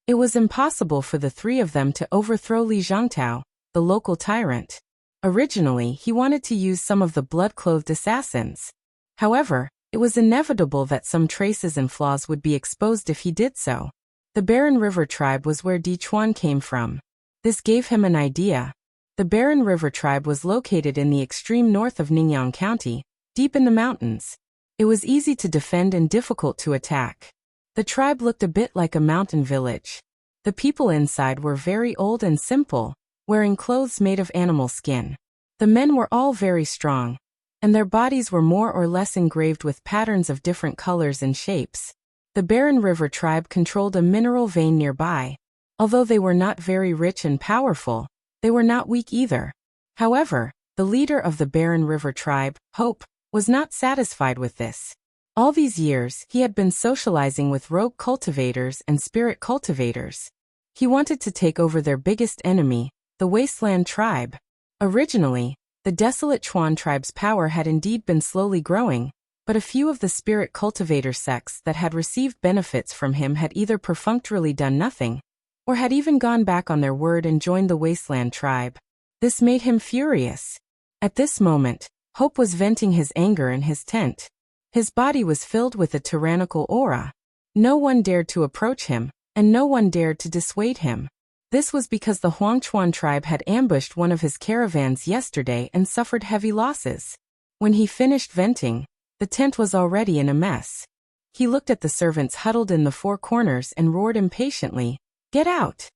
It was impossible for the three of them to overthrow Li Zhangtao, the local tyrant. Originally, he wanted to use some of the blood-clothed assassins. However, it was inevitable that some traces and flaws would be exposed if he did so. The Barren River tribe was where Di Chuan came from. This gave him an idea. The Barren River tribe was located in the extreme north of Ningyan County, deep in the mountains. It was easy to defend and difficult to attack. The tribe looked a bit like a mountain village. The people inside were very old and simple, wearing clothes made of animal skin. The men were all very strong, and their bodies were more or less engraved with patterns of different colors and shapes. The Barren River tribe controlled a mineral vein nearby. Although they were not very rich and powerful, they were not weak either. However, the leader of the Barren River tribe, Hope, was not satisfied with this. All these years, he had been socializing with rogue cultivators and spirit cultivators. He wanted to take over their biggest enemy, the Wasteland tribe. Originally, the desolate Chuan tribe's power had indeed been slowly growing, but a few of the spirit cultivator sects that had received benefits from him had either perfunctorily done nothing, or had even gone back on their word and joined the Wasteland tribe. This made him furious. At this moment, Hope was venting his anger in his tent. His body was filled with a tyrannical aura. No one dared to approach him, and no one dared to dissuade him. This was because the Huangchuan tribe had ambushed one of his caravans yesterday and suffered heavy losses. When he finished venting, the tent was already in a mess. He looked at the servants huddled in the four corners and roared impatiently, "Get out!"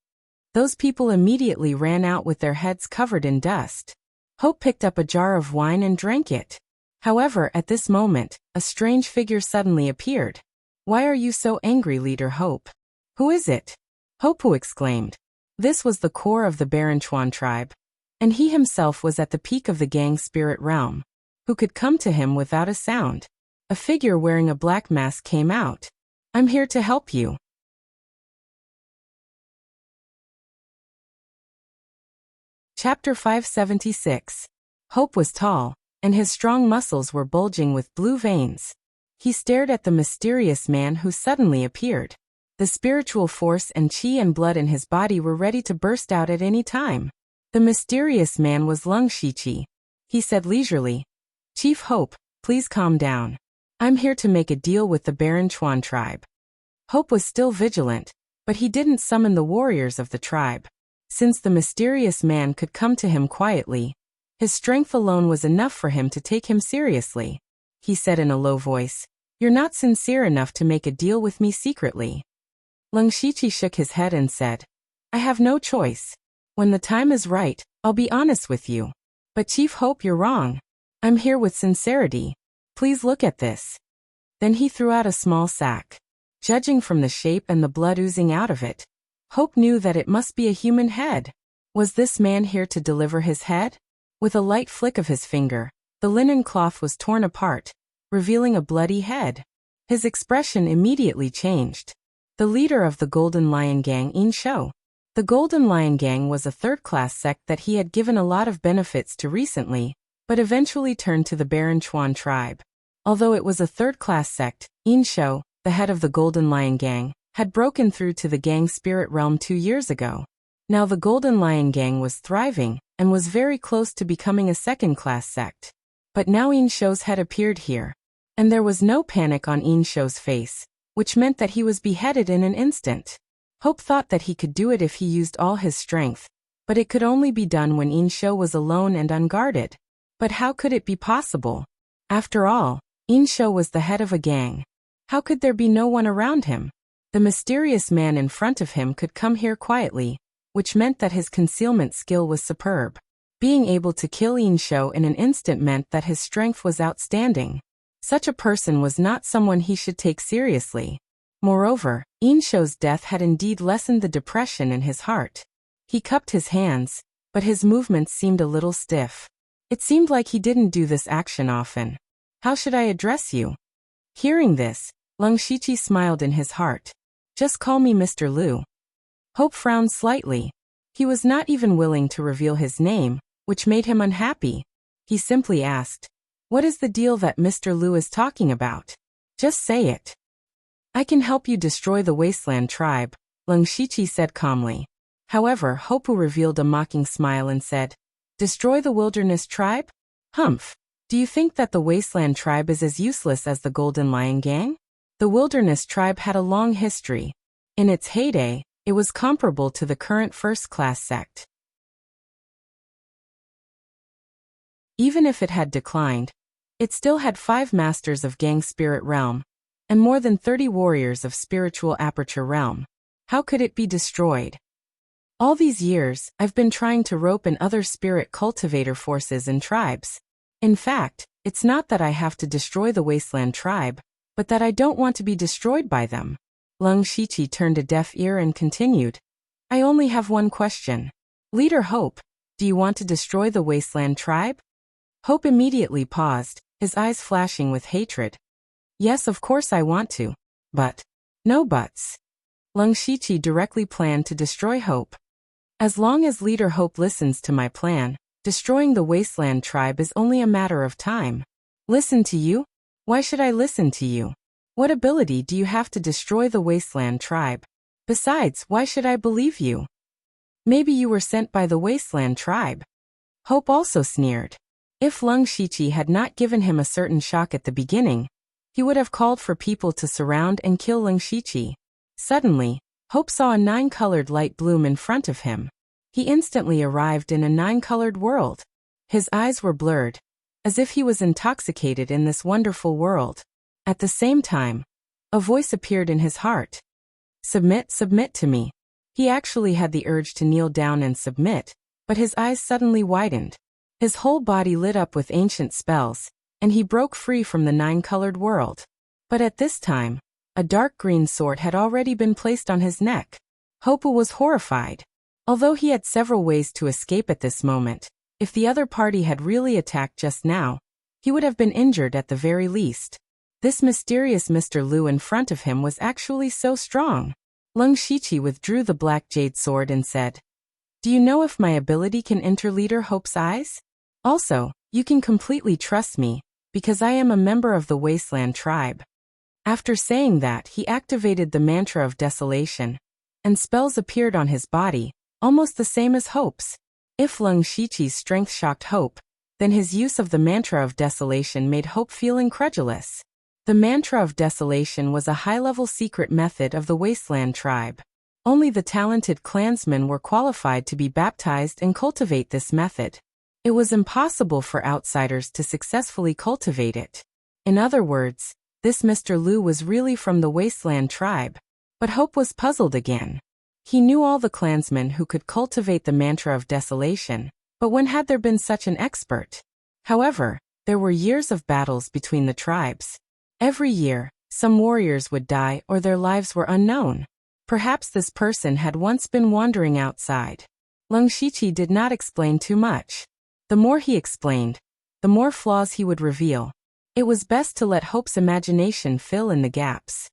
Those people immediately ran out with their heads covered in dust. Hope picked up a jar of wine and drank it. However, at this moment, a strange figure suddenly appeared. "Why are you so angry, Leader Hope?" "Who is it?" Hopu exclaimed. This was the core of the Barren Chuan tribe, and he himself was at the peak of the gang spirit realm. Who could come to him without a sound? A figure wearing a black mask came out. "I'm here to help you." Chapter 576. Hope was tall, and his strong muscles were bulging with blue veins. He stared at the mysterious man who suddenly appeared. The spiritual force and chi and blood in his body were ready to burst out at any time. The mysterious man was Lung Shiqi. He said leisurely, "Chief Hope, please calm down. I'm here to make a deal with the Barren Chuan tribe." Hope was still vigilant, but he didn't summon the warriors of the tribe. Since the mysterious man could come to him quietly, his strength alone was enough for him to take him seriously. He said in a low voice, "You're not sincere enough to make a deal with me secretly." Lung Shiqi shook his head and said, "I have no choice. When the time is right, I'll be honest with you. But Chief Hope, you're wrong. I'm here with sincerity. Please look at this." Then he threw out a small sack. Judging from the shape and the blood oozing out of it, Hope knew that it must be a human head. Was this man here to deliver his head? With a light flick of his finger, the linen cloth was torn apart, revealing a bloody head. His expression immediately changed. The leader of the Golden Lion Gang, Yin Shou. The Golden Lion Gang was a third-class sect that he had given a lot of benefits to recently, but eventually turned to the Barren Chuan tribe. Although it was a third-class sect, Yin Shou, the head of the Golden Lion Gang, had broken through to the gang spirit realm 2 years ago. Now the Golden Lion Gang was thriving, and was very close to becoming a second-class sect. But now Yin Shou's head appeared here, and there was no panic on Yin Shou's face, which meant that he was beheaded in an instant. Hope thought that he could do it if he used all his strength, but it could only be done when Yin Shou was alone and unguarded. But how could it be possible? After all, Yin Shou was the head of a gang. How could there be no one around him? The mysterious man in front of him could come here quietly, which meant that his concealment skill was superb. Being able to kill Insho in an instant meant that his strength was outstanding. Such a person was not someone he should take seriously. Moreover, Insho's death had indeed lessened the depression in his heart. He cupped his hands, but his movements seemed a little stiff. It seemed like he didn't do this action often. How should I address you? Hearing this, Lung Shiqi smiled in his heart. Just call me Mr. Liu. Hope frowned slightly. He was not even willing to reveal his name, which made him unhappy. He simply asked, "What is the deal that Mr. Liu is talking about? Just say it." "I can help you destroy the Wasteland tribe," Lung Shiqi said calmly. However, Hopu revealed a mocking smile and said, "Destroy the Wilderness tribe? Humph. Do you think that the Wasteland tribe is as useless as the Golden Lion Gang?" The Wilderness tribe had a long history. In its heyday, it was comparable to the current first-class sect. Even if it had declined, it still had 5 masters of Gang Spirit Realm, and more than 30 warriors of Spiritual Aperture Realm. How could it be destroyed? All these years, I've been trying to rope in other spirit cultivator forces and tribes. In fact, it's not that I have to destroy the Wasteland tribe, but that I don't want to be destroyed by them. Lung Shiqi turned a deaf ear and continued, "I only have one question. Leader Hope, do you want to destroy the Wasteland tribe?" Hope immediately paused, his eyes flashing with hatred. "Yes, of course I want to. But no buts." Lung Shiqi directly planned to destroy Hope. "As long as Leader Hope listens to my plan, destroying the Wasteland tribe is only a matter of time." "Listen to you? Why should I listen to you? What ability do you have to destroy the Wasteland tribe? Besides, why should I believe you? Maybe you were sent by the Wasteland tribe." Hope also sneered. If Lung Shiqi had not given him a certain shock at the beginning, he would have called for people to surround and kill Lung Shiqi. Suddenly, Hope saw a 9-colored light bloom in front of him. He instantly arrived in a 9-colored world. His eyes were blurred, as if he was intoxicated in this wonderful world. At the same time, a voice appeared in his heart. "Submit, submit to me." He actually had the urge to kneel down and submit, but his eyes suddenly widened. His whole body lit up with ancient spells, and he broke free from the 9-colored world. But at this time, a dark green sword had already been placed on his neck. Hopu was horrified. Although he had several ways to escape at this moment, if the other party had really attacked just now, he would have been injured at the very least. This mysterious Mr. Liu in front of him was actually so strong. Lung Shiqi withdrew the black jade sword and said, "Do you know if my ability can enter Leader Hope's eyes? Also, you can completely trust me, because I am a member of the Wasteland tribe." After saying that, he activated the mantra of desolation, and spells appeared on his body, almost the same as Hope's. If Lung Shiqi's strength shocked Hope, then his use of the mantra of desolation made Hope feel incredulous. The mantra of desolation was a high-level secret method of the Wasteland tribe. Only the talented clansmen were qualified to be baptized and cultivate this method. It was impossible for outsiders to successfully cultivate it. In other words, this Mr. Liu was really from the Wasteland tribe. But Hope was puzzled again. He knew all the clansmen who could cultivate the mantra of desolation, but when had there been such an expert? However, there were years of battles between the tribes. Every year, some warriors would die or their lives were unknown. Perhaps this person had once been wandering outside. Lung Shiqi did not explain too much. The more he explained, the more flaws he would reveal. It was best to let Hope's imagination fill in the gaps.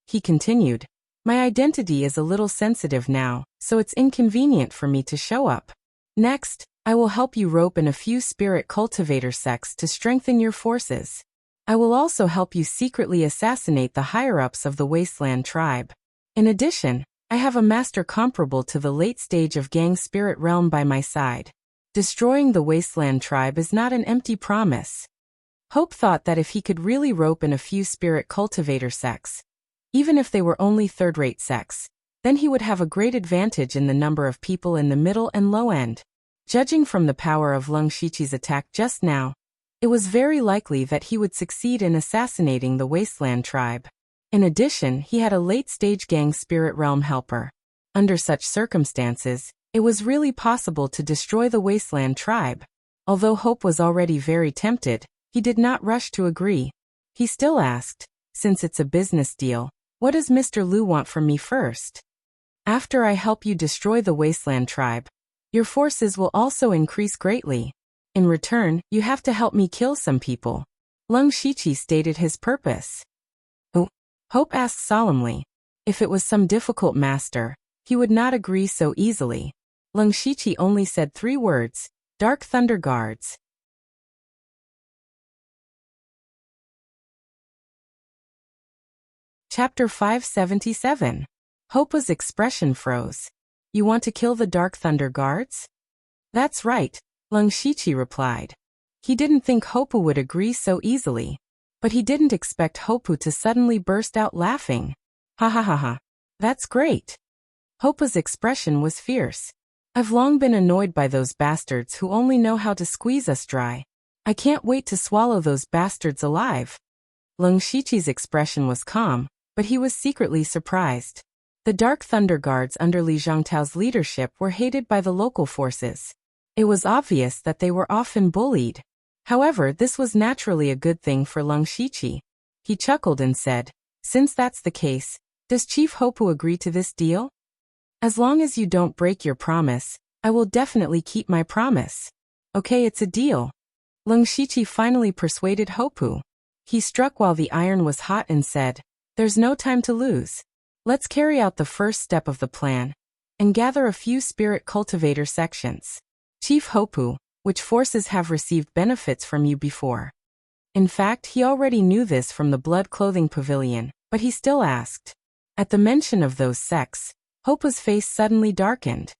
He continued, "My identity is a little sensitive now, so it's inconvenient for me to show up. Next, I will help you rope in a few spirit cultivator sects to strengthen your forces. I will also help you secretly assassinate the higher-ups of the Wasteland tribe. In addition, I have a master comparable to the late stage of Gang Spirit Realm by my side. Destroying the Wasteland tribe is not an empty promise." Hope thought that if he could really rope in a few spirit cultivator sects, even if they were only third-rate sects, then he would have a great advantage in the number of people in the middle and low end. Judging from the power of Lung Shiqi's attack just now, It was very likely that he would succeed in assassinating the Wasteland tribe. In addition, he had a late-stage gang spirit realm helper. Under such circumstances, it was really possible to destroy the Wasteland tribe. Although Hope was already very tempted, he did not rush to agree. He still asked, since it's a business deal, what does Mr. Liu want from me first? After I help you destroy the Wasteland tribe, your forces will also increase greatly. In return, you have to help me kill some people. Leng Shiqi stated his purpose. Oh, Hope asked solemnly. If it was some difficult master, he would not agree so easily. Leng Shiqi only said 3 words, Dark Thunder Guards. Chapter 577. Hope's expression froze. You want to kill the Dark Thunder Guards? That's right, Leng Shiqi replied. He didn't think Hopu would agree so easily. But he didn't expect Hopu to suddenly burst out laughing. Ha ha ha ha. That's great. Hopu's expression was fierce. I've long been annoyed by those bastards who only know how to squeeze us dry. I can't wait to swallow those bastards alive. Leng Shiqi's expression was calm, but he was secretly surprised. The Dark Thunder Guards under Li Zhangtao's leadership were hated by the local forces. It was obvious that they were often bullied. However, this was naturally a good thing for Leng Shiqi. He chuckled and said, since that's the case, does Chief Hopu agree to this deal? As long as you don't break your promise, I will definitely keep my promise. Okay, it's a deal. Leng Shiqi finally persuaded Hopu. He struck while the iron was hot and said, there's no time to lose. Let's carry out the first step of the plan and gather a few spirit cultivator sections. Chief Hopu, which forces have received benefits from you before? In fact, he already knew this from the Blood Clothing Pavilion, but he still asked. At the mention of those sects, Hopu's face suddenly darkened.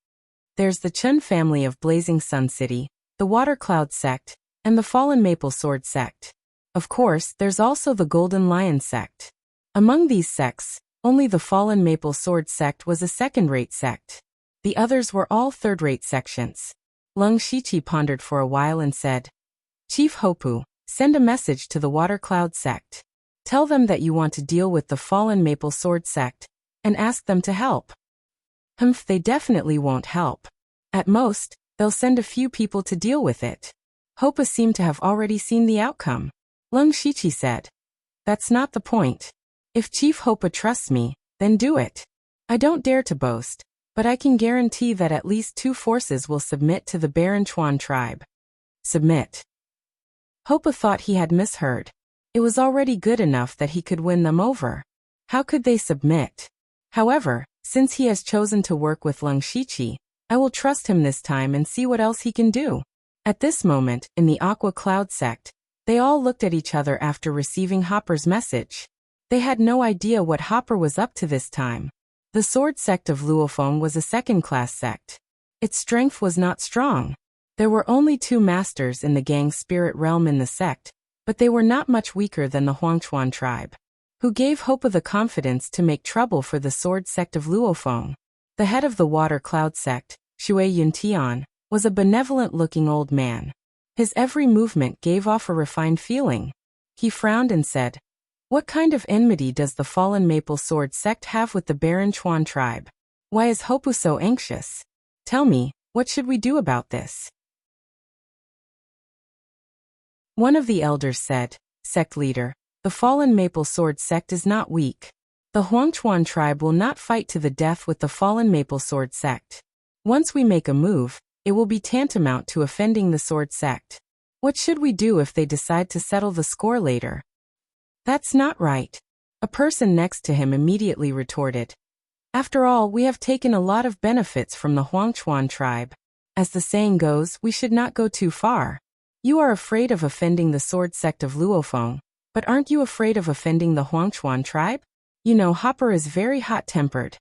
There's the Chun family of Blazing Sun City, the Water Cloud sect, and the Fallen Maple Sword sect. Of course, there's also the Golden Lion sect. Among these sects, only the Fallen Maple Sword sect was a second-rate sect. The others were all third-rate sections. Leng Shiqi pondered for a while and said, Chief Hopu, send a message to the Water Cloud sect. Tell them that you want to deal with the Fallen Maple Sword sect, and ask them to help. They definitely won't help. At most, they'll send a few people to deal with it. Hopu seemed to have already seen the outcome. Leng Shiqi said, that's not the point. If Chief Hopu trusts me, then do it. I don't dare to boast, but I can guarantee that at least 2 forces will submit to the Baron Chuan tribe. Submit. Hopu thought he had misheard. It was already good enough that he could win them over. How could they submit? However, since he has chosen to work with Leng Shiqi, I will trust him this time and see what else he can do. At this moment, in the Aqua Cloud sect, they all looked at each other after receiving Hopper's message. They had no idea what Hopper was up to this time. The Sword sect of Luofeng was a second-class sect. Its strength was not strong. There were only 2 masters in the gang spirit realm in the sect, but they were not much weaker than the Huangchuan tribe, who gave Hope the confidence to make trouble for the Sword sect of Luofeng. The head of the Water Cloud sect, Shui Yuntian, was a benevolent-looking old man. His every movement gave off a refined feeling. He frowned and said, what kind of enmity does the Fallen Maple Sword sect have with the Baron Chuan tribe? Why is Hopu so anxious? Tell me, what should we do about this? One of the elders said, Sect leader, the Fallen Maple Sword sect is not weak. The Huangchuan tribe will not fight to the death with the Fallen Maple Sword sect. Once we make a move, it will be tantamount to offending the Sword sect. What should we do if they decide to settle the score later? That's not right. A person next to him immediately retorted. After all, we have taken a lot of benefits from the Huangchuan tribe. As the saying goes, we should not go too far. You are afraid of offending the Sword sect of Luofeng, but aren't you afraid of offending the Huangchuan tribe? You know, Hopper is very hot-tempered.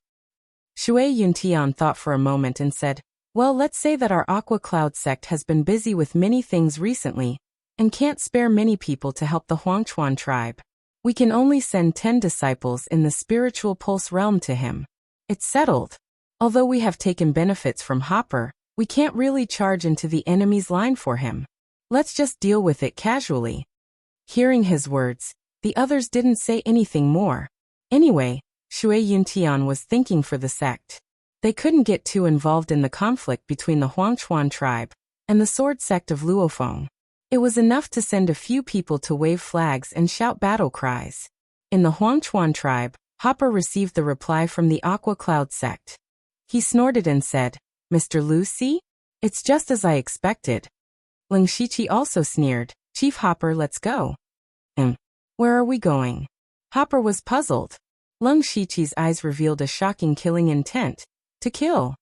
Shui Yuntian thought for a moment and said, well, let's say that our Aqua Cloud sect has been busy with many things recently, and can't spare many people to help the Huangchuan tribe. We can only send 10 disciples in the spiritual pulse realm to him. It's settled. Although we have taken benefits from Hopper, we can't really charge into the enemy's line for him. Let's just deal with it casually. Hearing his words, the others didn't say anything more. Anyway, Shui Yuntian was thinking for the sect. They couldn't get too involved in the conflict between the Huangchuan tribe and the sword sect of Luofeng. It was enough to send a few people to wave flags and shout battle cries. In the Huangchuan tribe, Hopper received the reply from the Aqua Cloud sect. He snorted and said, "Mr. Lu Si? It's just as I expected." Leng Shiqi also sneered, "Chief Hopper, let's go." Where are we going?" Hopper was puzzled. Leng Shiqi's eyes revealed a shocking killing intent. To kill.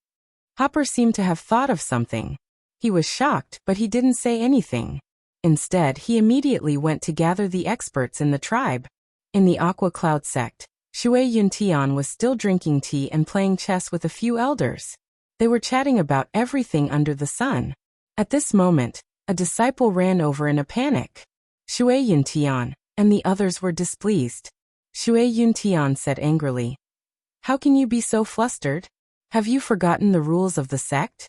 Hopper seemed to have thought of something. He was shocked, but he didn't say anything. Instead, he immediately went to gather the experts in the tribe. In the Aqua Cloud sect, Shui Yuntian was still drinking tea and playing chess with a few elders. They were chatting about everything under the sun. At this moment, a disciple ran over in a panic. Shui Yuntian and the others were displeased. Shui Yuntian said angrily, "How can you be so flustered? Have you forgotten the rules of the sect?"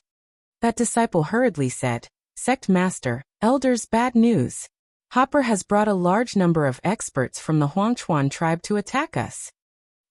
That disciple hurriedly said, "Sect master, elders, bad news. Hopper has brought a large number of experts from the Huangchuan tribe to attack us."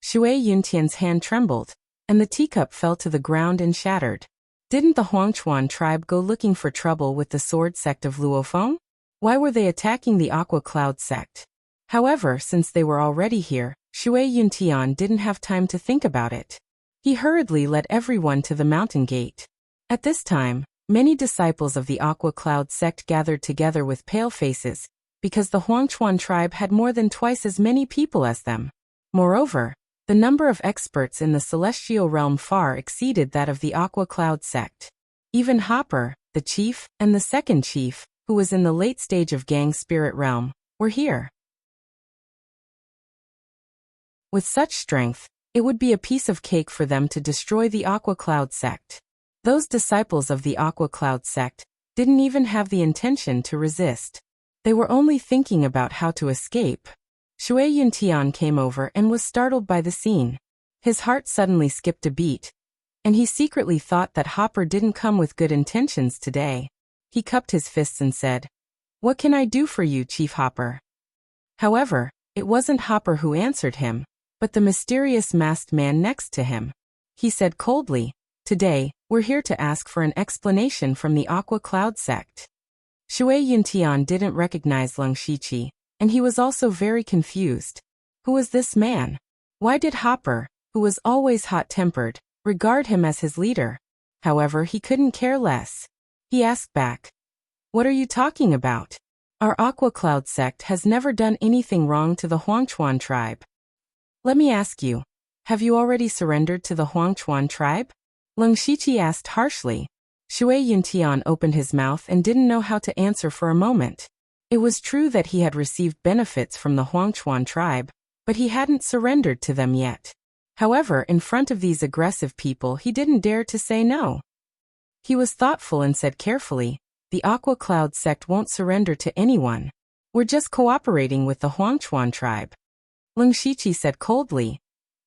Shui Yuntian's hand trembled, and the teacup fell to the ground and shattered. Didn't the Huangchuan tribe go looking for trouble with the sword sect of Luofeng? Why were they attacking the Aqua Cloud sect? However, since they were already here, Shui Yuntian didn't have time to think about it. He hurriedly led everyone to the mountain gate. At this time, many disciples of the Aqua Cloud sect gathered together with pale faces, because the Huangchuan tribe had more than twice as many people as them. Moreover, the number of experts in the celestial realm far exceeded that of the Aqua Cloud sect. Even Hopper, the chief, and the second chief, who was in the late stage of Gang Spirit realm, were here. With such strength, it would be a piece of cake for them to destroy the Aqua Cloud sect. Those disciples of the Aqua Cloud sect didn't even have the intention to resist. They were only thinking about how to escape. Shui Yuntian came over and was startled by the scene. His heart suddenly skipped a beat, and he secretly thought that Hopper didn't come with good intentions today. He cupped his fists and said, "What can I do for you, Chief Hopper?" However, it wasn't Hopper who answered him, but the mysterious masked man next to him. He said coldly, "Today, we're here to ask for an explanation from the Aqua Cloud sect." Shui Yuntian didn't recognize Leng Shiqi, and he was also very confused. Who was this man? Why did Hopper, who was always hot-tempered, regard him as his leader? However, he couldn't care less. He asked back, "What are you talking about? Our Aqua Cloud sect has never done anything wrong to the Huangchuan tribe. Let me ask you, have you already surrendered to the Huangchuan tribe?" Leng Shiqi asked harshly. Shui Yuntian opened his mouth and didn't know how to answer for a moment. It was true that he had received benefits from the Huangchuan tribe, but he hadn't surrendered to them yet. However, in front of these aggressive people, he didn't dare to say no. He was thoughtful and said carefully, "The Aqua Cloud sect won't surrender to anyone. We're just cooperating with the Huangchuan tribe." Leng Shiqi said coldly,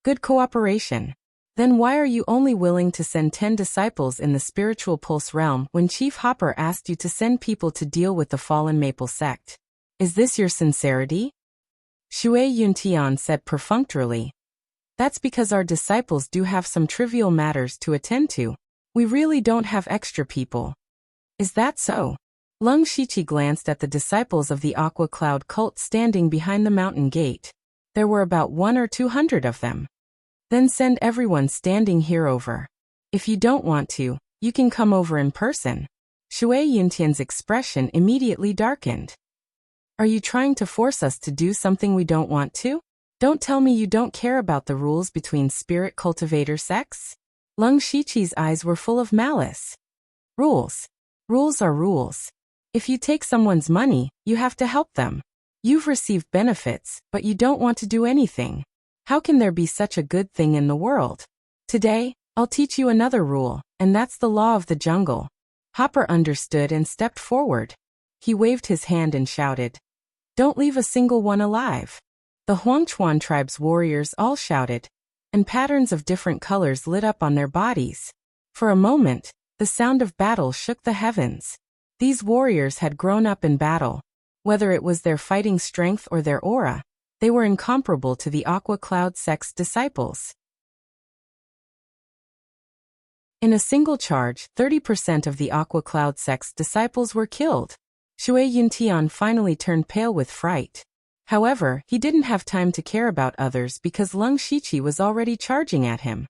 "Good cooperation. Then why are you only willing to send 10 disciples in the spiritual pulse realm when Chief Hopper asked you to send people to deal with the fallen Maple sect? Is this your sincerity?" Shui Yuntian said perfunctorily, "That's because our disciples do have some trivial matters to attend to. We really don't have extra people." "Is that so?" Leng Shiqi glanced at the disciples of the Aqua Cloud cult standing behind the mountain gate. There were about 100 or 200 of them. "Then send everyone standing here over. If you don't want to, you can come over in person." Shui Yuntian's expression immediately darkened. "Are you trying to force us to do something we don't want to? Don't tell me you don't care about the rules between spirit cultivator sects?" Leng Shiqi's eyes were full of malice. "Rules. Rules are rules. If you take someone's money, you have to help them. You've received benefits, but you don't want to do anything. How can there be such a good thing in the world? Today, I'll teach you another rule, and that's the law of the jungle." Hopper understood and stepped forward. He waved his hand and shouted, "Don't leave a single one alive." The Huangchuan tribe's warriors all shouted, and patterns of different colors lit up on their bodies. For a moment, the sound of battle shook the heavens. These warriors had grown up in battle. Whether it was their fighting strength or their aura, they were incomparable to the Aqua Cloud sect's disciples. In a single charge, 30% of the Aqua Cloud sect's disciples were killed. Shui Yuntian finally turned pale with fright. However, he didn't have time to care about others because Leng Shiqi was already charging at him.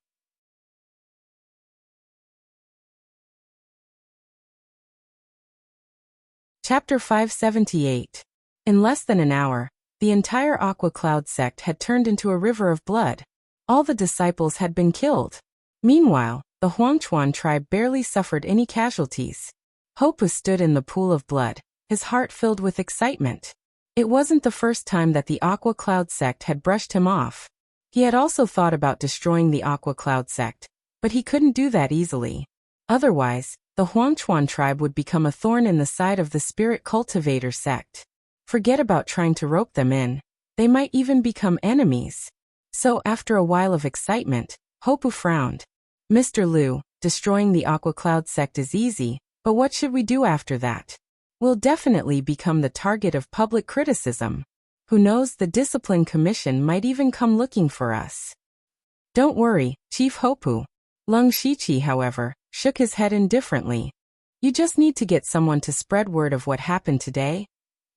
Chapter 578. In less than an hour, the entire Aqua Cloud sect had turned into a river of blood. All the disciples had been killed. Meanwhile, the Huangchuan tribe barely suffered any casualties. Hopu stood in the pool of blood, his heart filled with excitement. It wasn't the first time that the Aqua Cloud sect had brushed him off. He had also thought about destroying the Aqua Cloud sect, but he couldn't do that easily. Otherwise, the Huangchuan tribe would become a thorn in the side of the spirit cultivator sect. Forget about trying to rope them in. They might even become enemies. So after a while of excitement, Hopu frowned. Mr. Liu, destroying the Aqua Cloud sect is easy, but what should we do after that? We'll definitely become the target of public criticism. Who knows, the Discipline Commission might even come looking for us. Don't worry, Chief Hopu. Leng Shiqi, however, shook his head indifferently. You just need to get someone to spread word of what happened today,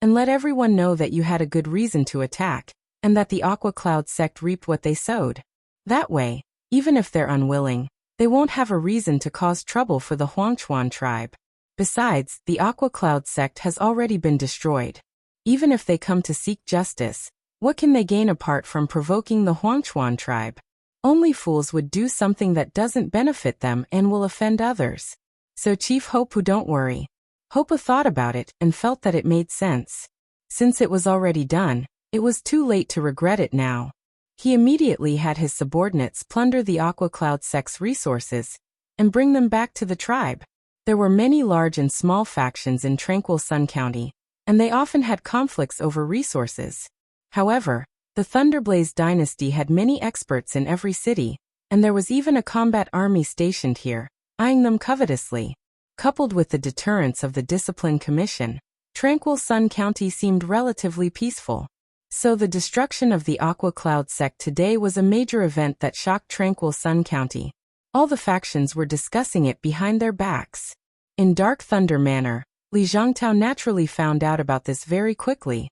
and let everyone know that you had a good reason to attack, and that the Aqua Cloud sect reaped what they sowed. That way, even if they're unwilling, they won't have a reason to cause trouble for the Huangchuan tribe. Besides, the Aqua Cloud sect has already been destroyed. Even if they come to seek justice, what can they gain apart from provoking the Huangchuan tribe? Only fools would do something that doesn't benefit them and will offend others. So Chief Hopu, don't worry. Hopu thought about it and felt that it made sense. Since it was already done, it was too late to regret it now. He immediately had his subordinates plunder the Aqua Cloud sect's resources and bring them back to the tribe. There were many large and small factions in Tranquil Sun County, and they often had conflicts over resources. However, the Thunderblaze dynasty had many experts in every city, and there was even a combat army stationed here, eyeing them covetously. Coupled with the deterrence of the Discipline Commission, Tranquil Sun County seemed relatively peaceful. So the destruction of the Aqua Cloud sect today was a major event that shocked Tranquil Sun County. All the factions were discussing it behind their backs. In Dark Thunder manner, Li Zhangtao naturally found out about this very quickly.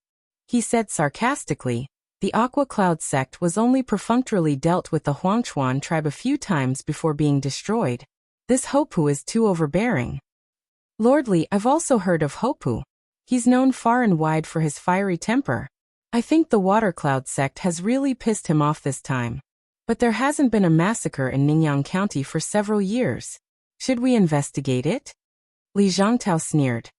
He said sarcastically, the Aqua Cloud sect was only perfunctorily dealt with the Huangchuan tribe a few times before being destroyed. This Hopu is too overbearing. Lord Li, I've also heard of Hopu. He's known far and wide for his fiery temper. I think the Water Cloud sect has really pissed him off this time. But there hasn't been a massacre in Ningyang County for several years. Should we investigate it? Li Zhangtao sneered.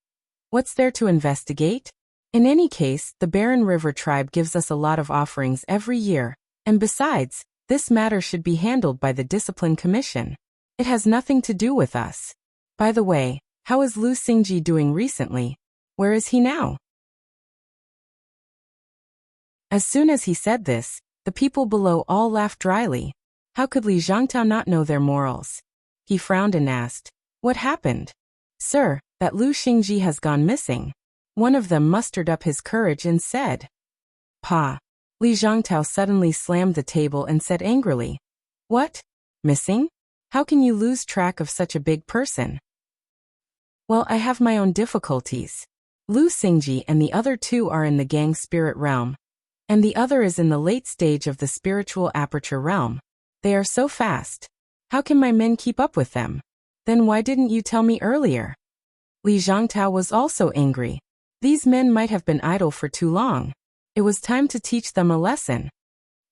What's there to investigate? In any case, the Barren River tribe gives us a lot of offerings every year, and besides, this matter should be handled by the Discipline Commission. It has nothing to do with us. By the way, how is Lu Xingji doing recently? Where is he now? As soon as he said this, the people below all laughed dryly. How could Li Zhangtao not know their morals? He frowned and asked, what happened? Sir, that Lu Xingji has gone missing. One of them mustered up his courage and said. Pa. Li Zhangtao suddenly slammed the table and said angrily. What? Missing? How can you lose track of such a big person? Well, I have my own difficulties. Lu Xingji and the other two are in the gang spirit realm, and the other is in the late stage of the spiritual aperture realm. They are so fast. How can my men keep up with them? Then why didn't you tell me earlier? Li Zhangtao was also angry. These men might have been idle for too long. It was time to teach them a lesson.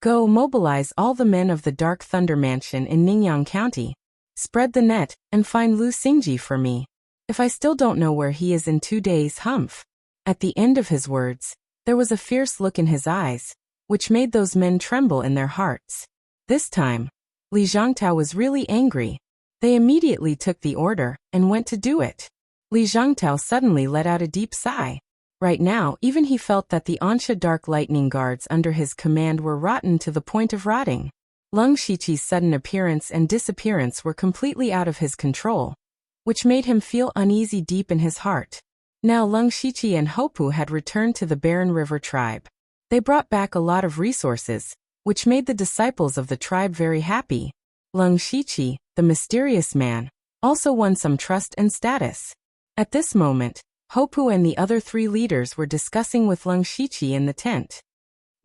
Go mobilize all the men of the Dark Thunder Mansion in Ningyang County. Spread the net and find Lu Xingji for me. If I still don't know where he is in 2 days, humph. At the end of his words, there was a fierce look in his eyes, which made those men tremble in their hearts. This time, Li Zhangtao was really angry. They immediately took the order and went to do it. Li Zhangtao suddenly let out a deep sigh. Right now, even he felt that the Ansha Dark Lightning Guards under his command were rotten to the point of rotting. Leng Shiqi's sudden appearance and disappearance were completely out of his control. which made him feel uneasy deep in his heart. Now Lung Shiqi and Hopu had returned to the barren river tribe. They brought back a lot of resources, which made the disciples of the tribe very happy. Lung Shiqi, the mysterious man, also won some trust and status. At this moment, Hopu and the other 3 leaders were discussing with Lung Shiqi in the tent.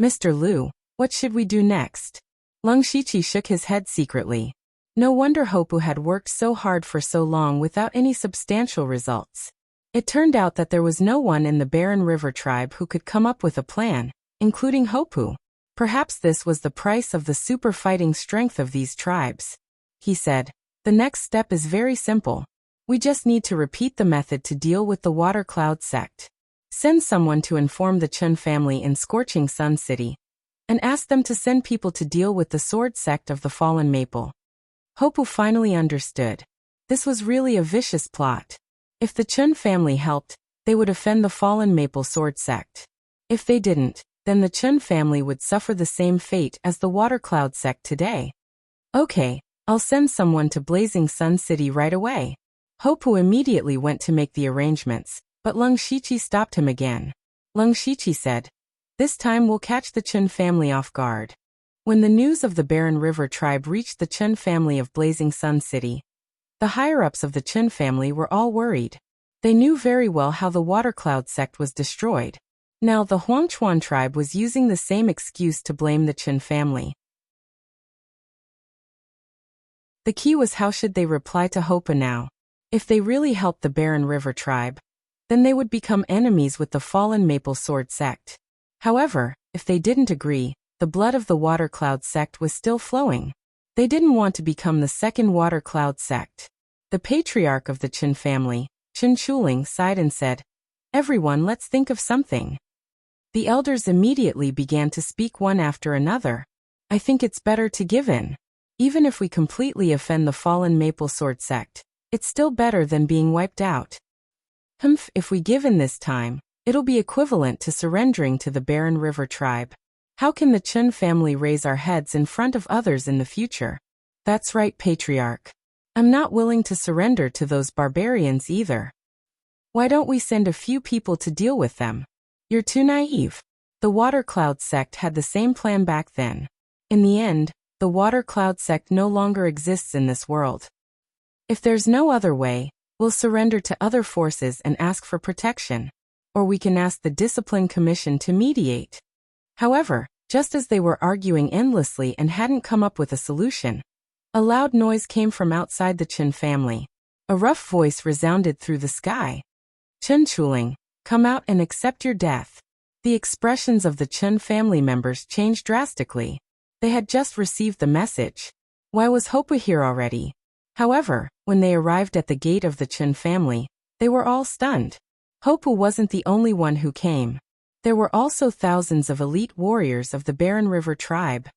Mr. Lu, what should we do next? Lung Shiqi shook his head secretly. No wonder Hopu had worked so hard for so long without any substantial results. It turned out that there was no one in the barren river tribe who could come up with a plan, including Hopu. Perhaps this was the price of the super fighting strength of these tribes. He said, the next step is very simple. We just need to repeat the method to deal with the water cloud sect. Send someone to inform the Chun family in Scorching Sun City, and ask them to send people to deal with the sword sect of the fallen maple. Hopu finally understood. This was really a vicious plot. If the Chun family helped, they would offend the fallen maple sword sect. If they didn't, then the Chun family would suffer the same fate as the water cloud sect today. Okay, I'll send someone to Blazing Sun City right away. Hopu immediately went to make the arrangements, but Lung Shiqi stopped him again. Lung Shiqi said, this time we'll catch the Chun family off guard. When the news of the Barren River tribe reached the Chun family of Blazing Sun City, the higher-ups of the Chun family were all worried. They knew very well how the water cloud sect was destroyed. Now the Huangchuan tribe was using the same excuse to blame the Chun family. The key was how should they reply to Hopu now. If they really helped the Barren River tribe, then they would become enemies with the fallen maple sword sect. However, if they didn't agree, the blood of the water cloud sect was still flowing. They didn't want to become the second water cloud sect. The patriarch of the Chun family, Chun Chuling, sighed and said, everyone, let's think of something. The elders immediately began to speak one after another. I think it's better to give in. Even if we completely offend the fallen maple sword sect, it's still better than being wiped out. If we give in this time, it'll be equivalent to surrendering to the Barren River tribe. How can the Chun family raise our heads in front of others in the future? That's right, patriarch. I'm not willing to surrender to those barbarians either. Why don't we send a few people to deal with them? You're too naive. The water cloud sect had the same plan back then. In the end, the water cloud sect no longer exists in this world. If there's no other way, we'll surrender to other forces and ask for protection. Or we can ask the Discipline Commission to mediate. However, just as they were arguing endlessly and hadn't come up with a solution, a loud noise came from outside the Chun family. A rough voice resounded through the sky. Chun Chuling, come out and accept your death. The expressions of the Chun family members changed drastically. They had just received the message. Why was Hopu here already? However, when they arrived at the gate of the Chun family, they were all stunned. Hopu wasn't the only one who came. There were also thousands of elite warriors of the Barren River tribe.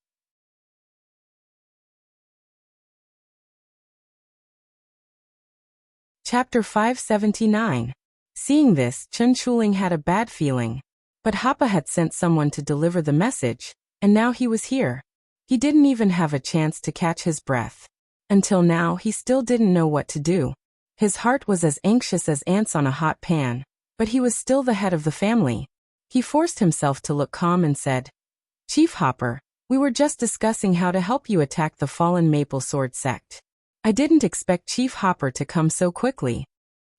Chapter 579. Seeing this, Chun Chuling had a bad feeling. But Hapa had sent someone to deliver the message, and now he was here. He didn't even have a chance to catch his breath. Until now, he still didn't know what to do. His heart was as anxious as ants on a hot pan, but he was still the head of the family. He forced himself to look calm and said, Chief Hopper, we were just discussing how to help you attack the fallen maple sword sect. I didn't expect Chief Hopper to come so quickly.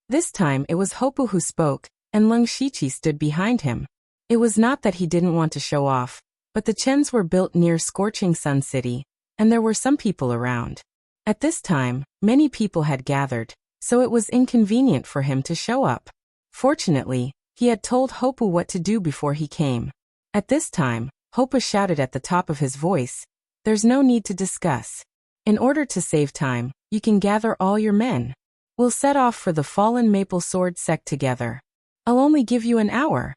This time it was Hopu who spoke, and Lung Shiqi stood behind him. It was not that he didn't want to show off, but the Chens were built near Scorching Sun City, and there were some people around. At this time, many people had gathered, so it was inconvenient for him to show up. Fortunately, he had told Hopu what to do before he came. At this time, Hopu shouted at the top of his voice, "There's no need to discuss. In order to save time, you can gather all your men. We'll set off for the fallen maple sword sect together. I'll only give you an hour."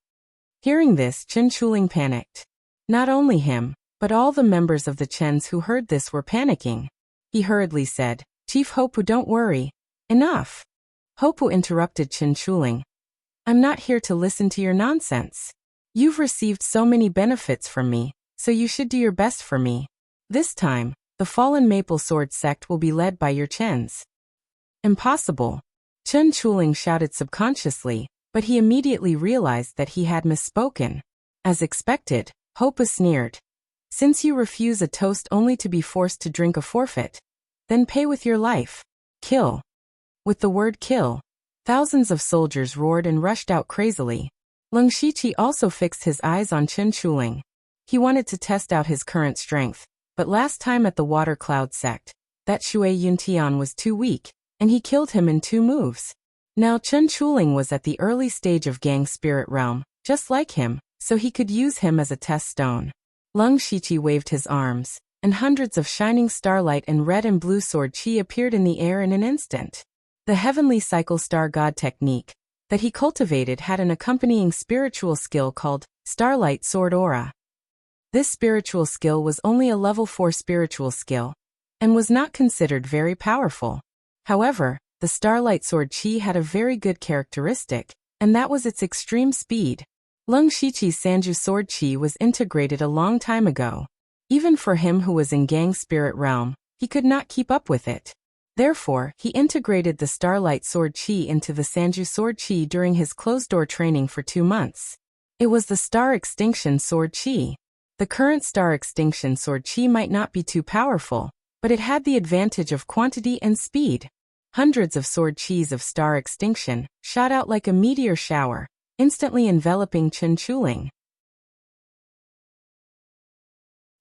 Hearing this, Chun Chuling panicked. Not only him, but all the members of the Chens who heard this were panicking. He hurriedly said, "Chief Hopu, don't worry. Enough." Hopu interrupted Chun Chuling. "I'm not here to listen to your nonsense. You've received so many benefits from me, so you should do your best for me. This time, the fallen maple sword sect will be led by your Chens." "Impossible. Chen Chuling shouted subconsciously, but he immediately realized that he had misspoken. As expected, Hope sneered. Since you refuse a toast only to be forced to drink a forfeit, then pay with your life. Kill. With the word kill, thousands of soldiers roared and rushed out crazily. Leng Shiqi also fixed his eyes on Chen Chuling. He wanted to test out his current strength, but last time at the Water Cloud sect, that Shui Yuntian was too weak, and he killed him in 2 moves. Now Chen Chuling was at the early stage of Gang Spirit Realm, just like him, so he could use him as a test stone. Leng Shiqi waved his arms, and hundreds of shining starlight and red and blue sword chi appeared in the air in an instant. The heavenly cycle star god technique that he cultivated had an accompanying spiritual skill called Starlight Sword Aura. This spiritual skill was only a level 4 spiritual skill, and was not considered very powerful. However, the Starlight Sword Chi had a very good characteristic, and that was its extreme speed. Leng Shiqi's Sanju Sword Chi was integrated a long time ago. Even for him who was in Gang Spirit Realm, he could not keep up with it. Therefore, he integrated the Starlight Sword Chi into the Sanju Sword Chi during his closed-door training for 2 months. It was the Star Extinction Sword Chi. The current Star Extinction Sword Chi might not be too powerful, but it had the advantage of quantity and speed. Hundreds of sword chis of Star Extinction shot out like a meteor shower, instantly enveloping Chen Chuling.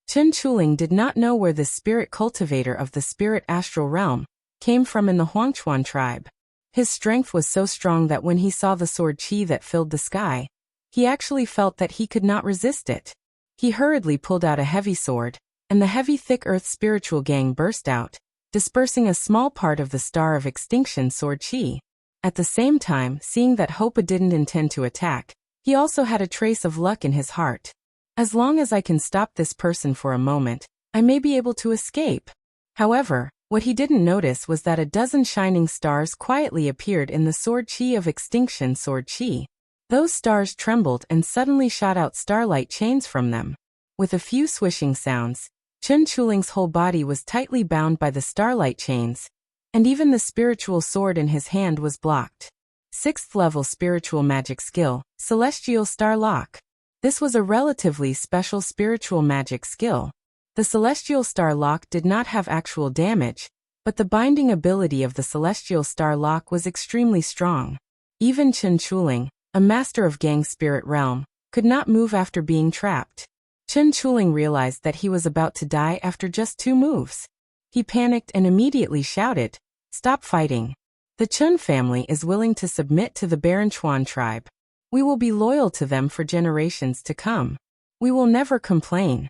Chen Chuling did not know where the spirit cultivator of the spirit astral realm came from in the Huangchuan tribe. His strength was so strong that when he saw the sword chi that filled the sky, he actually felt that he could not resist it. He hurriedly pulled out a heavy sword, and the heavy thick earth spiritual gang burst out, dispersing a small part of the Star of Extinction sword chi. At the same time, seeing that Hope didn't intend to attack, he also had a trace of luck in his heart. As long as I can stop this person for a moment, I may be able to escape. However, what he didn't notice was that a dozen shining stars quietly appeared in the sword chi of Extinction sword chi. Those stars trembled and suddenly shot out starlight chains from them. With a few swishing sounds, Chen Chuling's whole body was tightly bound by the starlight chains, and even the spiritual sword in his hand was blocked. 6th level spiritual magic skill, Celestial Star Lock. This was a relatively special spiritual magic skill. The Celestial Star Lock did not have actual damage, but the binding ability of the Celestial Star Lock was extremely strong. Even Chen Chuling, a master of Gang Spirit Realm, could not move after being trapped. Chen Chuling realized that he was about to die after just 2 moves. He panicked and immediately shouted, "Stop fighting. The Chen family is willing to submit to the Baron Chuan tribe. We will be loyal to them for generations to come. We will never complain."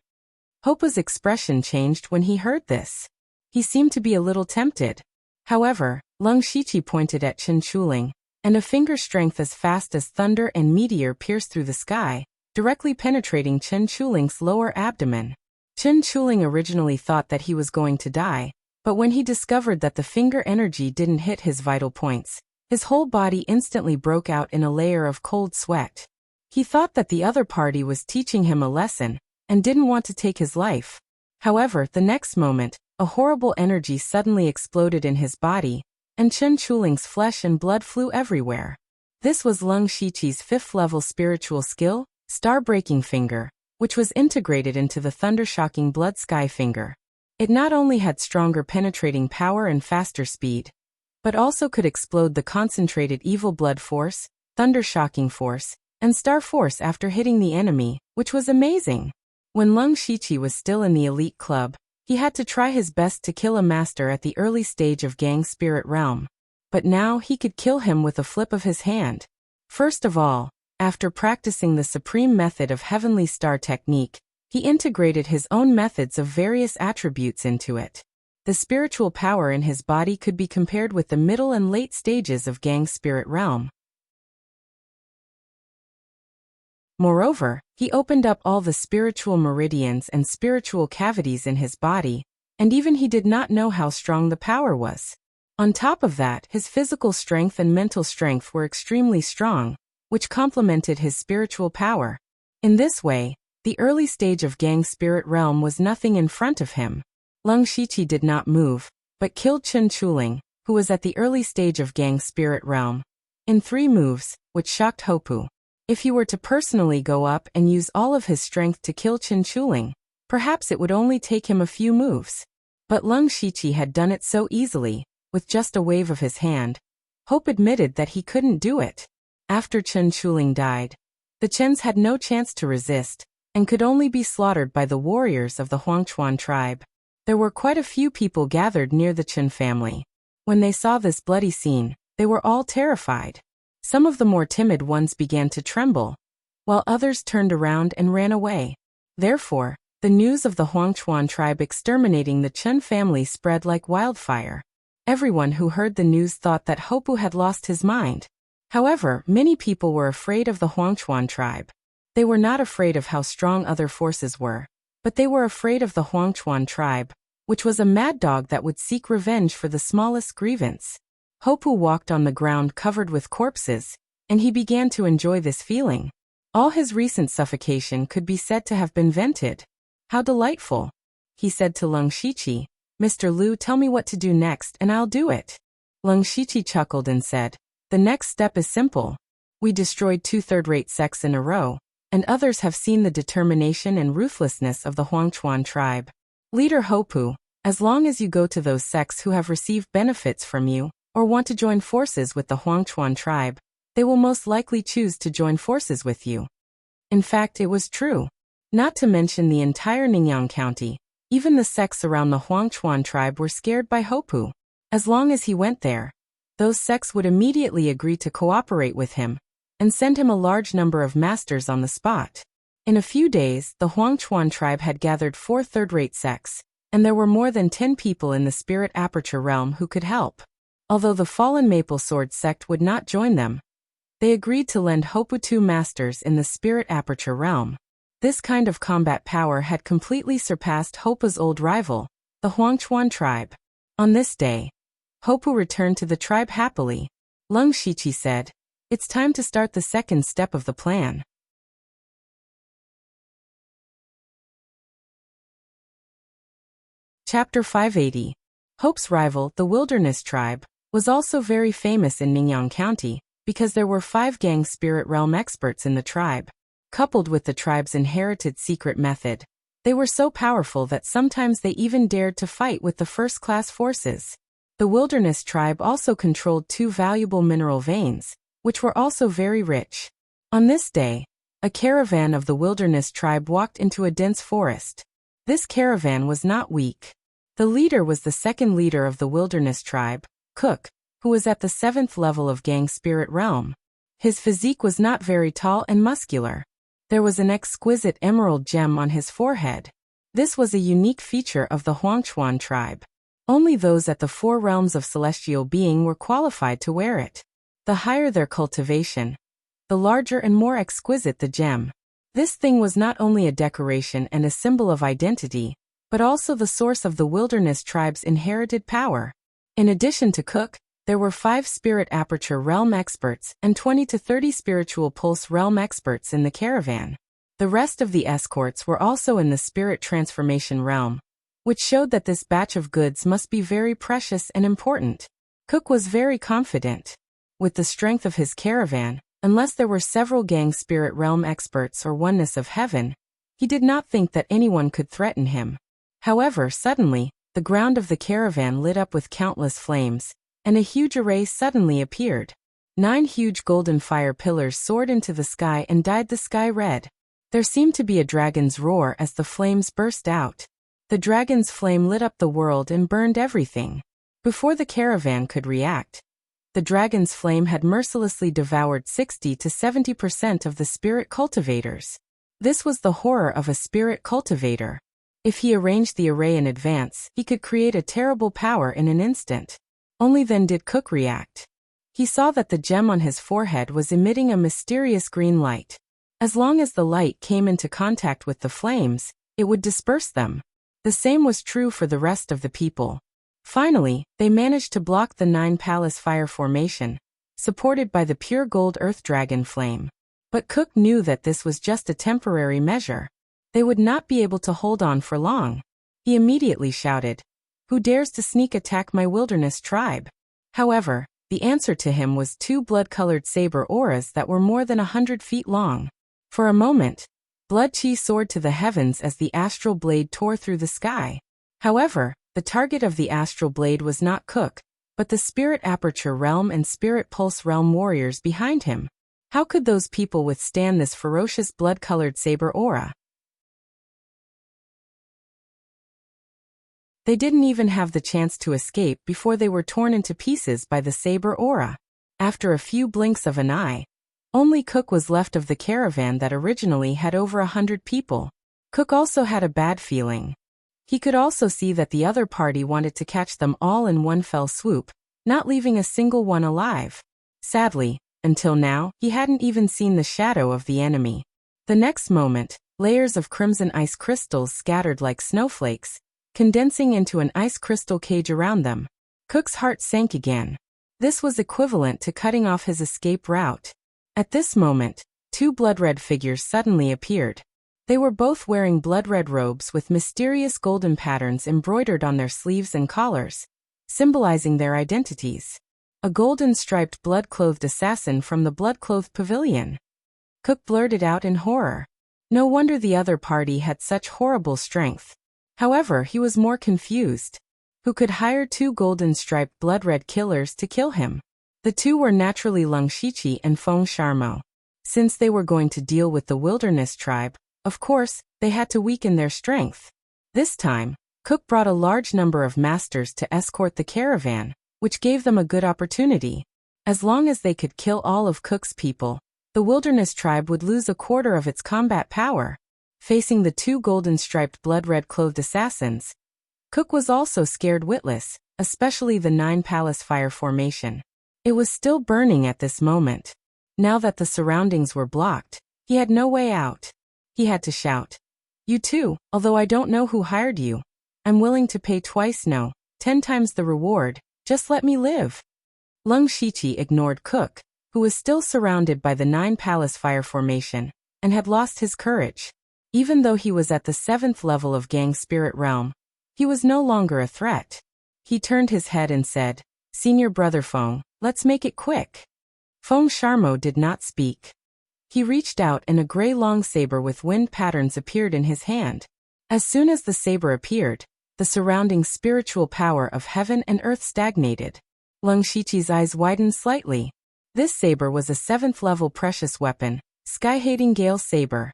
Hope's expression changed when he heard this. He seemed to be a little tempted. However, Leng Shiqi pointed at Chen Chuling, and a finger strength as fast as thunder and meteor pierced through the sky, directly penetrating Chen Chuling's lower abdomen. Chen Chuling originally thought that he was going to die, but when he discovered that the finger energy didn't hit his vital points, his whole body instantly broke out in a layer of cold sweat. He thought that the other party was teaching him a lesson, and didn't want to take his life. However, the next moment, a horrible energy suddenly exploded in his body, and Chen Chuling's flesh and blood flew everywhere. This was Leng Shiqi's 5th level spiritual skill, Star-Breaking Finger, which was integrated into the thunder-shocking Blood Sky Finger. It not only had stronger penetrating power and faster speed, but also could explode the concentrated Evil Blood Force, Thunder-Shocking Force, and Star Force after hitting the enemy, which was amazing. When Leng Shiqi was still in the elite club, he had to try his best to kill a master at the early stage of Gang Spirit Realm. But now he could kill him with a flip of his hand. First of all, after practicing the supreme method of Heavenly Star Technique, he integrated his own methods of various attributes into it. The spiritual power in his body could be compared with the middle and late stages of Gang Spirit Realm. Moreover, he opened up all the spiritual meridians and spiritual cavities in his body, and even he did not know how strong the power was. On top of that, his physical strength and mental strength were extremely strong, which complemented his spiritual power. In this way, the early stage of Gang Spirit Realm was nothing in front of him. Leng Shiqi did not move, but killed Chen Chuling, who was at the early stage of Gang Spirit Realm, in 3 moves, which shocked Hopu. If he were to personally go up and use all of his strength to kill Chen Chuling, perhaps it would only take him a few moves. But Lung Shiqi had done it so easily, with just a wave of his hand. Hope admitted that he couldn't do it. After Chen Chuling died, the Chens had no chance to resist, and could only be slaughtered by the warriors of the Huangchuan tribe. There were quite a few people gathered near the Chen family. When they saw this bloody scene, they were all terrified. Some of the more timid ones began to tremble, while others turned around and ran away. Therefore, the news of the Huangchuan tribe exterminating the Chen family spread like wildfire. Everyone who heard the news thought that Hopu had lost his mind. However, many people were afraid of the Huangchuan tribe. They were not afraid of how strong other forces were, but they were afraid of the Huangchuan tribe, which was a mad dog that would seek revenge for the smallest grievance. Hopu walked on the ground covered with corpses, and he began to enjoy this feeling. All his recent suffocation could be said to have been vented. How delightful! He said to Lung Shiqi, "Mr. Liu, tell me what to do next and I'll do it." Lung Shiqi chuckled and said, "The next step is simple. We destroyed 2 third-rate sects in a row, and others have seen the determination and ruthlessness of the Huangchuan tribe. Leader Hopu, as long as you go to those sects who have received benefits from you, or want to join forces with the Huangchuan tribe, they will most likely choose to join forces with you." In fact, it was true. Not to mention the entire Ningyan County, even the sects around the Huangchuan tribe were scared by Hopu. As long as he went there, those sects would immediately agree to cooperate with him, and send him a large number of masters on the spot. In a few days, the Huangchuan tribe had gathered 4 third-rate sects, and there were more than 10 people in the Spirit Aperture realm who could help. Although the Fallen Maple Sword sect would not join them, they agreed to lend Hopu 2 masters in the Spirit Aperture realm. This kind of combat power had completely surpassed Hopu's old rival, the Huangchuan tribe. On this day, Hopu returned to the tribe happily. Lung Shiqi said, "It's time to start the second step of the plan." Chapter 580. Hope's rival, the Wilderness tribe, was also very famous in Ningyan County, because there were 5 Gang Spirit Realm experts in the tribe. Coupled with the tribe's inherited secret method, they were so powerful that sometimes they even dared to fight with the first-class forces. The Wilderness tribe also controlled 2 valuable mineral veins, which were also very rich. On this day, a caravan of the Wilderness tribe walked into a dense forest. This caravan was not weak. The leader was the second leader of the Wilderness tribe, Cook, who was at the 7th level of Gang Spirit Realm. His physique was not very tall and muscular. There was an exquisite emerald gem on his forehead. This was a unique feature of the Huangchuan tribe. Only those at the 4 realms of celestial being were qualified to wear it. The higher their cultivation, the larger and more exquisite the gem. This thing was not only a decoration and a symbol of identity, but also the source of the Wilderness tribe's inherited power. In addition to Cook, there were 5 Spirit Aperture Realm experts and 20 to 30 Spiritual Pulse Realm experts in the caravan. The rest of the escorts were also in the Spirit Transformation Realm, which showed that this batch of goods must be very precious and important. Cook was very confident. With the strength of his caravan, unless there were several Gang Spirit Realm experts or Oneness of Heaven, he did not think that anyone could threaten him. However, suddenly, the ground of the caravan lit up with countless flames, and a huge array suddenly appeared. 9 huge golden fire pillars soared into the sky and dyed the sky red. There seemed to be a dragon's roar as the flames burst out. The dragon's flame lit up the world and burned everything. Before the caravan could react, the dragon's flame had mercilessly devoured 60 to 70% of the spirit cultivators. This was the horror of a spirit cultivator. If he arranged the array in advance, he could create a terrible power in an instant. Only then did Cook react. He saw that the gem on his forehead was emitting a mysterious green light. As long as the light came into contact with the flames, it would disperse them. The same was true for the rest of the people. Finally, they managed to block the 9 palace fire formation, supported by the pure gold earth dragon flame. But Cook knew that this was just a temporary measure. They would not be able to hold on for long. He immediately shouted, "Who dares to sneak attack my Wilderness tribe?" However, the answer to him was two blood-colored saber auras that were more than 100 feet long. For a moment, blood chi soared to the heavens as the astral blade tore through the sky. However, the target of the astral blade was not Cook, but the spirit aperture realm and spirit pulse realm warriors behind him. How could those people withstand this ferocious blood-colored saber aura? They didn't even have the chance to escape before they were torn into pieces by the saber aura. After a few blinks of an eye, only Cook was left of the caravan that originally had over 100 people. Cook also had a bad feeling. He could also see that the other party wanted to catch them all in one fell swoop, not leaving a single one alive. Sadly, until now, he hadn't even seen the shadow of the enemy. The next moment, layers of crimson ice crystals scattered like snowflakes, condensing into an ice crystal cage around them. Cook's heart sank again. This was equivalent to cutting off his escape route. At this moment, two blood-red figures suddenly appeared. They were both wearing blood-red robes with mysterious golden patterns embroidered on their sleeves and collars, symbolizing their identities. A golden-striped blood-clothed assassin from the blood-clothed pavilion. Cook blurted out in horror. No wonder the other party had such horrible strength. However, he was more confused. Who could hire two golden-striped blood-red killers to kill him? The two were naturally Lung Shiqi and Feng Sharmo. Since they were going to deal with the wilderness tribe, of course, they had to weaken their strength. This time, Cook brought a large number of masters to escort the caravan, which gave them a good opportunity. As long as they could kill all of Cook's people, the wilderness tribe would lose a quarter of its combat power. Facing the two golden-striped blood-red clothed assassins, Cook was also scared witless, especially the 9 Palace Fire formation. It was still burning at this moment. Now that the surroundings were blocked, he had no way out. He had to shout, "You too, although I don't know who hired you. I'm willing to pay twice no, 10 times the reward, just let me live." Lung Shiqi ignored Cook, who was still surrounded by the 9 Palace Fire formation, and had lost his courage. Even though he was at the 7th level of Gang Spirit Realm, he was no longer a threat. He turned his head and said, "Senior Brother Feng, let's make it quick." Feng Sharmo did not speak. He reached out and a gray long saber with wind patterns appeared in his hand. As soon as the saber appeared, the surrounding spiritual power of heaven and earth stagnated. Lung Shiqi's eyes widened slightly. This saber was a 7th level precious weapon, Sky-Hating Gale Saber.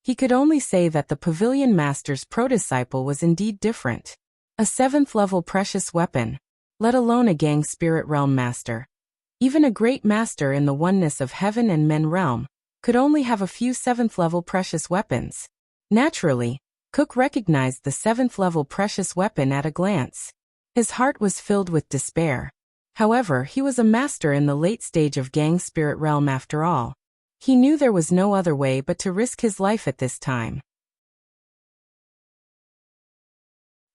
He could only say that the Pavilion Master's prototype was indeed different. A 7th level precious weapon, let alone a Gang Spirit Realm Master. Even a great master in the oneness of heaven and men realm could only have a few 7th level precious weapons. Naturally, Cook recognized the 7th level precious weapon at a glance. His heart was filled with despair. However, he was a master in the late stage of Gang Spirit Realm after all. He knew there was no other way but to risk his life at this time.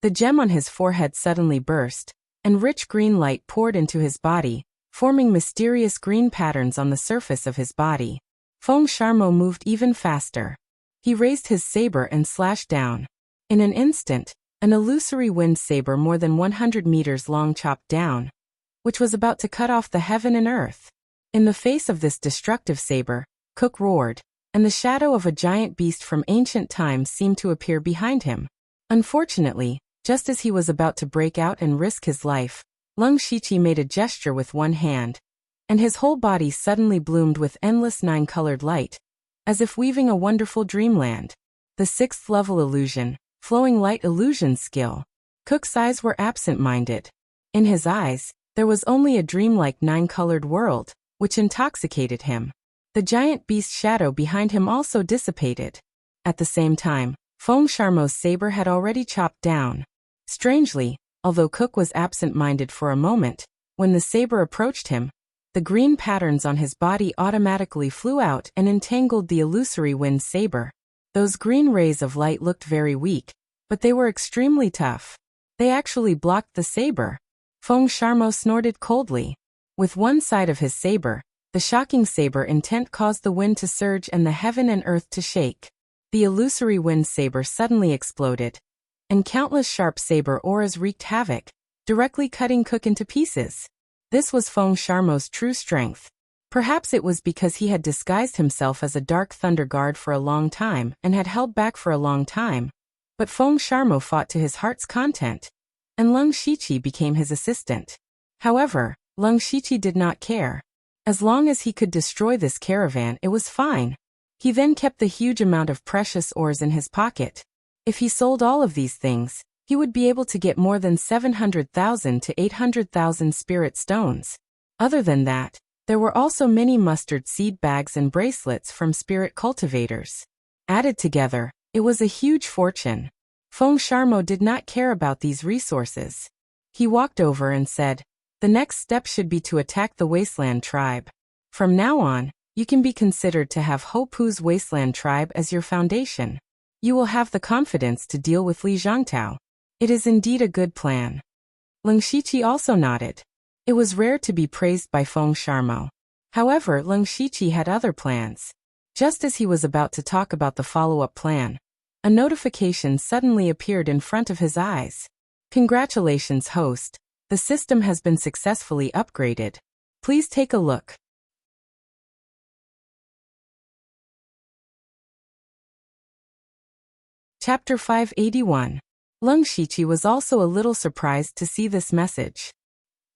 The gem on his forehead suddenly burst, and rich green light poured into his body, forming mysterious green patterns on the surface of his body. Feng Sharmo moved even faster. He raised his saber and slashed down. In an instant, an illusory wind saber more than 100 meters long chopped down, which was about to cut off the heaven and earth. In the face of this destructive saber, Cook roared, and the shadow of a giant beast from ancient times seemed to appear behind him. Unfortunately, just as he was about to break out and risk his life, Lung Shiqi made a gesture with one hand, and his whole body suddenly bloomed with endless 9-colored light, as if weaving a wonderful dreamland. The 6th level illusion, flowing light illusion skill. Cook's eyes were absent-minded. In his eyes, there was only a dreamlike 9-colored world, which intoxicated him. The giant beast shadow behind him also dissipated. At the same time, Feng Sharmo's saber had already chopped down. Strangely, although Cook was absent-minded for a moment, when the saber approached him, the green patterns on his body automatically flew out and entangled the illusory wind saber. Those green rays of light looked very weak, but they were extremely tough. They actually blocked the saber. Feng Sharmo snorted coldly. With one side of his saber, the shocking saber intent caused the wind to surge and the heaven and earth to shake. The illusory wind saber suddenly exploded, and countless sharp saber auras wreaked havoc, directly cutting Cook into pieces. This was Feng Sharmo's true strength. Perhaps it was because he had disguised himself as a dark thunder guard for a long time and had held back for a long time. But Feng Sharmo fought to his heart's content, and Leng Shiqi became his assistant. However, Leng Shiqi did not care. As long as he could destroy this caravan, it was fine. He then kept the huge amount of precious ores in his pocket. If he sold all of these things, he would be able to get more than 700,000 to 800,000 spirit stones. Other than that, there were also many mustard seed bags and bracelets from spirit cultivators. Added together, it was a huge fortune. Feng Sharmo did not care about these resources. He walked over and said, "The next step should be to attack the Wasteland tribe. From now on, you can be considered to have Hopu's Wasteland tribe as your foundation. You will have the confidence to deal with Li Zhangtao. It is indeed a good plan." Leng Shiqi also nodded. It was rare to be praised by Feng Sharmo. However, Leng Shiqi had other plans. Just as he was about to talk about the follow-up plan, a notification suddenly appeared in front of his eyes. "Congratulations, host. The system has been successfully upgraded. Please take a look." Chapter 581. Leng Shiqi was also a little surprised to see this message.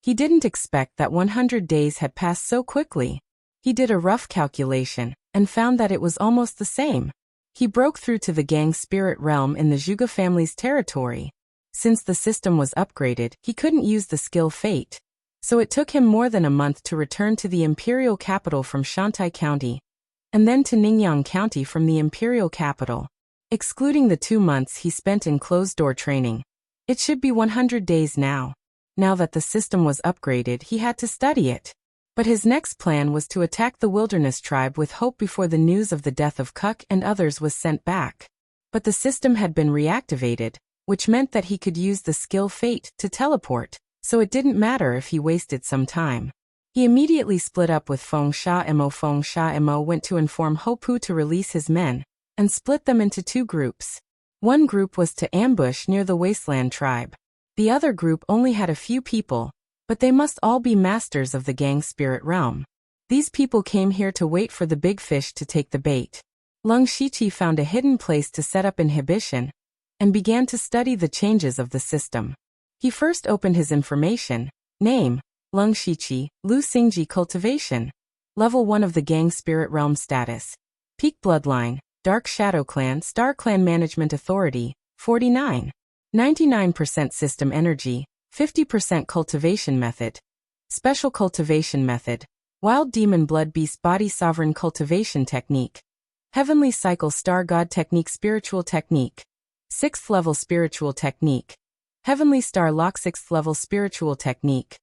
He didn't expect that 100 days had passed so quickly. He did a rough calculation and found that it was almost the same. He broke through to the Gang Spirit realm in the Zhuge family's territory. Since the system was upgraded, he couldn't use the skill Fate. So it took him more than a month to return to the imperial capital from Shantai County, and then to Ningyang County from the imperial capital. Excluding the 2 months he spent in closed-door training, it should be 100 days now. Now that the system was upgraded, he had to study it. But his next plan was to attack the Wilderness tribe with hope before the news of the death of Kuk and others was sent back. But the system had been reactivated, which meant that he could use the skill Fate to teleport, so it didn't matter if he wasted some time. He immediately split up with Feng Sha-mo. Feng Sha-mo went to inform Hopu to release his men, and split them into 2 groups. One group was to ambush near the Wasteland tribe. The other group only had a few people, but they must all be masters of the Gang Spirit realm. These people came here to wait for the big fish to take the bait. Leng Shiqi found a hidden place to set up inhibition, and began to study the changes of the system. He first opened his information. Name: Leng Shiqi, Lu Xingji Cultivation. Level 1 of the Gang Spirit Realm status. Peak Bloodline, Dark Shadow Clan, Star Clan Management Authority, 49. 99% System Energy, 50% Cultivation Method. Special Cultivation Method. Wild Demon Blood Beast Body Sovereign Cultivation Technique. Heavenly Cycle Star God Technique Spiritual Technique. 6th Level Spiritual Technique. Heavenly Star Lock 6th Level Spiritual Technique.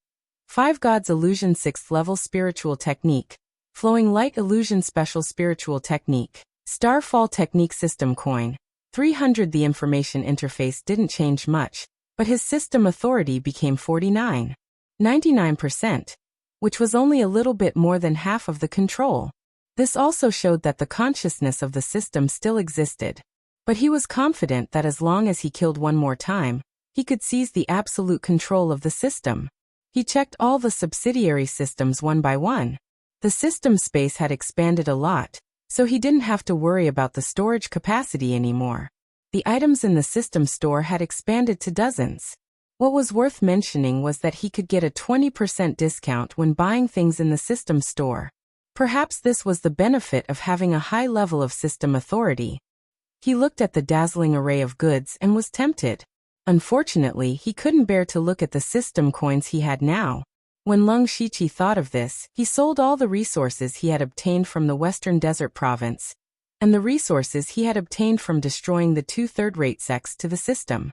5 Gods Illusion 6th Level Spiritual Technique. Flowing Light Illusion Special Spiritual Technique. Starfall Technique System Coin. 300. The information interface didn't change much, but his system authority became 49. 99%, which was only a little bit more than half of the control. This also showed that the consciousness of the system still existed. But he was confident that as long as he killed one more time, he could seize the absolute control of the system. He checked all the subsidiary systems one by one. The system space had expanded a lot, so he didn't have to worry about the storage capacity anymore. The items in the system store had expanded to dozens. What was worth mentioning was that he could get a 20% discount when buying things in the system store. Perhaps this was the benefit of having a high level of system authority. He looked at the dazzling array of goods and was tempted. Unfortunately, he couldn't bear to look at the system coins he had now. When Leng Shiqi thought of this, he sold all the resources he had obtained from the Western Desert Province, and the resources he had obtained from destroying the 2 third-rate sects to the system.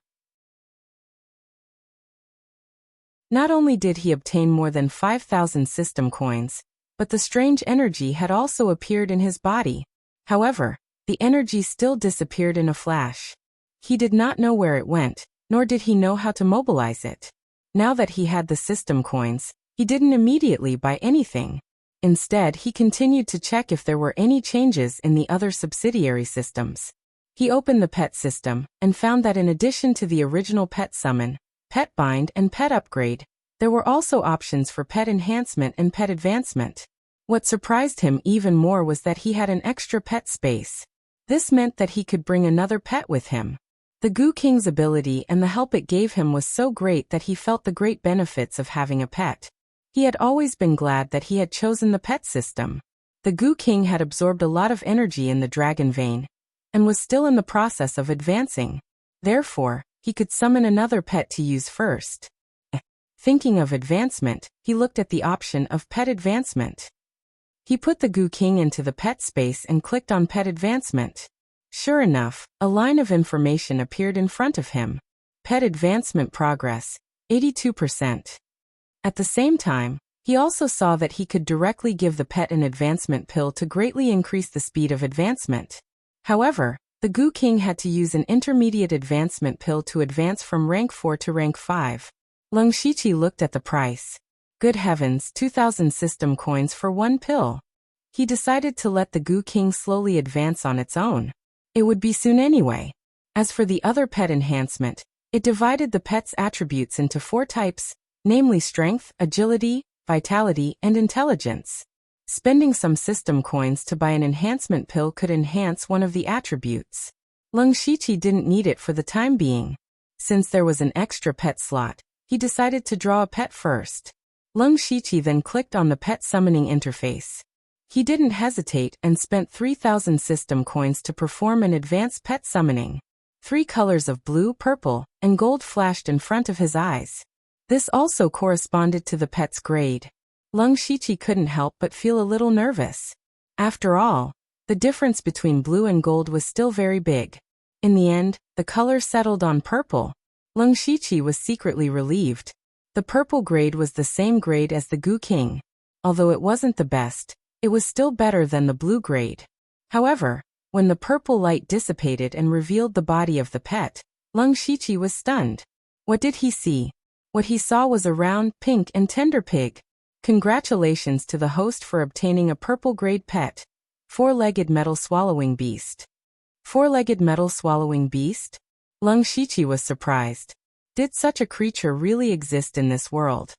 Not only did he obtain more than 5,000 system coins, but the strange energy had also appeared in his body. However, the energy still disappeared in a flash. He did not know where it went, nor did he know how to mobilize it. Now that he had the system coins, he didn't immediately buy anything. Instead, he continued to check if there were any changes in the other subsidiary systems. He opened the pet system, and found that in addition to the original pet summon, pet bind and pet upgrade, There were also options for pet enhancement and pet advancement. What surprised him even more was that he had an extra pet space. This meant that he could bring another pet with him. The Goo King's ability and the help it gave him was so great that he felt the great benefits of having a pet. He had always been glad that he had chosen the pet system. The Goo King had absorbed a lot of energy in the dragon vein, and was still in the process of advancing. Therefore, he could summon another pet to use first. Thinking of advancement, he looked at the option of pet advancement. He put the Goo King into the pet space and clicked on pet advancement. Sure enough, a line of information appeared in front of him. Pet advancement progress, 82%. At the same time, he also saw that he could directly give the pet an advancement pill to greatly increase the speed of advancement. However, the Goo King had to use an intermediate advancement pill to advance from rank 4 to rank 5. Lung Shiqi looked at the price. Good heavens, 2,000 system coins for one pill. He decided to let the Goo King slowly advance on its own. It would be soon anyway. As for the other pet enhancement, it divided the pet's attributes into 4 types, namely strength, agility, vitality, and intelligence. Spending some system coins to buy an enhancement pill could enhance one of the attributes. Lung Shiqi didn't need it for the time being. Since there was an extra pet slot, he decided to draw a pet first. Lung Shiqi then clicked on the pet summoning interface. He didn't hesitate and spent 3,000 system coins to perform an advanced pet summoning. 3 colors of blue, purple, and gold flashed in front of his eyes. This also corresponded to the pet's grade. Lung Shiqi couldn't help but feel a little nervous. After all, the difference between blue and gold was still very big. In the end, the color settled on purple. Lung Shiqi was secretly relieved. The purple grade was the same grade as the Goo King. Although it wasn't the best, it was still better than the blue grade. However, when the purple light dissipated and revealed the body of the pet, Lung Shiqi was stunned. What did he see? What he saw was a round, pink, and tender pig. Congratulations to the host for obtaining a purple grade pet. 4-legged metal swallowing beast. 4-legged metal swallowing beast? Lung Shiqi was surprised. Did such a creature really exist in this world?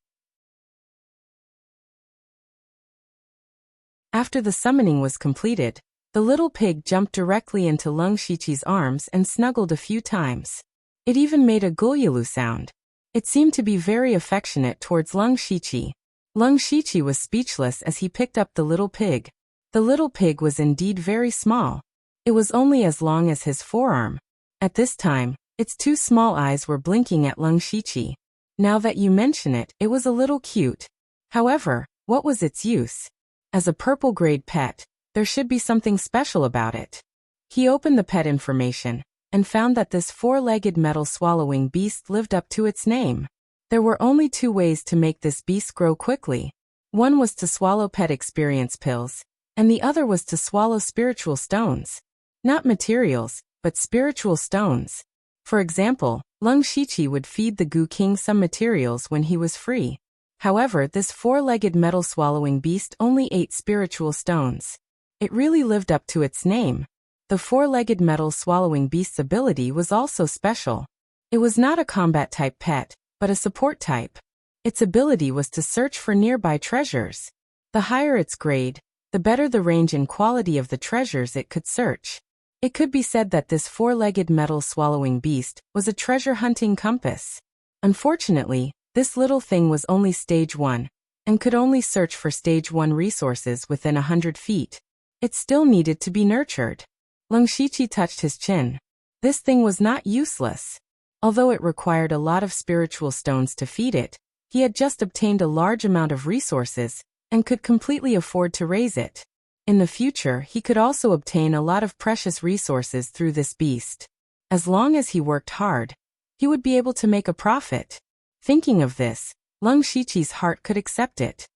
After the summoning was completed, the little pig jumped directly into Lung Shiqi's arms and snuggled a few times. It even made a gulyalu sound. It seemed to be very affectionate towards Lung Shiqi. Lung Shiqi was speechless as he picked up the little pig. The little pig was indeed very small. It was only as long as his forearm. At this time, its 2 small eyes were blinking at Lung Shiqi. Now that you mention it, it was a little cute. However, what was its use? As a purple grade pet, there should be something special about it. He opened the pet information and found that this 4-legged metal swallowing beast lived up to its name. There were only 2 ways to make this beast grow quickly. One was to swallow pet experience pills, and the other was to swallow spiritual stones. Not materials, but spiritual stones. For example, Lung Shiqi would feed the Goo King some materials when he was free. However, this 4-legged metal swallowing beast only ate spiritual stones. It really lived up to its name. The 4-legged metal swallowing beast's ability was also special. It was not a combat type pet, but a support type. Its ability was to search for nearby treasures. The higher its grade, the better the range and quality of the treasures it could search. It could be said that this 4-legged metal swallowing beast was a treasure hunting compass. Unfortunately, this little thing was only stage 1, and could only search for stage 1 resources within 100 feet. It still needed to be nurtured. Lung Shiqi touched his chin. This thing was not useless. Although it required a lot of spiritual stones to feed it, he had just obtained a large amount of resources, and could completely afford to raise it. In the future, he could also obtain a lot of precious resources through this beast. As long as he worked hard, he would be able to make a profit. Thinking of this, Lung Shiqi's heart could accept it.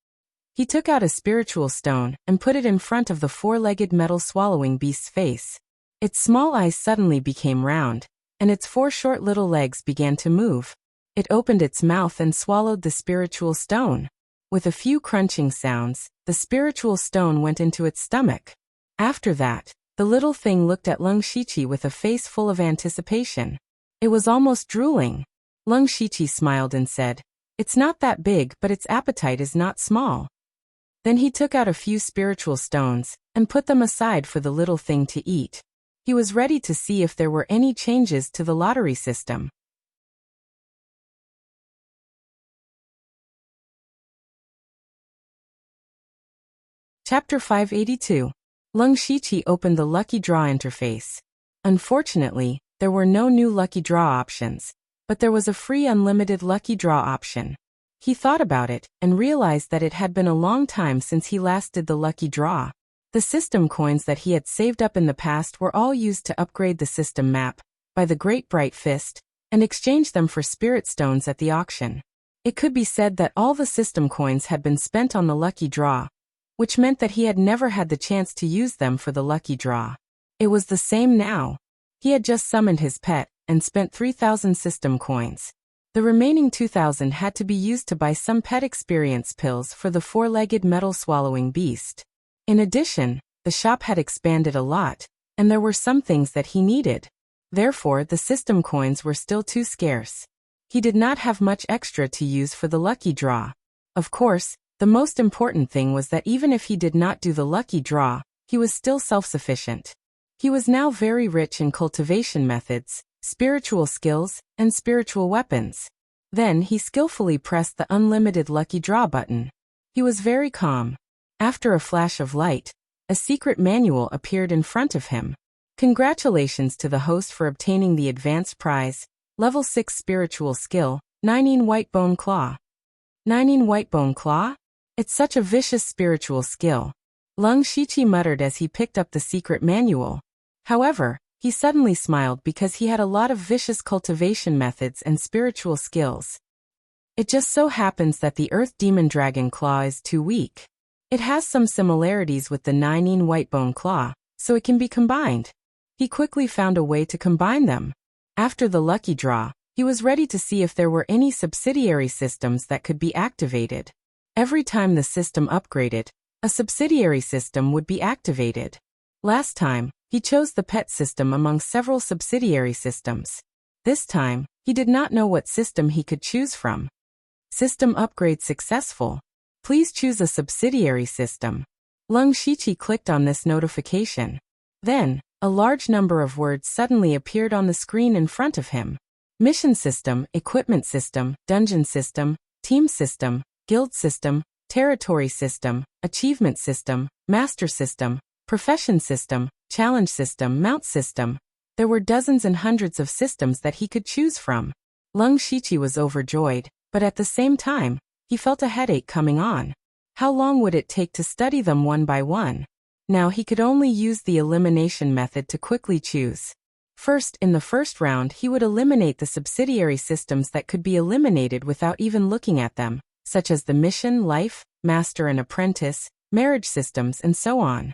He took out a spiritual stone and put it in front of the 4-legged metal swallowing beast's face. Its small eyes suddenly became round, and its 4 short little legs began to move. It opened its mouth and swallowed the spiritual stone. With a few crunching sounds, the spiritual stone went into its stomach. After that, the little thing looked at Lung Shiqi with a face full of anticipation. It was almost drooling. Lung Shiqi smiled and said, It's not that big, but its appetite is not small. Then he took out a few spiritual stones and put them aside for the little thing to eat. He was ready to see if there were any changes to the lottery system. Chapter 582. Lung Shiqi opened the Lucky Draw interface. Unfortunately, there were no new Lucky Draw options, but there was a free unlimited Lucky Draw option. He thought about it and realized that it had been a long time since he last did the Lucky Draw. The system coins that he had saved up in the past were all used to upgrade the system map by the Great Bright Fist and exchange them for spirit stones at the auction. It could be said that all the system coins had been spent on the Lucky Draw, which meant that he had never had the chance to use them for the Lucky Draw. It was the same now. He had just summoned his pet and spent 3,000 system coins. The remaining 2,000 had to be used to buy some pet experience pills for the four-legged metal-swallowing beast. In addition, the shop had expanded a lot, and there were some things that he needed. Therefore, the system coins were still too scarce. He did not have much extra to use for the Lucky Draw. Of course, the most important thing was that even if he did not do the Lucky Draw, he was still self-sufficient. He was now very rich in cultivation methods, spiritual skills, and spiritual weapons. Then he skillfully pressed the unlimited Lucky Draw button. He was very calm. After a flash of light, a secret manual appeared in front of him. Congratulations to the host for obtaining the advanced prize, level 6 spiritual skill, 19 White Bone Claw. 19 White Bone Claw? It's such a vicious spiritual skill. Lung Shiqi muttered as he picked up the secret manual. However, he suddenly smiled because he had a lot of vicious cultivation methods and spiritual skills. It just so happens that the Earth Demon Dragon Claw is too weak. It has some similarities with the 19 Whitebone Claw, so it can be combined. He quickly found a way to combine them. After the Lucky Draw, he was ready to see if there were any subsidiary systems that could be activated. Every time the system upgraded, a subsidiary system would be activated. Last time, he chose the pet system among several subsidiary systems. This time, he did not know what system he could choose from. System upgrade successful. Please choose a subsidiary system. Lung Shiqi clicked on this notification. Then, a large number of words suddenly appeared on the screen in front of him. Mission system, equipment system, dungeon system, team system, guild system, territory system, achievement system, master system, profession system, challenge system, mount system. There were dozens and hundreds of systems that he could choose from. Lung Shiqi was overjoyed, but at the same time, he felt a headache coming on. How long would it take to study them one by one? Now he could only use the elimination method to quickly choose. First, in the first round, he would eliminate the subsidiary systems that could be eliminated without even looking at them, such as the mission, life, master and apprentice, marriage systems, and so on.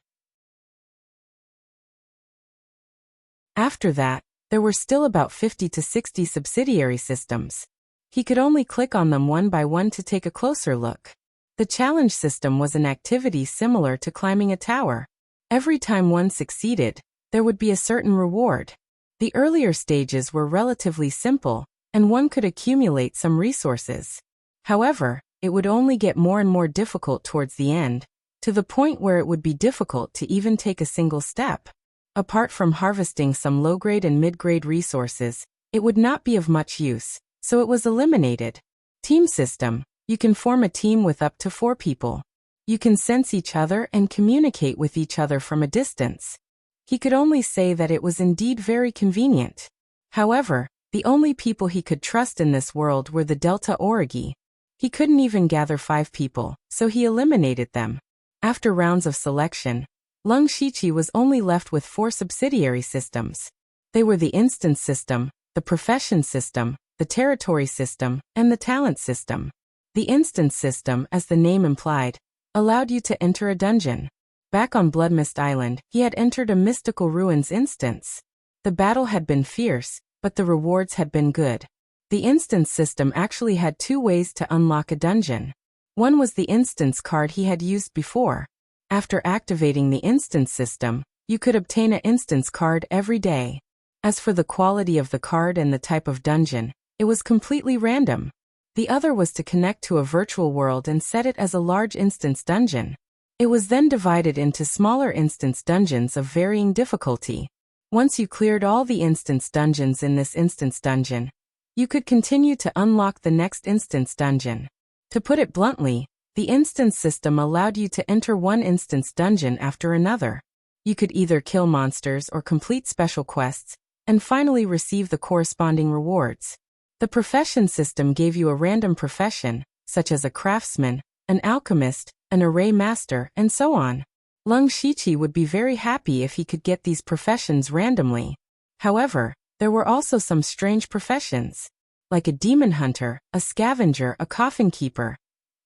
After that, there were still about 50 to 60 subsidiary systems. He could only click on them one by one to take a closer look. The challenge system was an activity similar to climbing a tower. Every time one succeeded, there would be a certain reward. The earlier stages were relatively simple, and one could accumulate some resources. However, it would only get more and more difficult towards the end, to the point where it would be difficult to even take a single step. Apart from harvesting some low-grade and mid-grade resources, it would not be of much use, so it was eliminated. Team system. You can form a team with up to 4 people. You can sense each other and communicate with each other from a distance. He could only say that it was indeed very convenient. However, the only people he could trust in this world were the Delta Origi. He couldn't even gather 5 people, so he eliminated them. After rounds of selection, Lung Shiqi was only left with 4 subsidiary systems. They were the instance system, the profession system, the territory system, and the talent system. The instance system, as the name implied, allowed you to enter a dungeon. Back on Bloodmist Island, he had entered a mystical ruins instance. The battle had been fierce, but the rewards had been good. The instance system actually had 2 ways to unlock a dungeon. One was the instance card he had used before. After activating the instance system, you could obtain an instance card every day. As for the quality of the card and the type of dungeon, it was completely random. The other was to connect to a virtual world and set it as a large instance dungeon. It was then divided into smaller instance dungeons of varying difficulty. Once you cleared all the instance dungeons in this instance dungeon, you could continue to unlock the next instance dungeon. To put it bluntly, the instance system allowed you to enter one instance dungeon after another. You could either kill monsters or complete special quests, and finally receive the corresponding rewards. The profession system gave you a random profession, such as a craftsman, an alchemist, an array master, and so on. Lung Shiqi would be very happy if he could get these professions randomly. However, there were also some strange professions, like a demon hunter, a scavenger, a coffin keeper.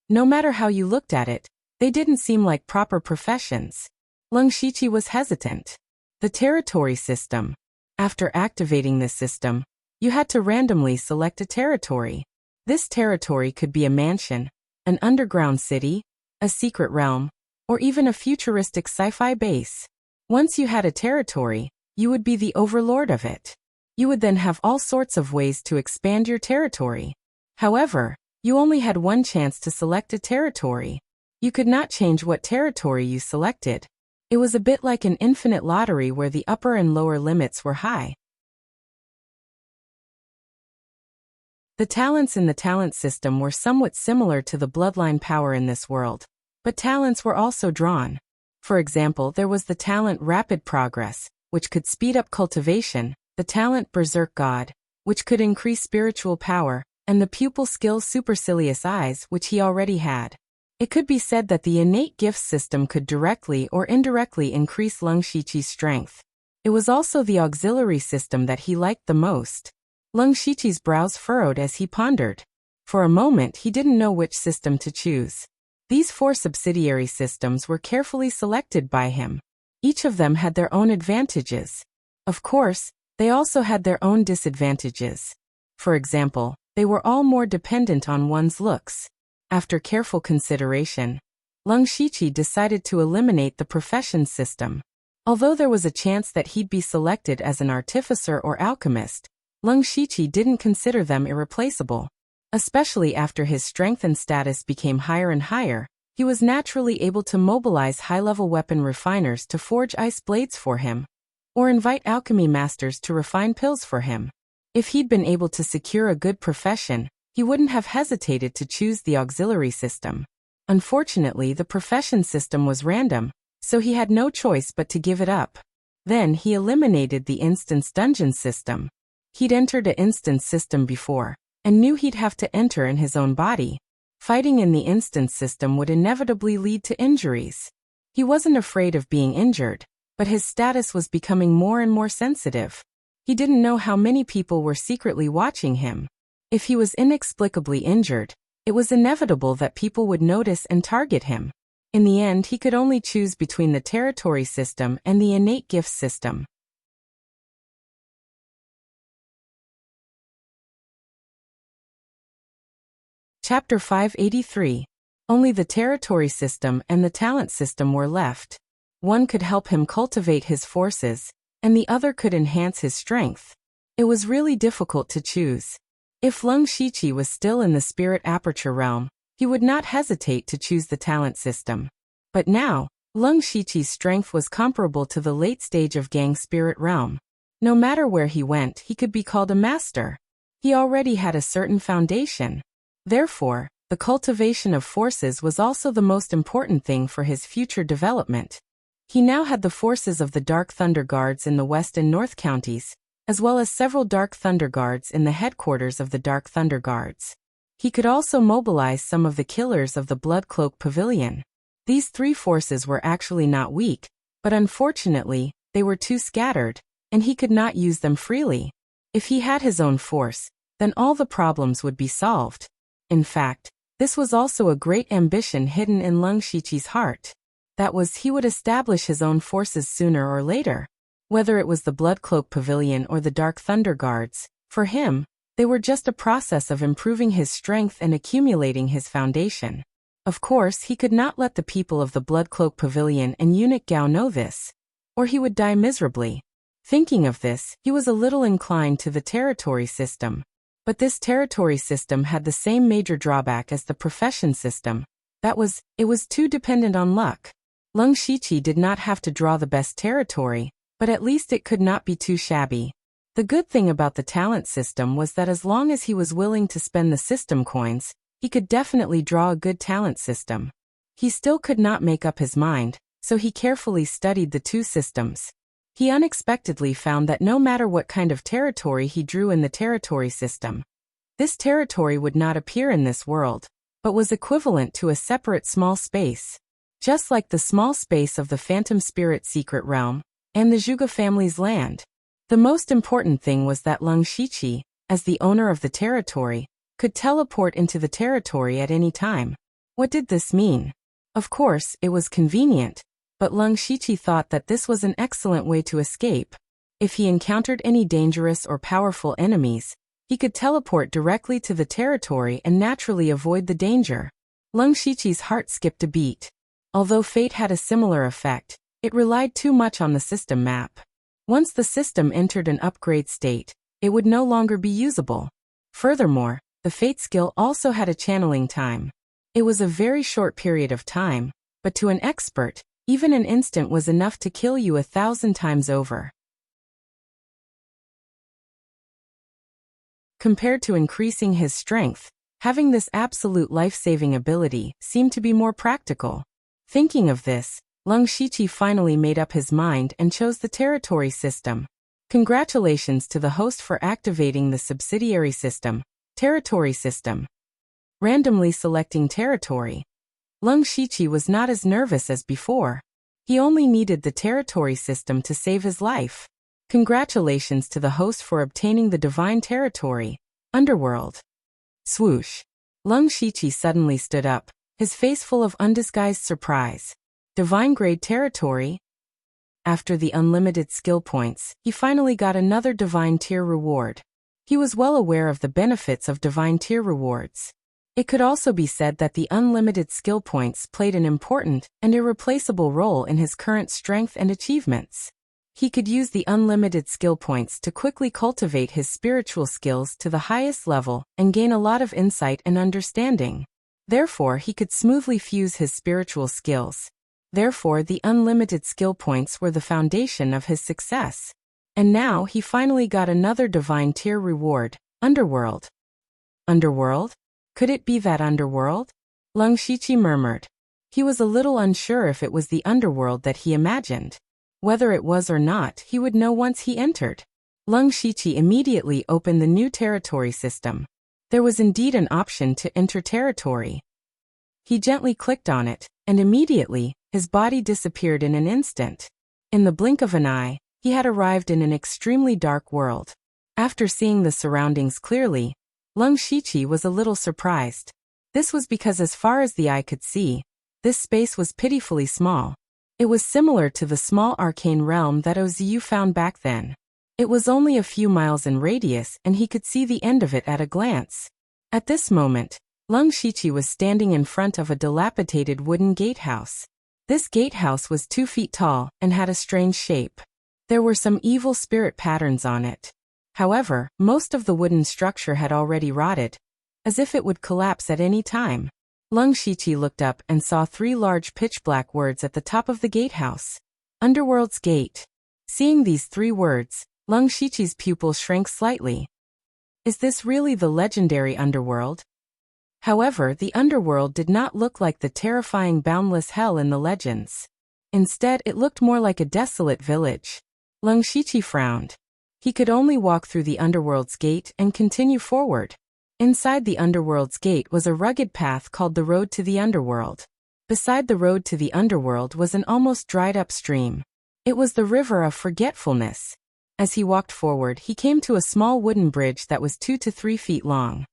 No matter how you looked at it, they didn't seem like proper professions. Lung Shiqi was hesitant. The territory system. After activating this system, you had to randomly select a territory. This territory could be a mansion, an underground city, a secret realm, or even a futuristic sci-fi base. Once you had a territory, you would be the overlord of it. You would then have all sorts of ways to expand your territory. However, you only had one chance to select a territory. You could not change what territory you selected. It was a bit like an infinite lottery where the upper and lower limits were high. The talents in the talent system were somewhat similar to the bloodline power in this world, but talents were also drawn. For example, there was the talent Rapid Progress, which could speed up cultivation, the talent Berserk God, which could increase spiritual power, and the pupil skill Supercilious Eyes, which he already had. It could be said that the innate gifts system could directly or indirectly increase Lung Shiqi's strength. It was also the auxiliary system that he liked the most. Lung Shiqi's brows furrowed as he pondered. For a moment he didn't know which system to choose. These 4 subsidiary systems were carefully selected by him. Each of them had their own advantages. Of course, they also had their own disadvantages. For example, they were all more dependent on one's looks. After careful consideration, Lung Shiqi decided to eliminate the profession system. Although there was a chance that he'd be selected as an artificer or alchemist, Lung Shiqi didn't consider them irreplaceable. Especially after his strength and status became higher and higher, he was naturally able to mobilize high-level weapon refiners to forge ice blades for him, or invite alchemy masters to refine pills for him. If he'd been able to secure a good profession, he wouldn't have hesitated to choose the auxiliary system. Unfortunately, the profession system was random, so he had no choice but to give it up. Then he eliminated the instance dungeon system. He'd entered an instance system before, and knew he'd have to enter in his own body. Fighting in the instance system would inevitably lead to injuries. He wasn't afraid of being injured, but his status was becoming more and more sensitive. He didn't know how many people were secretly watching him. If he was inexplicably injured, it was inevitable that people would notice and target him. In the end, he could only choose between the territory system and the innate gifts system. Chapter 583. Only the territory system and the talent system were left. One could help him cultivate his forces, and the other could enhance his strength. It was really difficult to choose. If Lung Shiqi was still in the spirit aperture realm, he would not hesitate to choose the talent system. But now, Lung Shiqi's strength was comparable to the late stage of Gang spirit realm. No matter where he went, he could be called a master. He already had a certain foundation. Therefore, the cultivation of forces was also the most important thing for his future development. He now had the forces of the Dark Thunder Guards in the West and North counties, as well as several Dark Thunder Guards in the headquarters of the Dark Thunder Guards. He could also mobilize some of the killers of the Blood Cloak Pavilion. These 3 forces were actually not weak, but unfortunately, they were too scattered, and he could not use them freely. If he had his own force, then all the problems would be solved. In fact, this was also a great ambition hidden in Lung Shiqi's heart. That was, he would establish his own forces sooner or later. Whether it was the Blood Cloak Pavilion or the Dark Thunder Guards, for him, they were just a process of improving his strength and accumulating his foundation. Of course, he could not let the people of the Blood Cloak Pavilion and Eunuch Gao know this, or he would die miserably. Thinking of this, he was a little inclined to the territory system. But this territory system had the same major drawback as the profession system. It was too dependent on luck. Leng Shiqi did not have to draw the best territory, but at least it could not be too shabby. The good thing about the talent system was that as long as he was willing to spend the system coins, he could definitely draw a good talent system. He still could not make up his mind, so he carefully studied the two systems. He unexpectedly found that no matter what kind of territory he drew in the territory system, this territory would not appear in this world, but was equivalent to a separate small space. Just like the small space of the Phantom Spirit Secret Realm and the Zhuge family's land. The most important thing was that Leng Shiqi, as the owner of the territory, could teleport into the territory at any time. What did this mean? Of course, it was convenient, but Leng Shiqi thought that this was an excellent way to escape. If he encountered any dangerous or powerful enemies, he could teleport directly to the territory and naturally avoid the danger. Leng Shiqi's heart skipped a beat. Although fate had a similar effect, it relied too much on the system map. Once the system entered an upgrade state, it would no longer be usable. Furthermore, the fate skill also had a channeling time. It was a very short period of time, but to an expert, even an instant was enough to kill you 1,000 times over. Compared to increasing his strength, having this absolute life-saving ability seemed to be more practical. Thinking of this, Leng Shiqi finally made up his mind and chose the territory system. Congratulations to the host for activating the subsidiary system, territory system. Randomly selecting territory. Leng Shiqi was not as nervous as before. He only needed the territory system to save his life. Congratulations to the host for obtaining the divine territory, Underworld. Swoosh. Leng Shiqi suddenly stood up, his face full of undisguised surprise. Divine grade territory? After the unlimited skill points, he finally got another divine tier reward. He was well aware of the benefits of divine tier rewards. It could also be said that the unlimited skill points played an important and irreplaceable role in his current strength and achievements. He could use the unlimited skill points to quickly cultivate his spiritual skills to the highest level and gain a lot of insight and understanding. Therefore, he could smoothly fuse his spiritual skills. Therefore, the unlimited skill points were the foundation of his success. And now he finally got another divine tier reward, Underworld. Underworld? Could it be that Underworld? Leng Shiqi murmured. He was a little unsure if it was the Underworld that he imagined. Whether it was or not, he would know once he entered. Leng Shiqi immediately opened the new territory system. There was indeed an option to enter territory. He gently clicked on it, and immediately, his body disappeared in an instant. In the blink of an eye, he had arrived in an extremely dark world. After seeing the surroundings clearly, Leng Shiqi was a little surprised. This was because as far as the eye could see, this space was pitifully small. It was similar to the small arcane realm that Oziu found back then. It was only a few miles in radius and he could see the end of it at a glance. At this moment, Leng Shiqi was standing in front of a dilapidated wooden gatehouse. This gatehouse was 2 feet tall and had a strange shape. There were some evil spirit patterns on it. However, most of the wooden structure had already rotted, as if it would collapse at any time. Leng Shiqi looked up and saw 3 large pitch-black words at the top of the gatehouse. Underworld's Gate. Seeing these 3 words, Leng Shiqi's pupils shrank slightly. Is this really the legendary Underworld? However, the Underworld did not look like the terrifying boundless hell in the legends. Instead, it looked more like a desolate village. Leng Shiqi frowned. He could only walk through the Underworld's Gate and continue forward. Inside the Underworld's Gate was a rugged path called the Road to the Underworld. Beside the Road to the Underworld was an almost dried-up stream. It was the River of Forgetfulness. As he walked forward, he came to a small wooden bridge that was 2 to 3 feet long.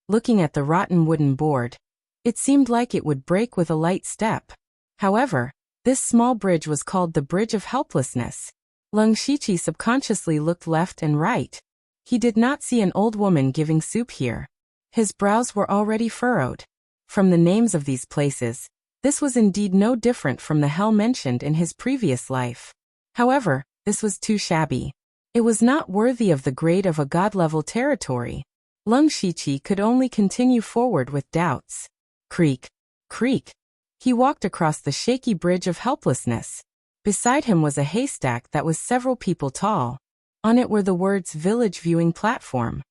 Looking at the rotten wooden board, it seemed like it would break with a light step. However, this small bridge was called the Bridge of Helplessness. Leng Shiqi subconsciously looked left and right. He did not see an old woman giving soup here. His brows were already furrowed. From the names of these places, this was indeed no different from the hell mentioned in his previous life. However, this was too shabby. It was not worthy of the grade of a god-level territory. Lung Shiqi could only continue forward with doubts. Creak, creak. He walked across the shaky bridge of helplessness. Beside him was a haystack that was several people tall. On it were the words Village Viewing Platform.